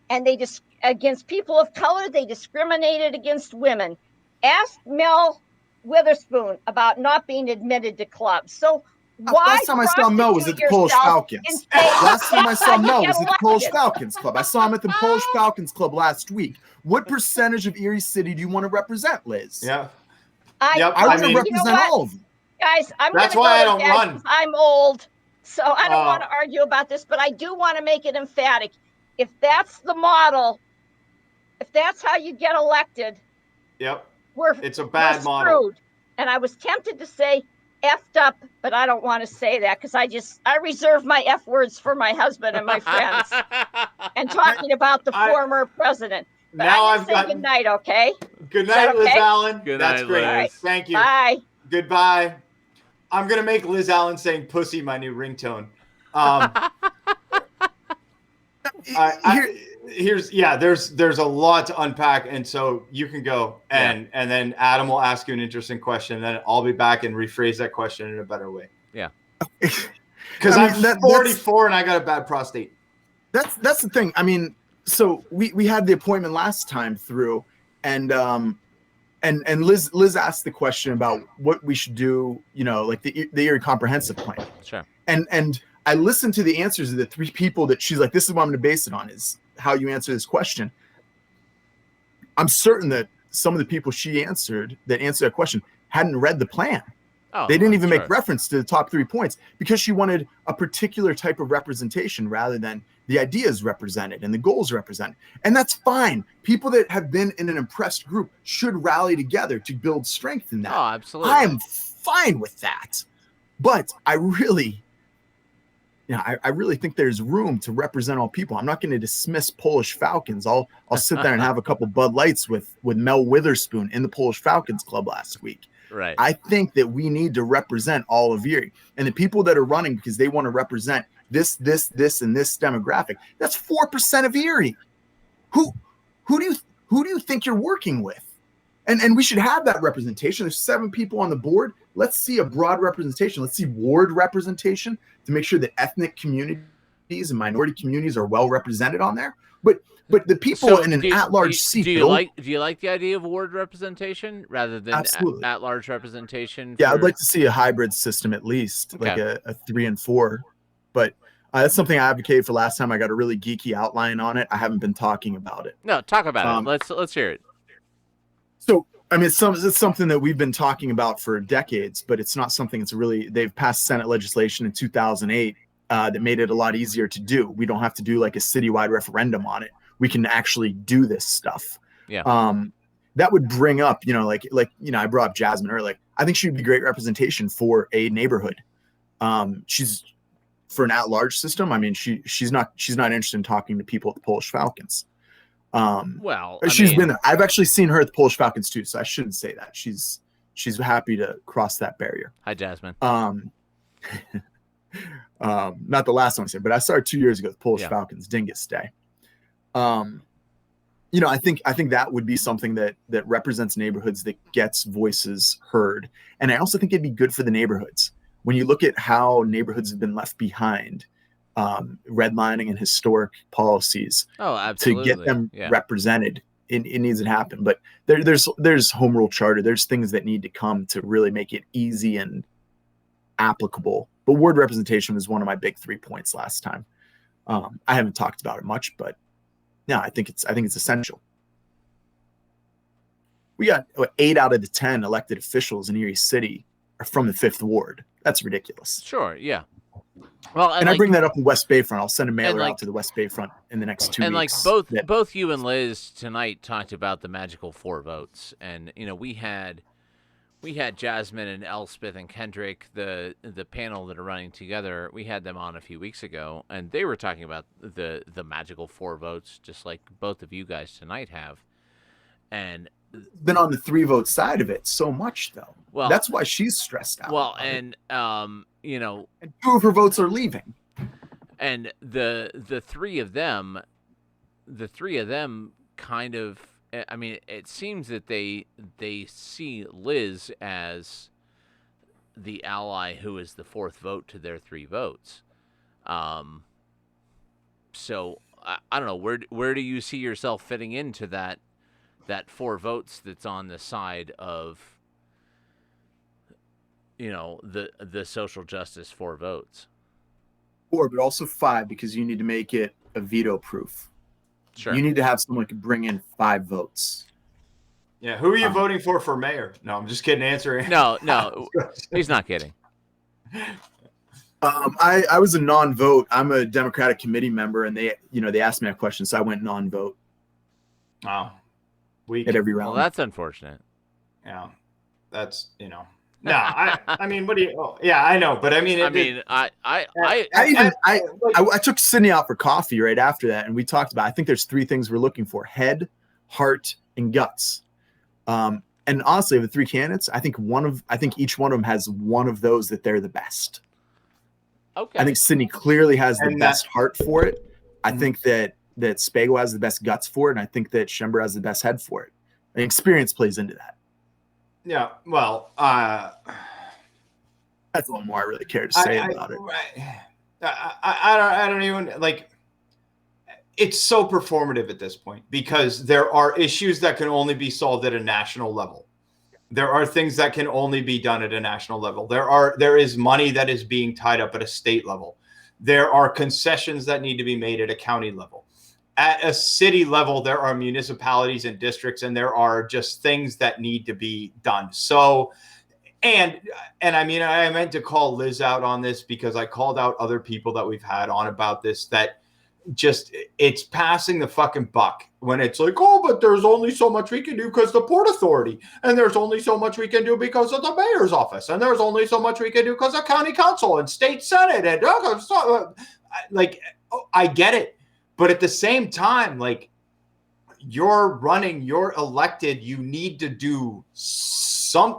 and they against people of color. They discriminated against women. Ask Mel Witherspoon about not being admitted to clubs. So why Last time I saw Mel was at the Polish Falcons. and say, Last time I saw "That's how Mel you was get at the Polish elected"? Falcons Club. I saw him at the Polish Falcons Club last week. What percentage of Erie City do you want to represent, Liz? Yeah. I want to represent all of them. Guys, That's why I don't run. I'm old, so I don't want to argue about this, but I do want to make it emphatic. If that's the model, if that's how you get elected, yep, it's a we're bad model. screwed. And I was tempted to say effed up, but I don't want to say that because I reserve my F words for my husband and my friends and talking about the former president. But now I've got good night, okay? Good night, Liz Allen. Good That's night, great. Liz. Thank you. Bye. Goodbye. I'm gonna make Liz Allen saying "pussy" my new ringtone. There's a lot to unpack, and so you can go, and then Adam will ask you an interesting question, and then I'll be back and rephrase that question in a better way. Yeah, because I'm 44 and I got a bad prostate. That's the thing. I mean, so we had the appointment last time through, and Liz asked the question about what we should do, like the Erie Comprehensive Plan. Sure. And I listened to the answers of the three people that she's like, this is what I'm going to base it on, is how you answer this question. I'm certain that some of the people she answered that question hadn't read the plan. Oh, they didn't even make reference to the top 3 points because she wanted a particular type of representation rather than the ideas represented and the goals represented. And that's fine. People that have been in an impressed group should rally together to build strength in that. Oh, absolutely. I am fine with that. But I really think there's room to represent all people. I'm not going to dismiss Polish Falcons. I'll sit there and have a couple Bud Lights with Mel Witherspoon in the Polish Falcons Club last week. Right. I think that we need to represent all of Erie, and the people that are running because they want to represent this, and this demographic. That's 4% of Erie. Who do you think you're working with? And we should have that representation. There's 7 people on the board. Let's see a broad representation. Let's see ward representation to make sure that ethnic communities and minority communities are well represented on there. But the people in an at-large seat. Do you like the idea of ward representation rather than at-large representation? Yeah, I'd like to see a hybrid system at least, like a 3 and 4. But that's something I advocated for last time. I got a really geeky outline on it. I haven't been talking about it. No, talk about it. Let's hear it. So, I mean, it's something that we've been talking about for decades, but it's not something they've passed Senate legislation in 2008 that made it a lot easier to do. We don't have to do like a citywide referendum on it. We can actually do this stuff. Yeah. That would bring up, I brought up Jasmine earlier. I think she'd be great representation for a neighborhood. She's for an at-large system. I mean, she's not interested in talking to people at the Polish Falcons. She's been there. I've actually seen her at the Polish Falcons too, so I shouldn't say that. She's happy to cross that barrier. Hi, Jasmine. Not the last one I said, but I started 2 years ago with Polish Falcons Dingus Day. I think that would be something that represents neighborhoods, that gets voices heard. And I also think it'd be good for the neighborhoods. When you look at how neighborhoods have been left behind, redlining and historic policies to get them represented, it needs to happen. But there's home rule charter. There's things that need to come to really make it easy and applicable. But ward representation was one of my big 3 points last time. I haven't talked about it much, but yeah, I think it's essential. We got 8 out of the 10 elected officials in Erie City are from the 5th Ward. That's ridiculous. Sure, yeah. Well, and I bring that up in West Bayfront. I'll send a mailer out to the West Bayfront in the next 2 weeks. And both you and Liz tonight talked about the magical 4 votes, and we had Jasmine and Elspeth and Kendrick, the panel that are running together. We had them on a few weeks ago, and they were talking about the magical 4 votes, just like both of you guys tonight have. And been on the 3-vote side of it so much, though. Well, that's why she's stressed out. well, about it. and And 2 of her votes are leaving. and the three of them kind of, I mean, it seems that they see Liz as the ally who is the 4th vote to their 3 votes. So I don't know, where do you see yourself fitting into that 4 votes that's on the side of, the social justice 4 votes? 4, but also 5, because you need to make it a veto proof. Sure. You need to have someone who can bring in 5 votes. Yeah, who are you voting for mayor? No, I'm just kidding. Answering. No, he's not kidding. I was a non-vote. I'm a Democratic committee member, and they asked me a question, so I went non-vote. Wow. At every round. Well, that's unfortunate. Yeah, that's No, I mean, what do you? Oh, yeah, I know, but I mean, I took Sydney out for coffee right after that, and we talked about. I think there's 3 things we're looking for: head, heart, and guts. And honestly, of the 3 candidates, I think each one of them has one of those that they're the best. Okay. I think Sydney clearly has the best heart for it. I think that Spago has the best guts for it, and I think that Schember has the best head for it. And experience plays into that. Yeah, well, that's a little more I really care to say about it. I don't even like. It's so performative at this point because there are issues that can only be solved at a national level. There are things that can only be done at a national level. There is money that is being tied up at a state level. There are concessions that need to be made at a county level. At a city level, there are municipalities and districts, and there are just things that need to be done. So, and I mean, I meant to call Liz out on this because I called out other people that we've had on about this, that just, it's passing the fucking buck when it's like, oh, but there's only so much we can do because the Port Authority, and there's only so much we can do because of the mayor's office, and there's only so much we can do because of county council and state senate, and like, I get it. But at the same time, like, you're running, you're elected, you need to do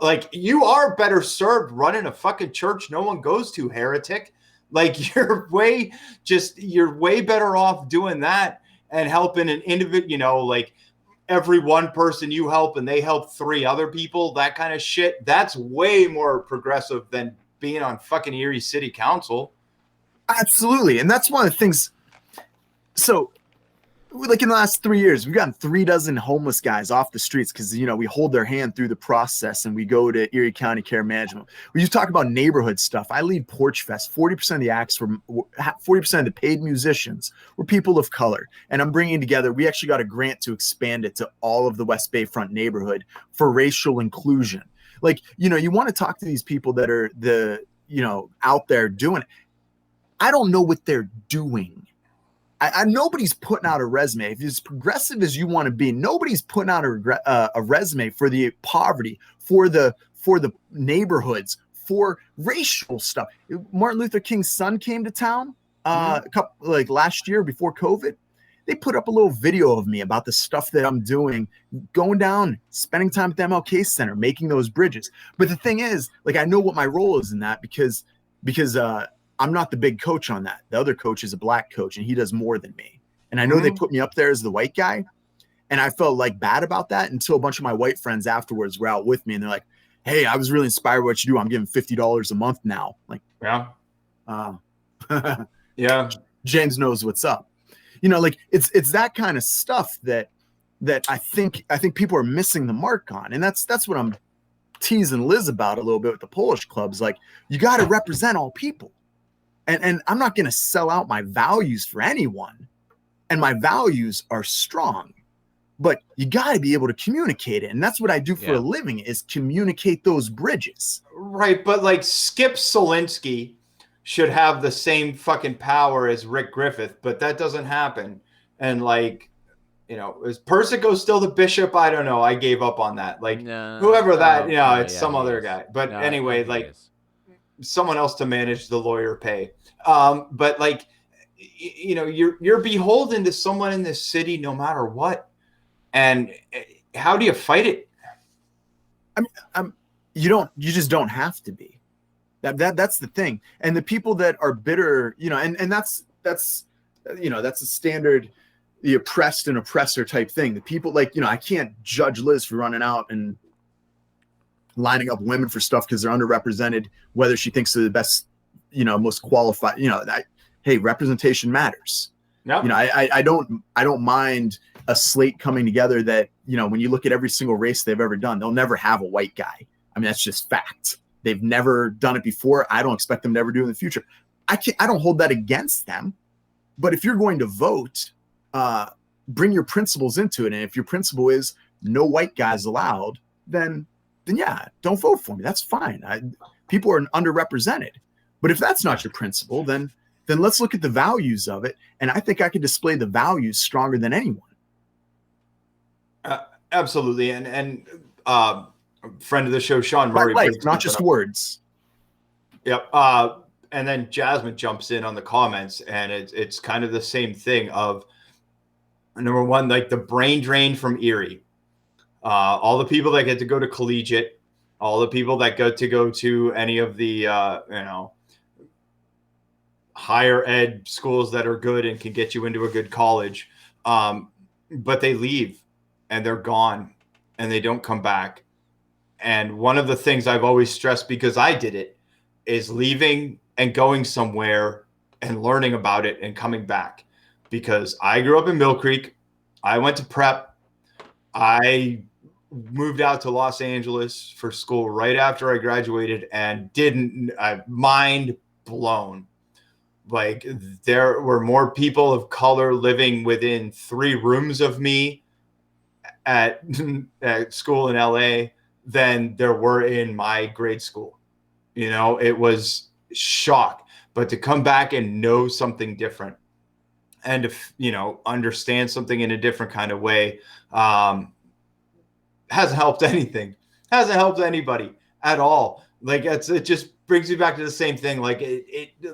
like, you are better served running a fucking church no one goes to, heretic. Like, you're way better off doing that and helping an individual, like every one person you help and they help 3 other people, that kind of shit. That's way more progressive than being on fucking Erie City Council. Absolutely. And that's one of the things. So, like, in the last 3 years, we've gotten 36 homeless guys off the streets because, we hold their hand through the process and we go to Erie County Care Management. We just talk about neighborhood stuff. I lead Porch Fest. 40% of the acts were 40% of the paid musicians were people of color. And I'm bringing together, we actually got a grant to expand it to all of the West Bayfront neighborhood for racial inclusion. Like, you want to talk to these people that are out there doing it. I don't know what they're doing. Nobody's putting out a resume. If you're as progressive as you want to be, nobody's putting out a resume for the poverty, for the neighborhoods, for racial stuff. Martin Luther King's son came to town last year before COVID. They put up a little video of me about the stuff that I'm doing, going down, spending time at the MLK Center, making those bridges. But the thing is, like, I know what my role is in that because I'm not the big coach on that. The other coach is a black coach, and he does more than me. And I know they put me up there as the white guy, and I felt like bad about that until a bunch of my white friends afterwards were out with me, and they're like, "Hey, I was really inspired by what you do. I'm giving $50 a month now." Like, yeah, James knows what's up. Like, it's that kind of stuff that I think people are missing the mark on, and that's what I'm teasing Liz about a little bit with the Polish clubs. Like, you got to represent all people. And I'm not going to sell out my values for anyone. And my values are strong. But you got to be able to communicate it. And that's what I do for a living, is communicate those bridges. Right. But, like, Skip Solinsky should have the same fucking power as Rick Griffith. But that doesn't happen. And, like, is Persico still the bishop? I don't know. I gave up on that. Like, whoever that, it's some other guy. But anyway, like, someone else to manage the lawyer pay. But, like, you're beholden to someone in this city no matter what. And how do you fight it? You just don't have to be. That's the thing. And the people that are bitter, and that's that's a standard, the oppressed and oppressor type thing. The people I can't judge Liz for running out and lining up women for stuff because they're underrepresented, whether she thinks they're the best, most qualified, hey, representation matters. No. I don't mind a slate coming together that, when you look at every single race they've ever done, they'll never have a white guy. I mean, that's just fact. They've never done it before. I don't expect them to ever do it in the future. I don't hold that against them. But if you're going to vote, bring your principles into it. And if your principle is no white guys allowed, then yeah, don't vote for me. That's fine. People are underrepresented. But if that's not your principle, then let's look at the values of it. And I think I could display the values stronger than anyone. Absolutely. And friend of the show, Sean By Murray. life, not just words. Yep. And then Jasmine jumps in on the comments, and it's kind of the same thing of, number one, like the brain drain from Erie. All the people that get to go to collegiate, all the people that get to go to any of the, higher ed schools that are good and can get you into a good college. But they leave and they're gone and they don't come back. And one of the things I've always stressed, because I did it, is leaving and going somewhere and learning about it and coming back. Because I grew up in Mill Creek. I went to prep. I moved out to Los Angeles for school right after I graduated and mind blown. Like, there were more people of color living within 3 rooms of me at school in LA than there were in my grade school. It was shock. But to come back and know something different and to, understand something in a different kind of way hasn't helped anything. Hasn't helped anybody at all. Like, it just brings me back to the same thing. Like,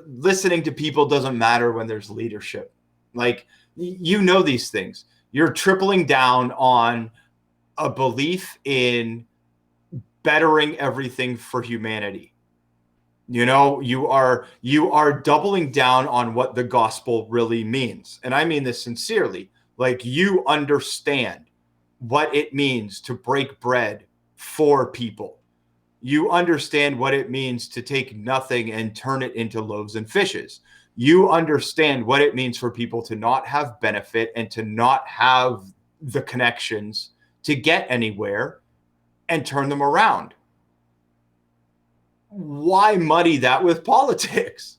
listening to people doesn't matter when there's leadership. Like, these things. You're tripling down on a belief in bettering everything for humanity. You are doubling down on what the gospel really means. And I mean this sincerely. Like, you understand what it means to break bread for people. You understand what it means to take nothing and turn it into loaves and fishes. You understand what it means for people to not have benefit and to not have the connections to get anywhere and turn them around. Why muddy that with politics?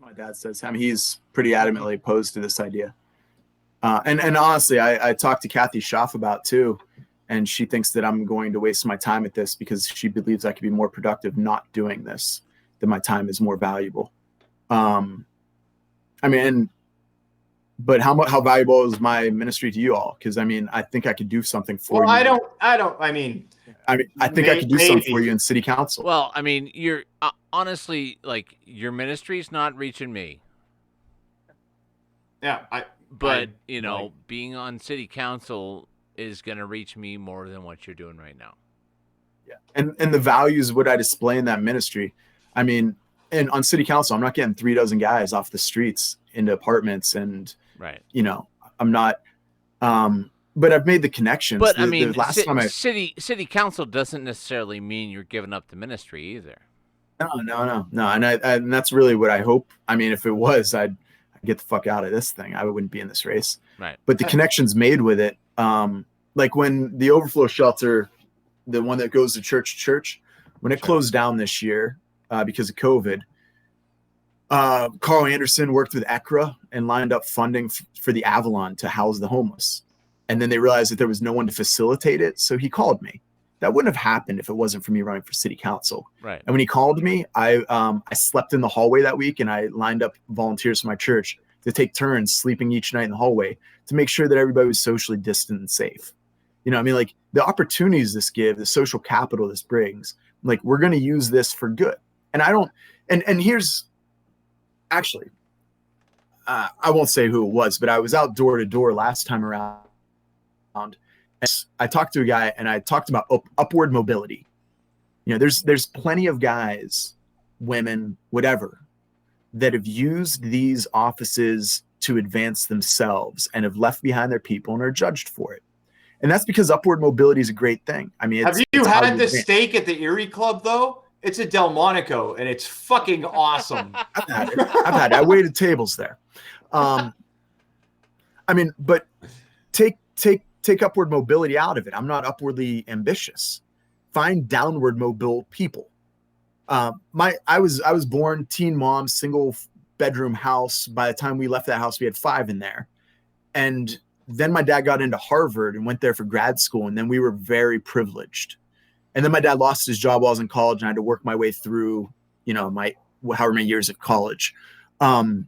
My dad says, he's pretty adamantly opposed to this idea. And honestly, I talked to Kathy Schaff about too, and she thinks that I'm going to waste my time at this because she believes I could be more productive not doing this, that my time is more valuable. But how valuable is my ministry to you all? Because I think I could do something for you. I think I could do something for you in city council. Well, you're honestly, like, your ministry's not reaching me. Yeah, being on city council is going to reach me more than what you're doing right now. Yeah. And the values would I display in that ministry? And on city council, I'm not getting 36 guys off the streets into apartments and, right. I'm not, but I've made the connections. But the last time city council doesn't necessarily mean you're giving up the ministry either. No. And that's really what I hope. If it was, I'd get the fuck out of this thing. I wouldn't be in this race. Right. But the connections made with it, like when the overflow shelter, the one that goes to church, when it closed down this year because of COVID, Carl Anderson worked with ECRA and lined up funding for the Avalon to house the homeless. And then they realized that there was no one to facilitate it. So he called me. That wouldn't have happened if it wasn't for me running for city council. Right. And when he called me, I slept in the hallway that week, and I lined up volunteers from my church to take turns sleeping each night in the hallway to make sure that everybody was socially distant and safe. Like the opportunities this gives, the social capital this brings, like, we're going to use this for good. And here's actually, I won't say who it was, but I was out door to door last time around, I talked to a guy and I talked about upward mobility. There's plenty of guys, women, whatever, that have used these offices to advance themselves and have left behind their people and are judged for it. And that's because upward mobility is a great thing. I mean, have you it's had the steak at the Erie Club though? It's a Delmonico and it's fucking awesome. I've had it. I waited tables there. I mean, but take upward mobility out of it. I'm not upwardly ambitious. Find downward mobile people. I was born teen mom, single bedroom house. By the time we left that house, we had 5 in there. And then my dad got into Harvard and went there for grad school. And then we were very privileged. And then my dad lost his job while I was in college, and I had to work my way through, my however many years of college. And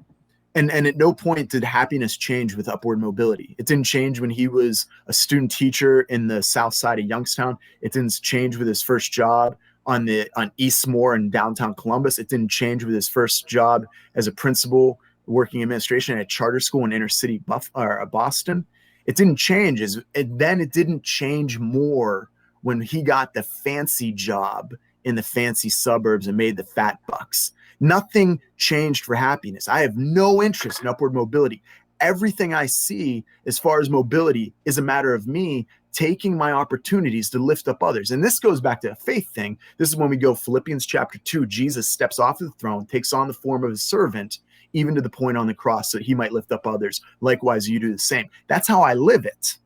at no point did happiness change with upward mobility. It didn't change when he was a student teacher in the south side of Youngstown. It didn't change with his first job on Eastmore in downtown Columbus. It didn't change with his first job as a principal working administration at a charter school in inner city Boston. It didn't change. Then it didn't change more when he got the fancy job in the fancy suburbs and made the fat bucks. Nothing changed for happiness. I have no interest in upward mobility. Everything I see as far as mobility is a matter of me taking my opportunities to lift up others. And this goes back to a faith thing. This is when we go Philippians chapter 2. Jesus steps off of the throne, takes on the form of a servant, even to the point on the cross, so he might lift up others. Likewise, you do the same. That's how I live it.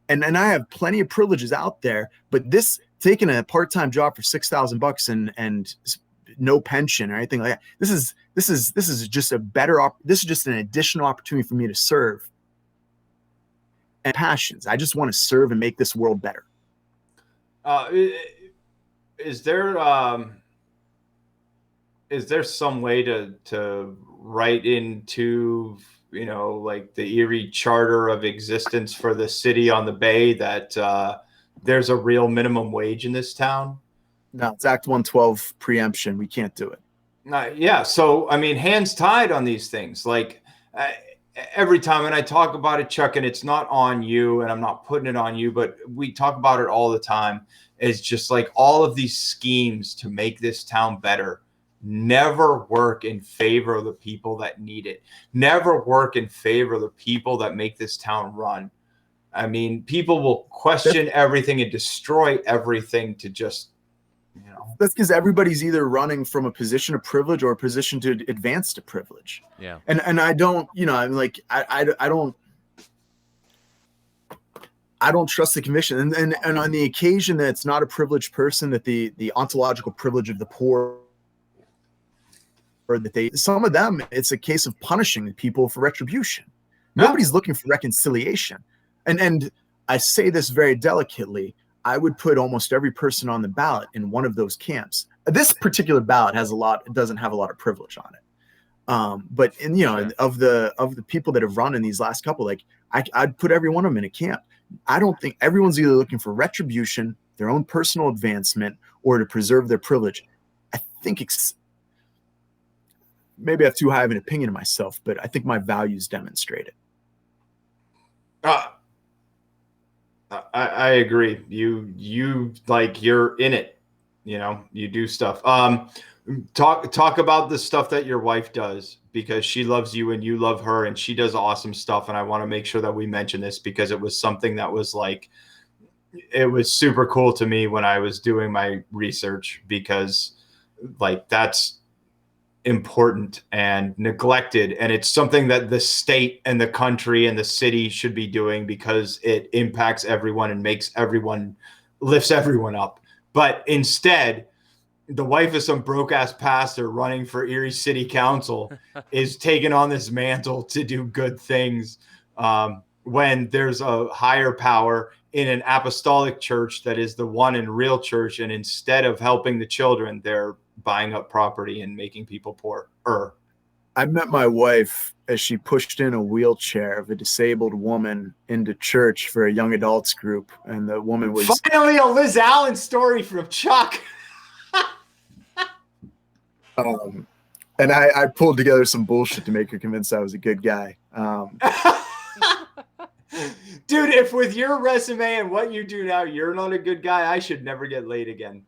And I have plenty of privileges out there, but this taking a part-time job for $6,000 and no pension or anything like that. This is just this is just an additional opportunity for me to serve and passions. I just want to serve and make this world better. Is there some way to write into, like the Erie Charter of Existence for the city on the Bay that there's a real minimum wage in this town? No, it's Act 112 preemption. We can't do it. Yeah. So, I mean, hands tied on these things. Like every time, and I talk about it, Chuck, and it's not on you, and I'm not putting it on you, but we talk about it all the time. It's just like all of these schemes to make this town better never work in favor of the people that need it. Never work in favor of the people that make this town run. I mean, people will question everything and destroy everything to just, That's because everybody's either running from a position of privilege or a position to advance to privilege. Yeah. And I don't, I'm like, I don't trust the conviction. And on the occasion that it's not a privileged person, that the ontological privilege of the poor, or that some of them, it's a case of punishing the people for retribution. Nobody's looking for reconciliation. And I say this very delicately. I would put almost every person on the ballot in one of those camps. This particular ballot doesn't have a lot of privilege on it. But of the people that have run in these last couple, like I'd put every one of them in a camp. I don't think everyone's either looking for retribution, their own personal advancement, or to preserve their privilege. I think maybe I have too high of an opinion of myself, but I think my values demonstrate it. I agree. You like, you're in it, you do stuff. Talk about the stuff that your wife does, because she loves you and you love her, and she does awesome stuff. And I want to make sure that we mention this because it was something that was like, it was super cool to me when I was doing my research, because like that's important and neglected, and it's something that the state and the country and the city should be doing because it impacts everyone and lifts everyone up. But instead, the wife of some broke ass pastor running for Erie City Council is taking on this mantle to do good things, when there's a higher power in an apostolic church that is the one and real church, and instead of helping the children, they're buying up property and making people poor. I met my wife as she pushed in a wheelchair of a disabled woman into church for a young adults group. And the woman was finally a Liz Allen story from Chuck. And I pulled together some bullshit to make her convinced I was a good guy. Dude, if with your resume and what you do now, you're not a good guy, I should never get laid again.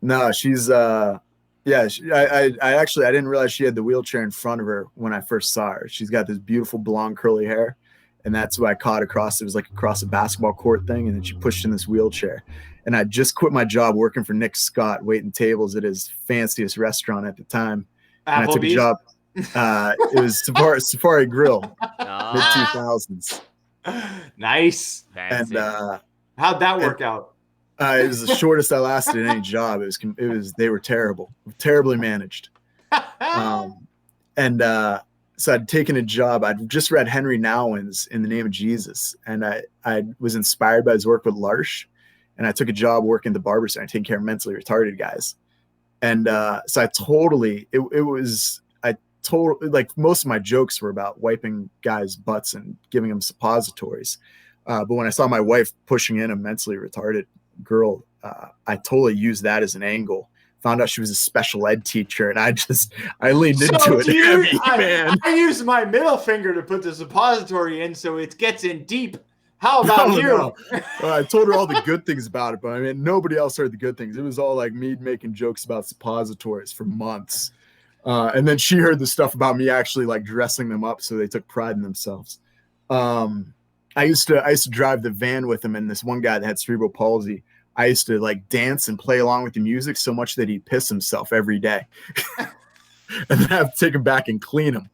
No, she's yeah. I actually I didn't realize she had the wheelchair in front of her when I first saw her. She's got this beautiful blonde curly hair, and that's what I caught across. It was like across a basketball court thing, and then she pushed in this wheelchair. And I just quit my job working for Nick Scott, waiting tables at his fanciest restaurant at the time. And I took a Applebee's? job. It was Safari Grill, mid Ah, 2000s, Nice. fancy. and How'd that work out? it was the shortest I lasted in any job. It was they were terrible, terribly managed. And so I'd taken a job. I'd just read Henry Nouwen's In the Name of Jesus, and I was inspired by his work with L'Arche, and I took a job working at the barber center, taking care of mentally retarded guys. And so I totally like most of my jokes were about wiping guys' butts and giving them suppositories. But when I saw my wife pushing in a mentally retarded girl, I totally used that as an angle. Found out she was a special ed teacher, and I leaned into it heavy, man. I used my middle finger to put the suppository in so it gets in deep. How about No, you? no. I told her all the good things about it, but I mean, nobody else heard the good things. It was all like me making jokes about suppositories for months. And then she heard the stuff about me actually like dressing them up, so they took pride in themselves. I used to drive the van with him, and this one guy that had cerebral palsy, I used to like dance and play along with the music so much that he'd piss himself every day. And then I have to take him back and clean him.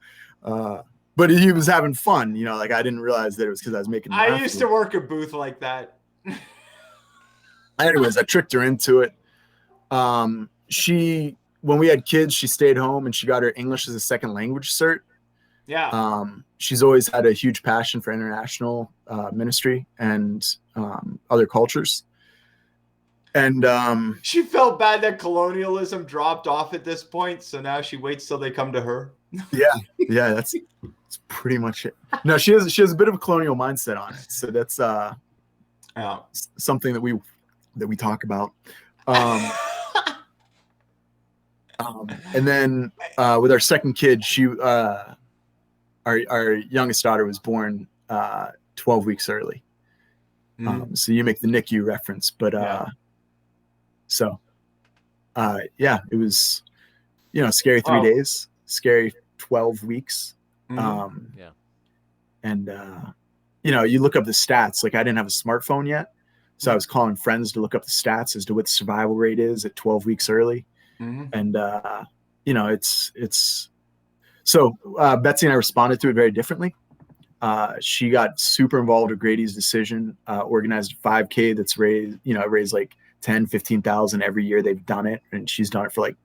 But he was having fun, you know, like I didn't realize that it was because I was making him I laugh. used to work a booth like that. Anyways, I tricked her into it. When we had kids, she stayed home and she got her English as a second language cert. Yeah. She's always had a huge passion for international ministry and other cultures. And She felt bad that colonialism dropped off at this point, so now she waits till they come to her. yeah, that's pretty much it. No, she has a bit of a colonial mindset on it, so that's Yeah. something that we talk about. And then with our second kid, our youngest daughter was born 12 weeks early. So you make the NICU reference, but yeah, it was, you know, scary 3 days, scary 12 weeks. And you know, you look up the stats. Like I didn't have a smartphone yet, so I was calling friends to look up the stats as to what the survival rate is at 12 weeks early. And you know, it's so Betsy and I responded to it very differently. She got super involved with Grady's decision, organized a 5K that's raised like 10, 15,000 every year they've done it. And she's done it for like,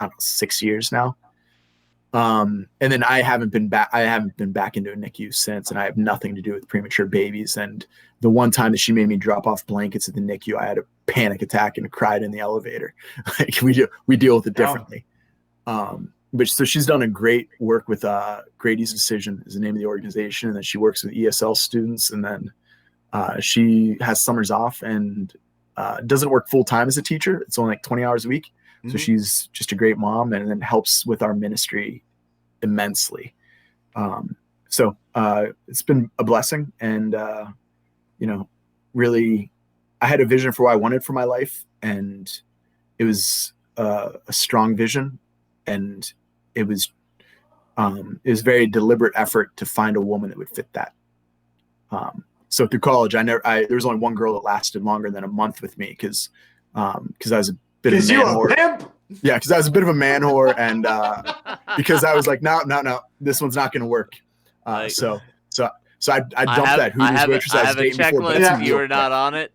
I don't know, 6 years now. And then I haven't been back into a NICU since, and I have nothing to do with premature babies. And the one time that she made me drop off blankets at the NICU, I had a panic attack and cried in the elevator. Like we deal with it differently. But so she's done a great work with Grady's Decision is the name of the organization. And then she works with ESL students, and then she has summers off and doesn't work full time as a teacher. It's only like 20 hours a week. So she's just a great mom, and then helps with our ministry immensely. So it's been a blessing, and you know, really, I had a vision for what I wanted for my life, and it was a strong vision, and it was very deliberate effort to find a woman that would fit that. So through college, there was only one girl that lasted longer than a month with me because I was a bit of a man whore. Yeah, because I was a bit of a man whore, and because I was like, no, this one's not going to work. So I dumped that Hooters waitress I was dating before. Checklist. You were not on it.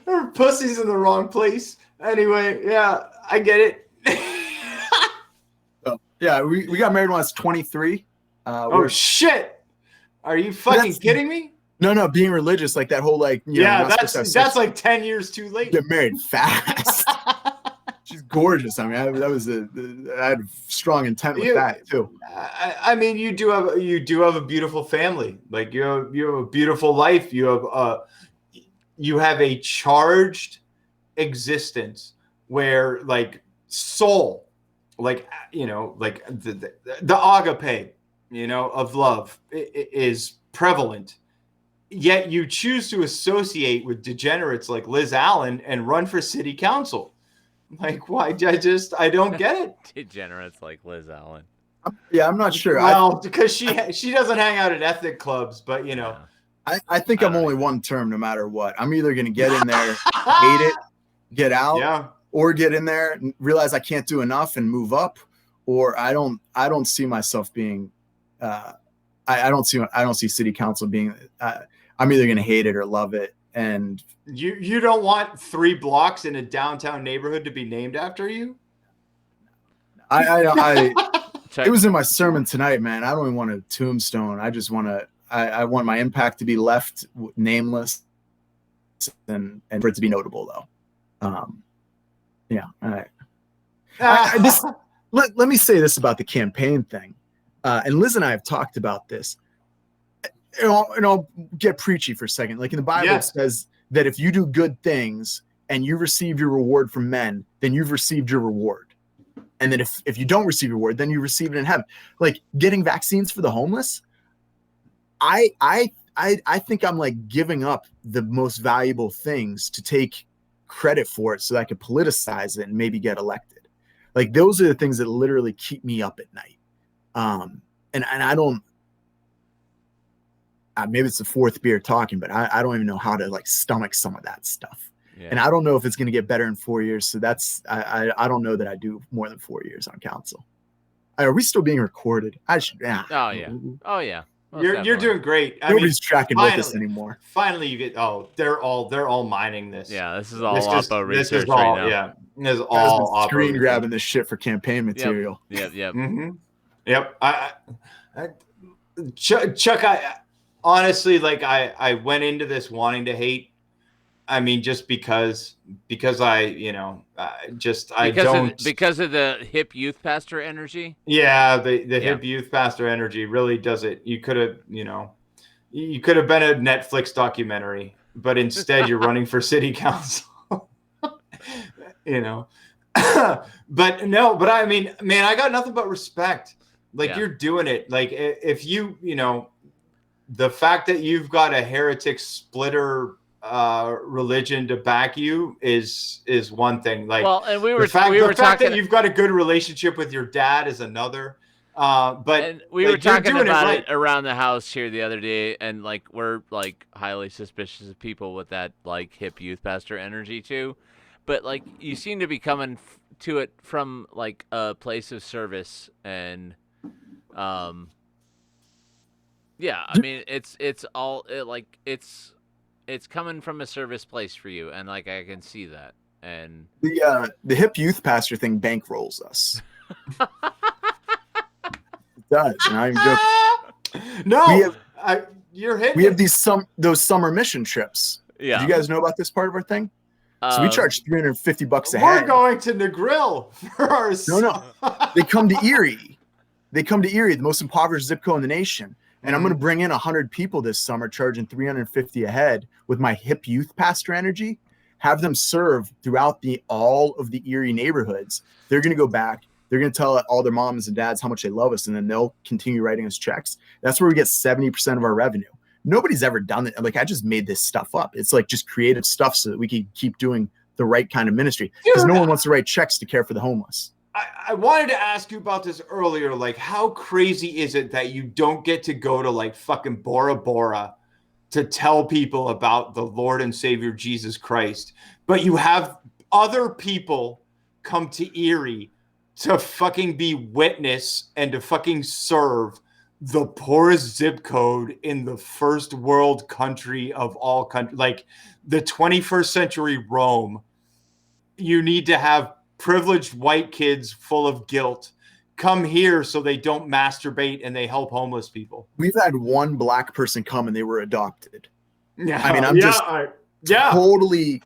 Her pussy's in the wrong place. Anyway, yeah, I get it. So, yeah, we got married when I was 23. Oh shit! Are you fucking kidding me? No, being religious, like that whole like, that's like 10 years too late. Get married fast. She's gorgeous. I mean, I had strong intent with that too. I mean, you do have a beautiful family. Like you have a beautiful life. You have a charged existence where like soul like, you know, like the agape, you know, of love is prevalent. Yet you choose to associate with degenerates like Liz Allen and run for city council. Like, why? I don't get it. Degenerates like Liz Allen. Yeah, I'm not sure. Well, because she doesn't hang out at ethnic clubs, but you know, I think I'm only one term no matter what. I'm either going to get in there, hate it, get out, yeah, or get in there and realize I can't do enough and move up, or I don't see myself being I don't see city council being I'm either going to hate it or love it. And you don't want 3 blocks in a downtown neighborhood to be named after you? It was in my sermon tonight, man. I don't even want a tombstone. I just want to I want my impact to be left nameless and for it to be notable though. Yeah. Let me say this about the campaign thing. And Liz and I have talked about this. And I'll get preachy for a second. Like in the Bible, It says that if you do good things and you receive your reward from men, then you've received your reward. And then if you don't receive your reward, then you receive it in heaven. Like getting vaccines for the homeless, I think I'm like giving up the most valuable things to take credit for it so that I could politicize it and maybe get elected. Like those are the things that literally keep me up at night. And I don't, maybe it's the 4th beer talking, but I don't even know how to like stomach some of that stuff. Yeah. And I don't know if it's going to get better in 4 years. So I don't know that I do more than 4 years on council. Are we still being recorded? I should. Yeah. Oh yeah. Oh yeah. You're doing great. Nobody's tracking with us anymore. Finally, you get. Oh, they're all mining this. Yeah, this is all Oppo research right now. Yeah, this is all screen grabbing this shit for campaign material. Yep. Mm-hmm. Yep. Chuck, I honestly, like, I went into this wanting to hate. I mean, just because I, you know, because of the hip youth pastor energy. Yeah, the hip youth pastor energy really does it. You could have been a Netflix documentary, but instead you're running for city council. You know, but I mean, man, I got nothing but respect. Like you're doing it. Like if you know, the fact that you've got a heretic splitter religion to back you is one thing. Like, well, and the fact that you've got a good relationship with your dad is another. But we were talking about it around the house here the other day, and like we're like highly suspicious of people with that like hip youth pastor energy too. But like you seem to be coming to it from like a place of service, and yeah, I mean it's coming from a service place for you, and like I can see that. And the hip youth pastor thing bankrolls us. It does, and I'm joking. No, you're hitting. We have those summer mission trips. Yeah. Do you guys know about this part of our thing? So we charge $350 a head. We're going to Negril for our. No. They come to Erie. The most impoverished zip code in the nation. And I'm going to bring in 100 people this summer, charging $350 a head with my hip youth pastor energy. Have them serve throughout all of the Erie neighborhoods. They're going to go back. They're going to tell all their moms and dads how much they love us, and then they'll continue writing us checks. That's where we get 70% of our revenue. Nobody's ever done it. Like I just made this stuff up. It's like just creative stuff so that we can keep doing the right kind of ministry, because no one wants to write checks to care for the homeless. I wanted to ask you about this earlier. Like, how crazy is it that you don't get to go to like fucking Bora Bora to tell people about the Lord and Savior Jesus Christ, but you have other people come to Erie to fucking be witness and to fucking serve the poorest zip code in the first world country of all countries, like the 21st century Rome. You need to have privileged white kids full of guilt come here so they don't masturbate and they help homeless people. We've had one black person come and they were adopted. Yeah, I mean, I'm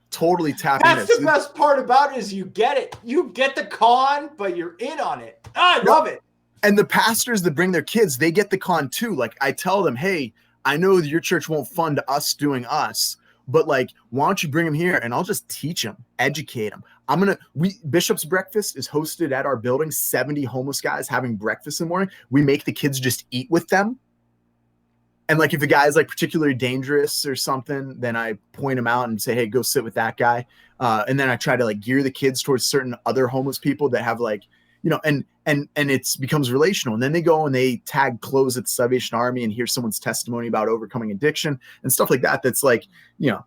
totally tapping. That's the best part about it is you get it. You get the con, but you're in on it. I love it. And the pastors that bring their kids, they get the con too. Like I tell them, hey, I know your church won't fund us doing us, but like, why don't you bring them here and I'll just teach them, educate them. Bishop's Breakfast is hosted at our building, 70 homeless guys having breakfast in the morning. We make the kids just eat with them. And like, if a guy is like particularly dangerous or something, then I point him out and say, hey, go sit with that guy. And then I try to like gear the kids towards certain other homeless people that have like, you know, and it becomes relational. And then they go and they tag clothes at the Salvation Army and hear someone's testimony about overcoming addiction and stuff like that. That's like, you know,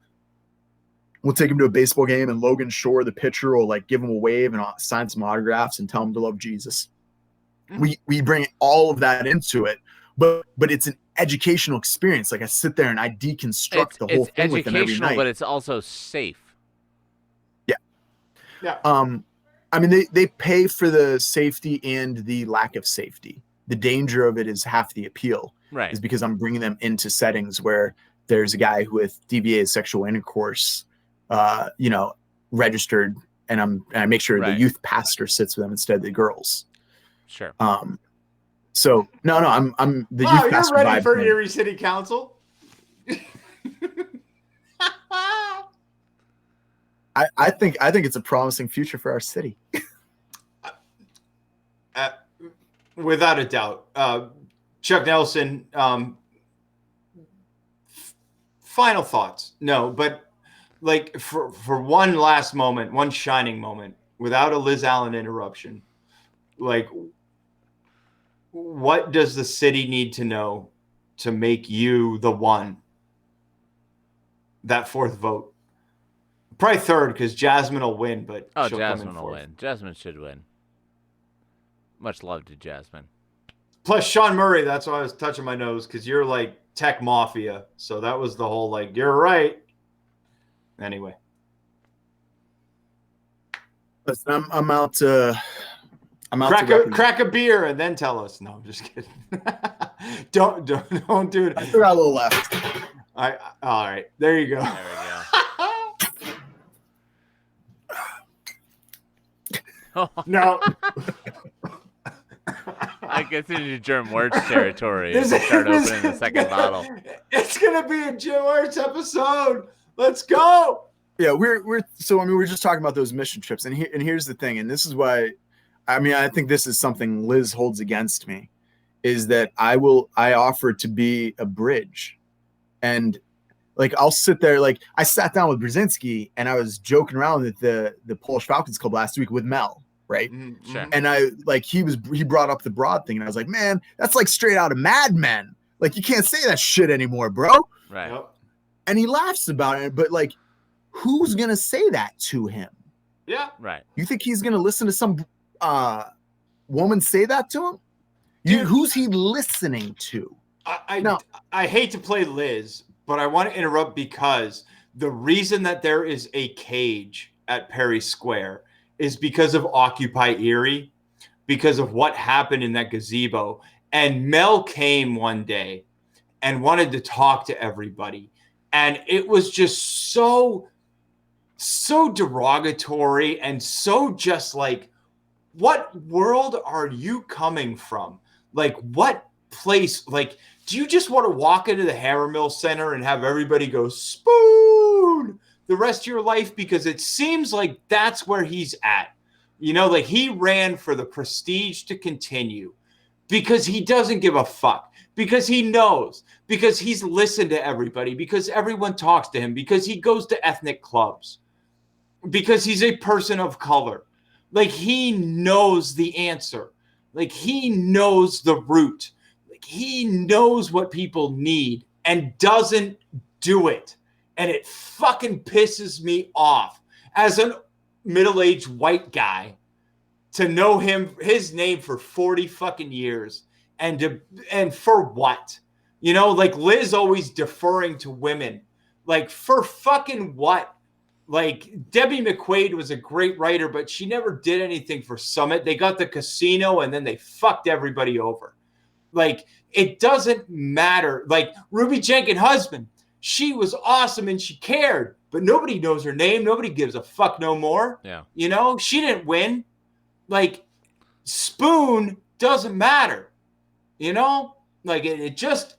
we'll take them to a baseball game and Logan Shore, the pitcher, will like give them a wave and sign some autographs and tell them to love Jesus. We bring all of that into it, but it's an educational experience. Like I sit there and I deconstruct the whole thing with them every night. It's educational, but it's also safe. Yeah. Yeah. I mean, they pay for the safety and the lack of safety. The danger of it is half the appeal, Right? is because I'm bringing them into settings where there's a guy with DVA sexual intercourse, you know, registered, and I make sure the youth pastor sits with them instead of the girls. Sure. So no, I'm the Wow, youth pastor. You're ready vibe for thing. Erie City Council. I think it's a promising future for our city. Without a doubt. Chuck Nelson, final thoughts. No, but like for one last moment, one shining moment, without a Liz Allen interruption, like what does the city need to know to make you the one? That fourth vote. Probably third, because Jasmine will win, but she'll Jasmine come in will fourth. win. Jasmine should win. Much love to Jasmine. Plus Sean Murray, that's why I was touching my nose, because you're like tech mafia. So that was the whole like, you're right. Anyway. Listen, I'm out to Crack a beer and then tell us. No, I'm just kidding. don't do it. I threw out a little left. All right. There you go. There we go. No. I guess into German words territory. If we start opening the second bottle. It's gonna be a Jim Arts episode. Let's go. Yeah, we're just talking about those mission trips, and here's the thing, and this is why, I think this is something Liz holds against me, is that I offer to be a bridge, and like I'll sit there, like I sat down with Brzezinski and I was joking around at the Polish Falcons Club last week with Mel, right? Mm-hmm. Sure. And I like he brought up the broad thing, and I was like, man, that's like straight out of Mad Men. Like you can't say that shit anymore, bro. Right. Yep. And he laughs about it, but like, who's gonna say that to him? Yeah. Right. You think he's gonna listen to some woman say that to him? Dude. Who's he listening to? I hate to play Liz, but I want to interrupt because the reason that there is a cage at Perry Square is because of Occupy Erie, because of what happened in that gazebo. And Mel came one day and wanted to talk to everybody. And it was just so derogatory and so just like, what world are you coming from? Like, what place? Like, do you just want to walk into the Hammermill Center and have everybody go spoon the rest of your life? Because it seems like that's where he's at. You know, like he ran for the prestige to continue because he doesn't give a fuck, because he knows, because he's listened to everybody, because everyone talks to him, because he goes to ethnic clubs, because he's a person of color. Like he knows the answer. Like he knows the root. Like he knows what people need and doesn't do it. And it fucking pisses me off as a middle-aged white guy to know his name for 40 fucking years and for what? You know, like Liz always deferring to women. Like for fucking what? Like Debbie McQuaid was a great writer, but she never did anything for Summit. They got the casino and then they fucked everybody over. Like it doesn't matter. Like Ruby Jenkins' husband, she was awesome and she cared, but nobody knows her name. Nobody gives a fuck no more. Yeah. You know, she didn't win. Like Spoon doesn't matter. You know, like it just,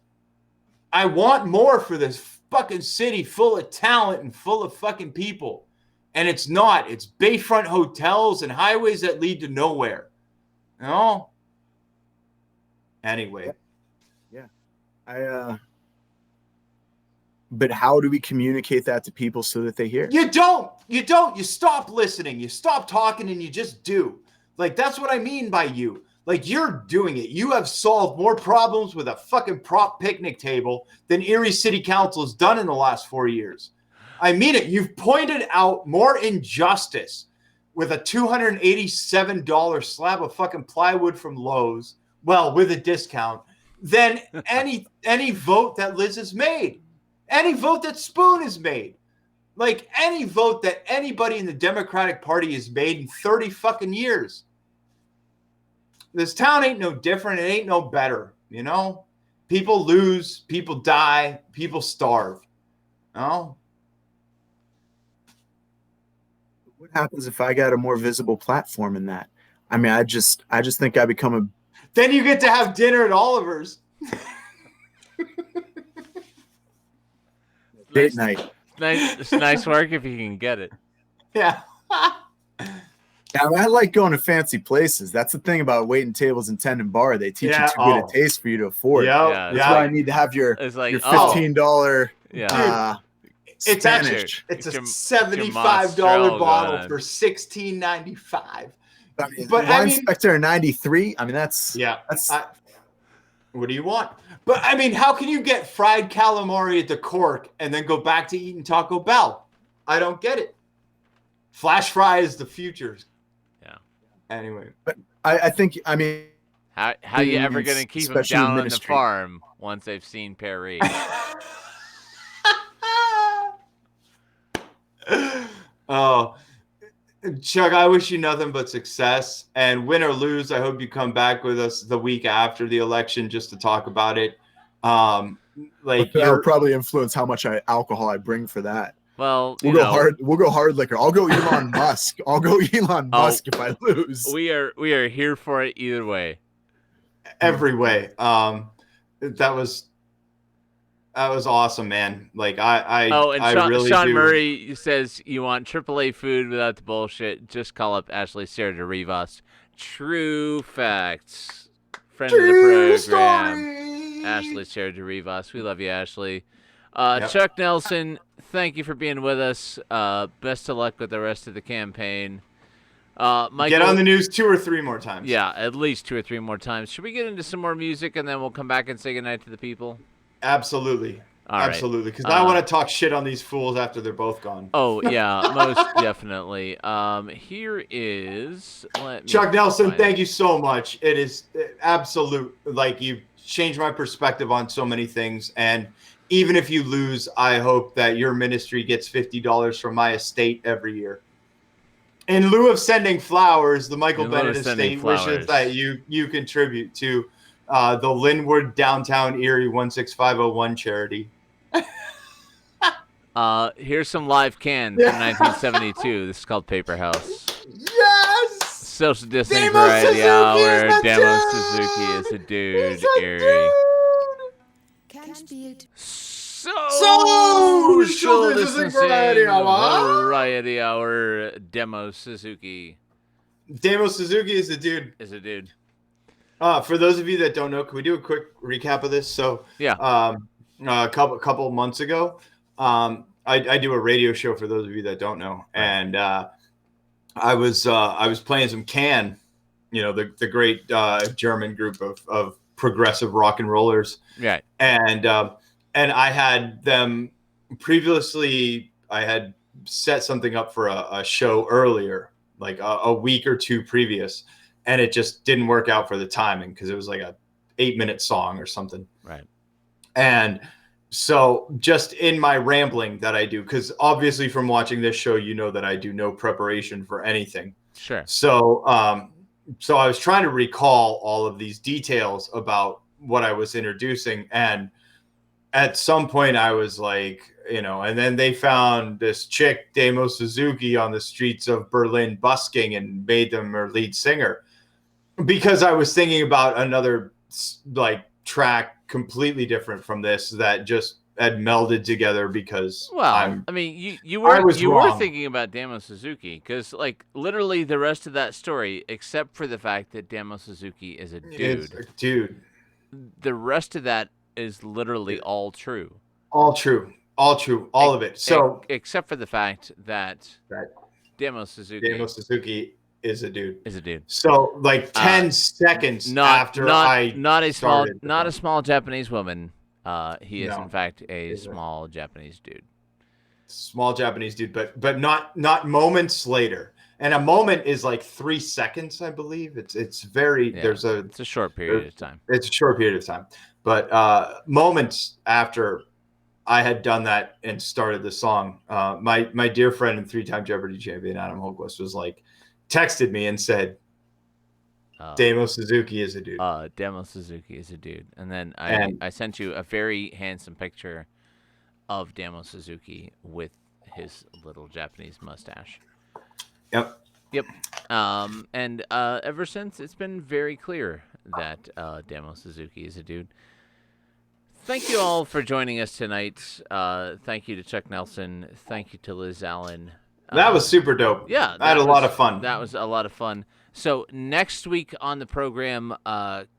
I want more for this fucking city full of talent and full of fucking people. And it's not. It's bayfront hotels and highways that lead to nowhere. You know? Anyway. Yeah. But how do we communicate that to people so that they hear? You don't. You stop listening. You stop talking and you just do. Like, that's what I mean by you. Like, you're doing it. You have solved more problems with a fucking prop picnic table than Erie City Council has done in the last 4 years. I mean it. You've pointed out more injustice with a $287 slab of fucking plywood from Lowe's, well, with a discount, than any vote that Liz has made. Any vote that Spoon has made. Like, any vote that anybody in the Democratic Party has made in 30 fucking years. This town ain't no different. It ain't no better, you know? People lose, people die, people starve. You know? What happens if I got a more visible platform in that? I mean, I just think I become a... Then you get to have dinner at Oliver's. Date night. It's nice work if you can get it. Yeah. Yeah, I like going to fancy places. That's the thing about waiting tables and tendon bar. They teach you too good a taste for you to afford. Yeah. That's why I need to have your $15 It's actually it's a $75 bottle for $16.95. I mean, but Wine Spectre 93. I mean, that's what do you want? But I mean, how can you get fried calamari at the Cork and then go back to eating Taco Bell? I don't get it. Flash fry is the future. Yeah. Anyway, but I think, I mean, how you ever gonna keep them down on the farm once they've seen Perry? Oh, Chuck, I wish you nothing but success. And win or lose, I hope you come back with us the week after the election just to talk about it. Like, that'll probably influence how much alcohol I bring for that. Well, we'll go hard. We'll go hard liquor. I'll go Elon Musk. I'll go Elon Musk if I lose. We are here for it either way. Every way. That was awesome, man. Like Sean Murray says you want AAA food without the bullshit. Just call up Ashley Sarah de Rivas. True facts. Friend of the program, Ashley Sarah de Rivas. We love you, Ashley. Chuck Nelson, thank you for being with us. Best of luck with the rest of the campaign. Michael, get on the news 2 or 3 more times. Yeah, at least 2 or 3 more times. Should we get into some more music and then we'll come back and say goodnight to the people? Absolutely. Absolutely. Because Right. I want to talk shit on these fools after they're both gone. Oh, yeah, most definitely. Here is... Chuck Nelson, thank you so much. It is absolute. Like, you've changed my perspective on so many things. And even if you lose, I hope that your ministry gets $50 from my estate every year. In lieu of sending flowers, the Michael Bennett estate wishes that you contribute to the Linwood Downtown Erie 16501 charity. Here's some live cans from 1972. This is called Paper House. Yes! Social Distancing Variety Hour. Demo Suzuki is a dude. Erie. Social Distancing Variety Hour. Demo Suzuki. Demo Suzuki is a dude. For those of you that don't know, can we do a quick recap of this? So, yeah, a couple of months ago, I do a radio show for those of you that don't know, and I was playing some Can, the great German group of progressive rock and rollers, right? And I had them previously. I had set something up for a show earlier, like a week or two previous. And it just didn't work out for the timing because it was like a 8-minute song or something. Right. And so just in my rambling that I do, because obviously from watching this show, you know that I do no preparation for anything. Sure. So I was trying to recall all of these details about what I was introducing. And at some point I was like, and then they found this chick, Demo Suzuki, on the streets of Berlin busking and made them her lead singer. Because I was thinking about another like track completely different from this that just had melded together because Well, I mean, you I were was wrong. thinking about Damo Suzuki because like literally the rest of that story, except for the fact that Damo Suzuki is a dude, the rest of that is literally all true. All true, all of it. So except for the fact that that Damo Suzuki is a dude. So like 10 seconds after I not a started small Japanese woman. He is No. in fact a small Japanese dude. Small Japanese dude, but not moments later. And a moment is like 3 seconds, I believe. It's very it's a short period of time. It's a short period of time. But moments after I had done that and started the song, my dear friend and 3-time Jeopardy champion Adam Holquist was like, texted me and said, Damo Suzuki is a dude. Damo Suzuki is a dude. And then I sent you a very handsome picture of Damo Suzuki with his little Japanese mustache. Yep. And ever since, it's been very clear that Damo Suzuki is a dude. Thank you all for joining us tonight. Thank you to Chuck Nelson. Thank you to Liz Allen. That was super dope. Yeah. I had a lot of fun. That was a lot of fun. So next week on the program,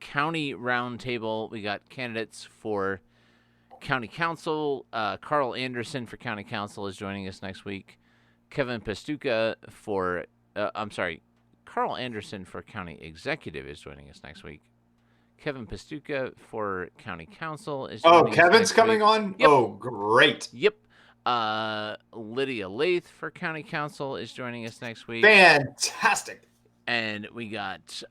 County Roundtable, we got candidates for County Council. Carl Anderson for County Council is joining us next week. Kevin Pastuca for, Carl Anderson for County Executive is joining us next week. Kevin Pastuca for County Council is joining us Kevin's next coming week. on? Yep. Oh, great. Yep. Lydia Lath for County Council is joining us next week. Fantastic. And we got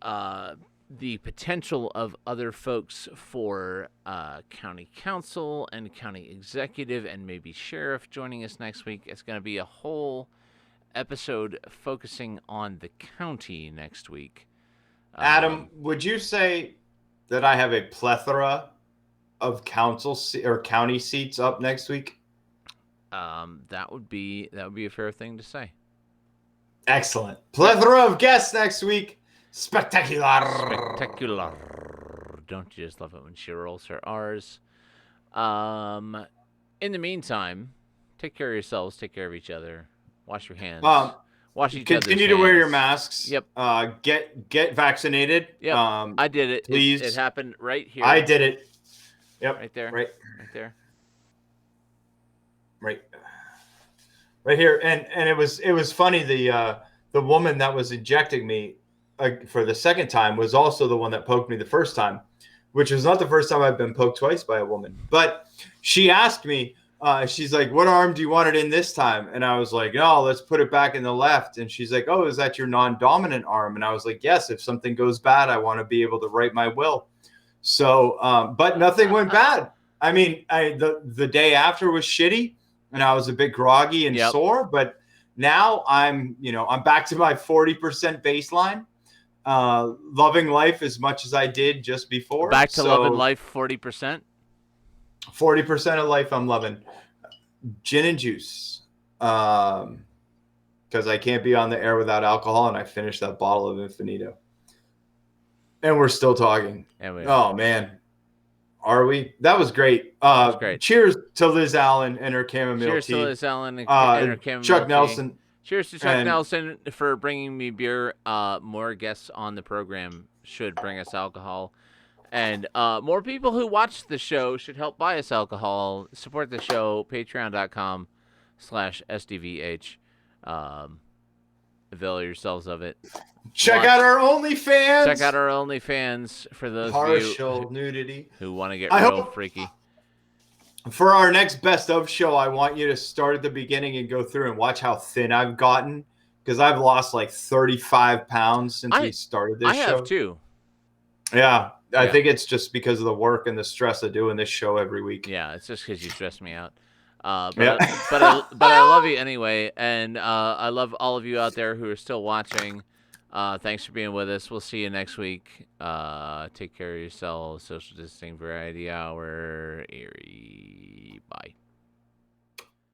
the potential of other folks for County Council and County Executive and maybe Sheriff joining us next week. It's going to be a whole episode focusing on the county next week. Adam, would you say that I have a plethora of county seats up next week? That would be a fair thing to say. Excellent. Plethora of guests next week. Spectacular. Don't you just love it when she rolls her R's? In the meantime, take care of yourselves. Take care of each other. Wash your hands. Wash each other's Continue to wear hands. your masks. Yep. Get vaccinated. Yep. I did it. Please. It happened right here. I did it. Yep. Right there. Right there. Right here. And it was funny. The woman that was injecting me for the second time was also the one that poked me the first time, which was not the first time I've been poked twice by a woman. But she asked me, she's like, what arm do you want it in this time? And I was like, no, let's put it back in the left. And she's like, oh, is that your non-dominant arm? And I was like, yes, if something goes bad, I want to be able to write my will. So, but nothing went bad. I mean, the day after was shitty and I was a bit groggy and sore, but now I'm back to my 40% baseline. Loving life as much as I did just before. Back to loving life 40%? 40% of life I'm loving. Gin and juice. Because I can't be on the air without alcohol, and I finished that bottle of Infinito. And we're still talking. Oh, man. Are we? That was great. Cheers to Liz Allen and her chamomile tea. Cheers to Liz Allen and her chamomile Chuck tea. Nelson. Cheers to Chuck Nelson for bringing me beer. More guests on the program should bring us alcohol. And more people who watch the show should help buy us alcohol. Support the show, patreon.com/SDVH. Avail yourselves of it. Check out our OnlyFans. Check out our OnlyFans for those partial of you nudity who want to get real freaky. For our next best of show, I want you to start at the beginning and go through and watch how thin I've gotten, because I've lost like 35 pounds since we started this show. I have too. Yeah. I think it's just because of the work and the stress of doing this show every week. Yeah, it's just because you stress me out. But I love you anyway, and I love all of you out there who are still watching. Thanks for being with us. We'll see you next week. Take care of yourselves. Social distancing variety hour. Erie. Bye.